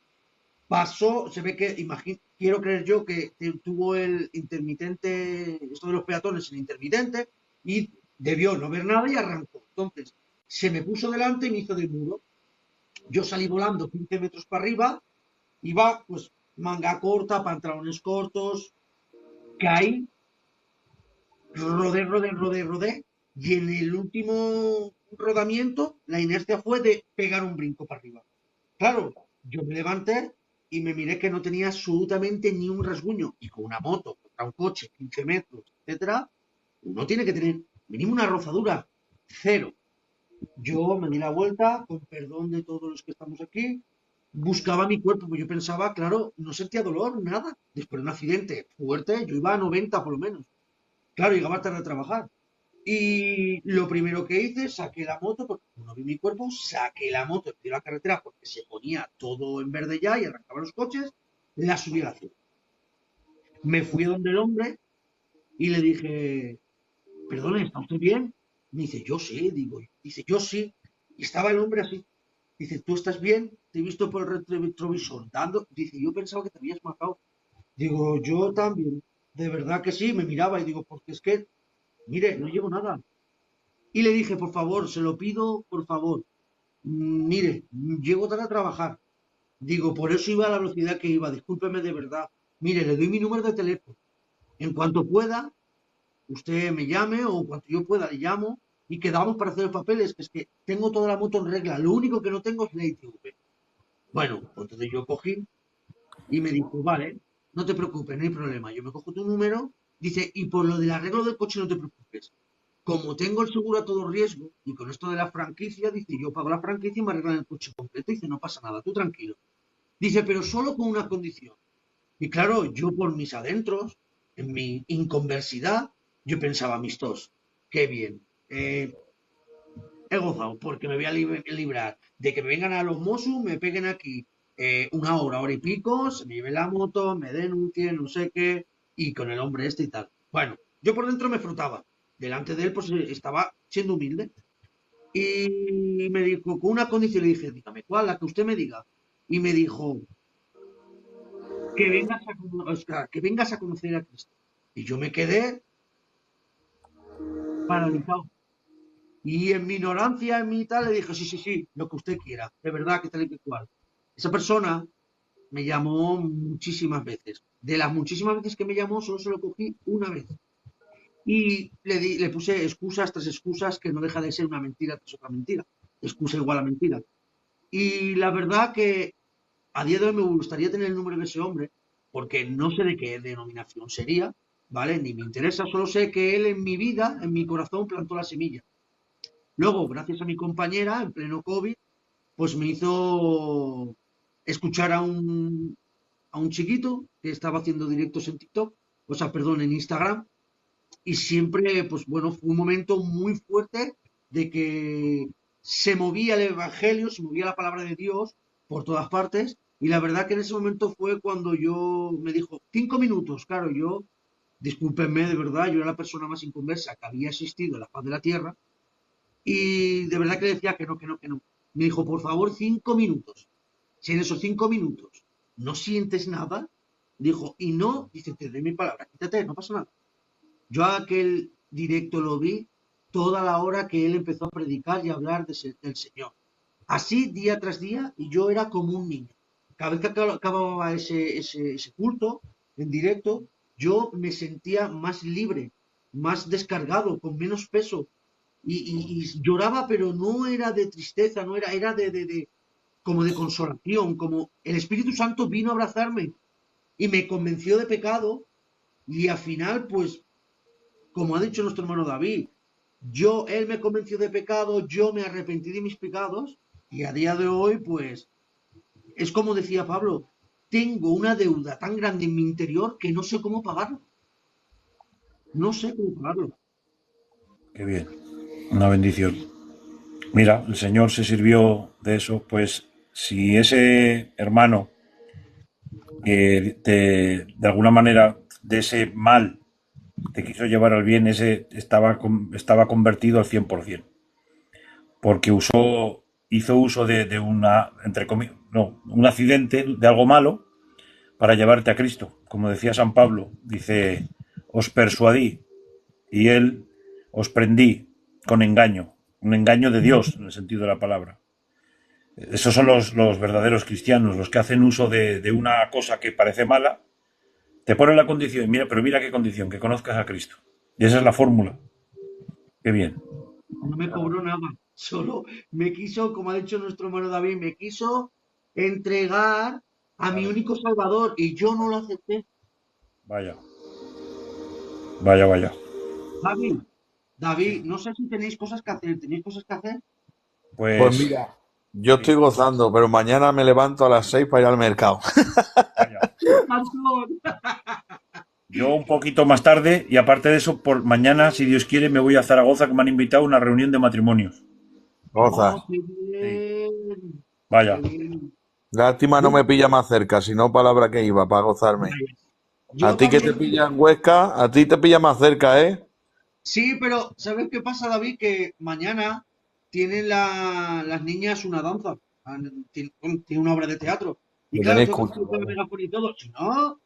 pasó, se ve que, quiero creer yo que tuvo el intermitente, esto de los peatones, el intermitente, y debió no ver nada y arrancó. Entonces, se me puso delante y me hizo de muro. Yo salí volando 15 metros para arriba, iba pues manga corta, pantalones cortos, caí, rodé, y en el último rodamiento la inercia fue de pegar un brinco para arriba. Claro, yo me levanté y me miré que no tenía absolutamente ni un rasguño. Y con una moto, contra un coche, 15 metros, etcétera, uno tiene que tener mínimo una rozadura. Cero. Yo me di la vuelta, con perdón de todos los que estamos aquí, buscaba mi cuerpo, porque yo pensaba, claro, no sentía dolor, nada. Después de un accidente fuerte, yo iba a 90 por lo menos. Claro, llegaba tarde a trabajar. Y lo primero que hice, saqué la moto, porque no vi mi cuerpo, saqué la moto de la carretera porque se ponía todo en verde ya y arrancaban los coches, la subí a la acera. Me fui a donde el hombre y le dije, perdone, ¿está usted bien? Me dice, yo sí, dice, yo sí. Y estaba el hombre así. Dice, ¿tú estás bien? Te he visto por el retrovisor dando. Dice, yo pensaba que te habías matado. Digo, yo también. De verdad que sí, me miraba y digo, porque es que, mire, no llevo nada. Y le dije, por favor, se lo pido, por favor. Mire, llego tarde a trabajar. Digo, por eso iba a la velocidad que iba. Discúlpeme de verdad. Mire, le doy mi número de teléfono. En cuanto pueda, usted me llame o cuando yo pueda le llamo y quedamos para hacer los papeles, que es que tengo toda la moto en regla, lo único que no tengo es la ITV. Bueno, pues entonces yo cogí y me dijo, vale, no te preocupes, no hay problema, yo me cojo tu número, dice, y por lo del arreglo del coche no te preocupes. Como tengo el seguro a todo riesgo y con esto de la franquicia, dice, yo pago la franquicia y me arreglan el coche completo, dice, no pasa nada, tú tranquilo. Dice, pero solo con una condición. Y claro, yo por mis adentros, en mi inconversidad, yo pensaba, amistos, qué bien, he gozado, porque me voy a librar de que me vengan a los Mossos, me peguen aquí una hora y pico, se me lleve la moto, me denuncien, no sé qué, y con el hombre este y tal. Bueno, yo por dentro me frotaba. Delante de él, pues estaba siendo humilde. Y me dijo, con una condición, le dije, dígame cuál, la que usted me diga. Y me dijo, que vengas a conocer a Cristo. Y yo me quedé paralizado. Y en mi ignorancia, en mi tal, le dije, sí, sí, sí, lo que usted quiera, de verdad, que tal y que cual. Esa persona me llamó muchísimas veces. De las muchísimas veces que me llamó, solo se lo cogí una vez. Y le puse excusas tras excusas, que no deja de ser una mentira tras otra mentira. Excusa igual a mentira. Y la verdad que a día de hoy me gustaría tener el número de ese hombre, porque no sé de qué denominación sería, ¿vale? Ni me interesa, solo sé que él en mi vida, en mi corazón, plantó la semilla. Luego, gracias a mi compañera, en pleno COVID, pues me hizo escuchar a un chiquito que estaba haciendo directos en TikTok, o sea, perdón, en Instagram, y siempre, pues bueno, fue un momento muy fuerte de que se movía el Evangelio, se movía la palabra de Dios por todas partes, y la verdad que en ese momento fue cuando yo me dijo, 5 minutos, claro, yo, discúlpenme de verdad, yo era la persona más inconversa que había existido en la faz de la tierra, y de verdad que le decía que no, que no, que no. Me dijo, por favor, 5 minutos. Si en esos 5 minutos no sientes nada, dijo, y no, dice, te doy mi palabra, quítate, no pasa nada. Yo aquel directo lo vi toda la hora que él empezó a predicar y a hablar del Señor. Así, día tras día, y yo era como un niño. Cada vez que acababa ese culto en directo, yo me sentía más libre, más descargado, con menos peso, y lloraba, pero no era de tristeza, no era, era como de consolación, como el Espíritu Santo vino a abrazarme y me convenció de pecado y al final, pues, como ha dicho nuestro hermano David, él me convenció de pecado, yo me arrepentí de mis pecados y a día de hoy, pues, es como decía Pablo, tengo una deuda tan grande en mi interior que no sé cómo pagarlo. No sé cómo pagarlo. Qué bien. Una bendición. Mira, el Señor se sirvió de eso, pues si ese hermano de alguna manera, de ese mal, te quiso llevar al bien, ese estaba convertido al 100%, porque hizo uso de una, entre comillas, no, un accidente, de algo malo, para llevarte a Cristo. Como decía San Pablo, dice, os persuadí y él os prendí con engaño, un engaño de Dios en el sentido de la palabra. Esos son los verdaderos cristianos, los que hacen uso de una cosa que parece mala, te ponen la condición, mira, pero mira qué condición, que conozcas a Cristo. Y esa es la fórmula. Qué bien. No me cobró nada, solo me quiso, como ha dicho nuestro hermano David, me quiso entregar a mi único salvador y yo no lo acepté. Vaya. Vaya, vaya. David, no sé si tenéis cosas que hacer, ¿tenéis cosas que hacer? Pues Pues, mira, yo estoy gozando, pero mañana me levanto a las 6 para ir al mercado. vaya. Antón. Yo un poquito más tarde, y aparte de eso, por mañana, si Dios quiere, me voy a Zaragoza, que me han invitado a una reunión de matrimonios. Goza. Oh, qué Sí. bien, qué Vaya. bien. Lástima no me pilla más cerca, si no palabra que iba para gozarme. A Yo ti que te también. pilla en Huesca, a ti te pilla más cerca, ¿eh? Sí, pero ¿sabes qué pasa, David? Que mañana tienen las niñas una danza, tienen una obra de teatro. Y Lo claro, tenéis tengo que escuchado, estar con el ¿vale? megáfono y todo. Si no,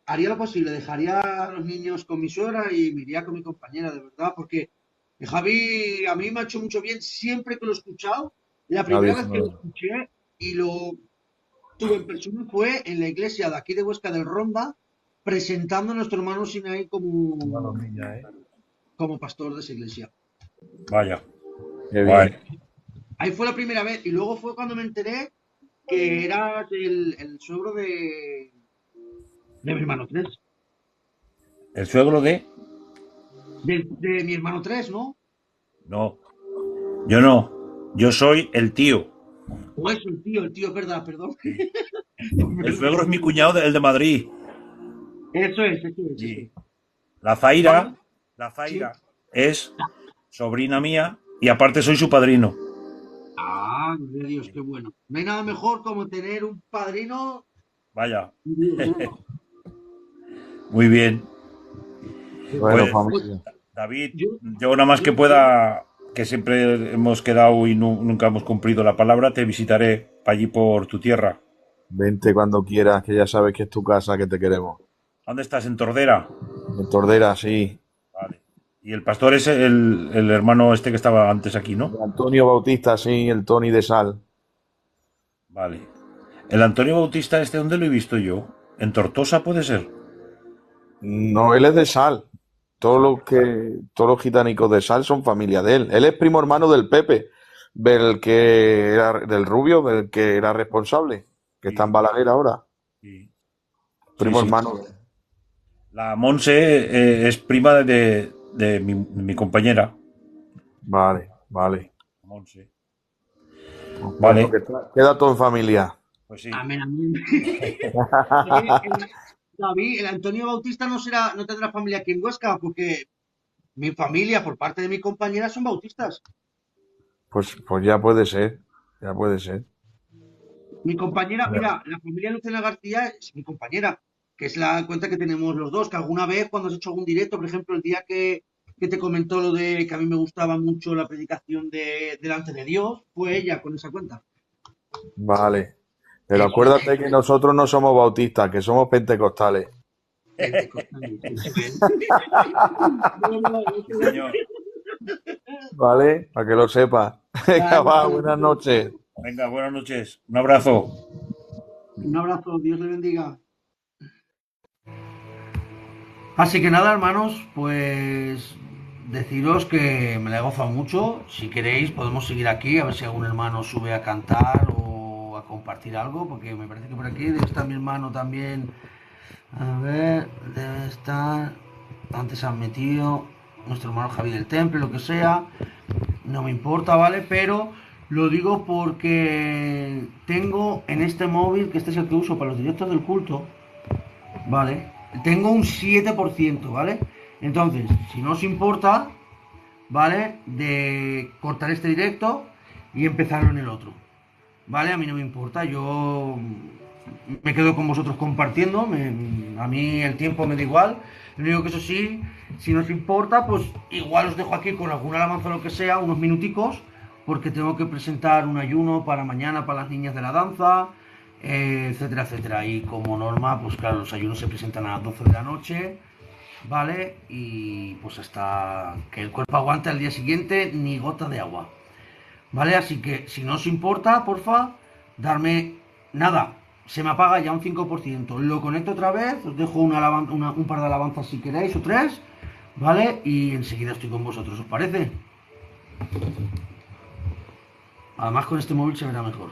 haría lo posible, dejaría a los niños con mi suegra y me iría con mi compañera, de verdad, porque Javi a mí me ha hecho mucho bien siempre que lo he escuchado. La La primera vez que lo Virgen. escuché y lo tuve en persona fue en la iglesia de aquí de Huesca del Ronda, presentando a nuestro hermano Sinaí como pastor de esa iglesia. Vaya, Qué guay. bien. Ahí fue la primera vez. Y luego fue cuando me enteré que eras el suegro de mi hermano 3. ¿El suegro de? De mi hermano 3, ¿no? No, yo no. Yo soy el tío. O eso, el tío, es verdad, perdón. Sí. El suegro es mi Perdón. cuñado, el de Madrid. Eso es, eso es, eso Y es. la Vale, Zaira, la sí. Zaira es sobrina mía y aparte soy su padrino. Ah, de Dios, qué bueno. No hay nada mejor como tener un padrino. Vaya, muy bien. Bueno, Pues Pues familia. David, yo, yo nada más que yo, pueda, que siempre hemos quedado y nunca hemos cumplido la palabra, te visitaré para allí por tu tierra. Vente cuando quieras, que ya sabes que es tu casa, que te queremos. ¿Dónde estás? ¿En Tordera? En Tordera, sí. Vale. Y el pastor es el hermano este que estaba antes aquí, ¿no? De Antonio Bautista, sí, el Tony de Sal. Vale. El Antonio Bautista este, ¿dónde lo he visto yo? ¿En Tortosa puede ser? No, él es de Sal. Todos los gitánicos de Sal son familia de él. Él es primo hermano del Pepe, del Rubio, del que era responsable, que está en Sí, Balaguer ahora. sí, sí, Primo sí. hermano. La Monse es prima de mi compañera. Vale, vale. Monse. Pues bueno, Vale, queda todo en familia. pues sí. amén, amén. David, el Antonio Bautista no tendrá familia aquí en Huesca, porque mi familia, por parte de mi compañera, son bautistas. Pues ya puede ser, ya puede ser. Mi compañera, mira, la familia Lucena García es mi compañera, que es la cuenta que tenemos los dos, que alguna vez cuando has hecho algún directo, por ejemplo, el día que te comentó lo de que a mí me gustaba mucho la predicación de delante de Dios, fue ella con esa cuenta. Vale. Pero Eso es, acuérdate que nosotros no somos bautistas, que somos pentecostales. pentecostales, eso es. No, no, Sí, eso es. señor. ¿Vale? Para que lo sepas. Venga, Vale, va, buenas perfecto. noches. Venga, buenas noches. Un abrazo. Un abrazo, Dios le bendiga. Así que nada, hermanos, pues deciros que me la he gozado mucho. Si queréis, podemos seguir aquí, a ver si algún hermano sube a cantar o a compartir algo, porque me parece que por aquí debe estar mi hermano también. A ver, debe estar. Antes han metido nuestro hermano Javi del Temple, lo que sea. No me importa, ¿vale? Pero lo digo porque tengo en este móvil, que este es el que uso para los directos del culto, ¿vale? Tengo un 7%, ¿vale? Entonces, si no os importa, ¿vale? De cortar este directo y empezarlo en el otro, ¿vale? A mí no me importa, yo me quedo con vosotros compartiendo, a mí el tiempo me da igual. Lo único que eso sí, si no os importa, pues igual os dejo aquí con alguna alabanza o lo que sea, unos minuticos, porque tengo que presentar un ayuno para mañana para las niñas de la danza, etcétera, etcétera. Y como norma, pues claro, los ayunos se presentan a las 12 de la noche, ¿vale? Y pues hasta que el cuerpo aguante al día siguiente, ni gota de agua, ¿vale? Así que si no os importa, porfa, darme nada. Se me apaga ya un 5%. Lo conecto otra vez, os dejo un par de alabanzas si queréis, o tres, ¿vale? Y enseguida estoy con vosotros, ¿os parece? Además con este móvil se verá mejor.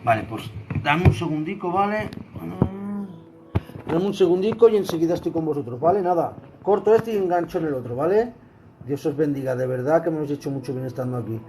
Vale, pues dame un segundico, ¿vale? Dame un segundico y enseguida estoy con vosotros, ¿vale? Nada, corto este y engancho en el otro, ¿vale? Dios os bendiga, de verdad que me habéis hecho mucho bien estando aquí.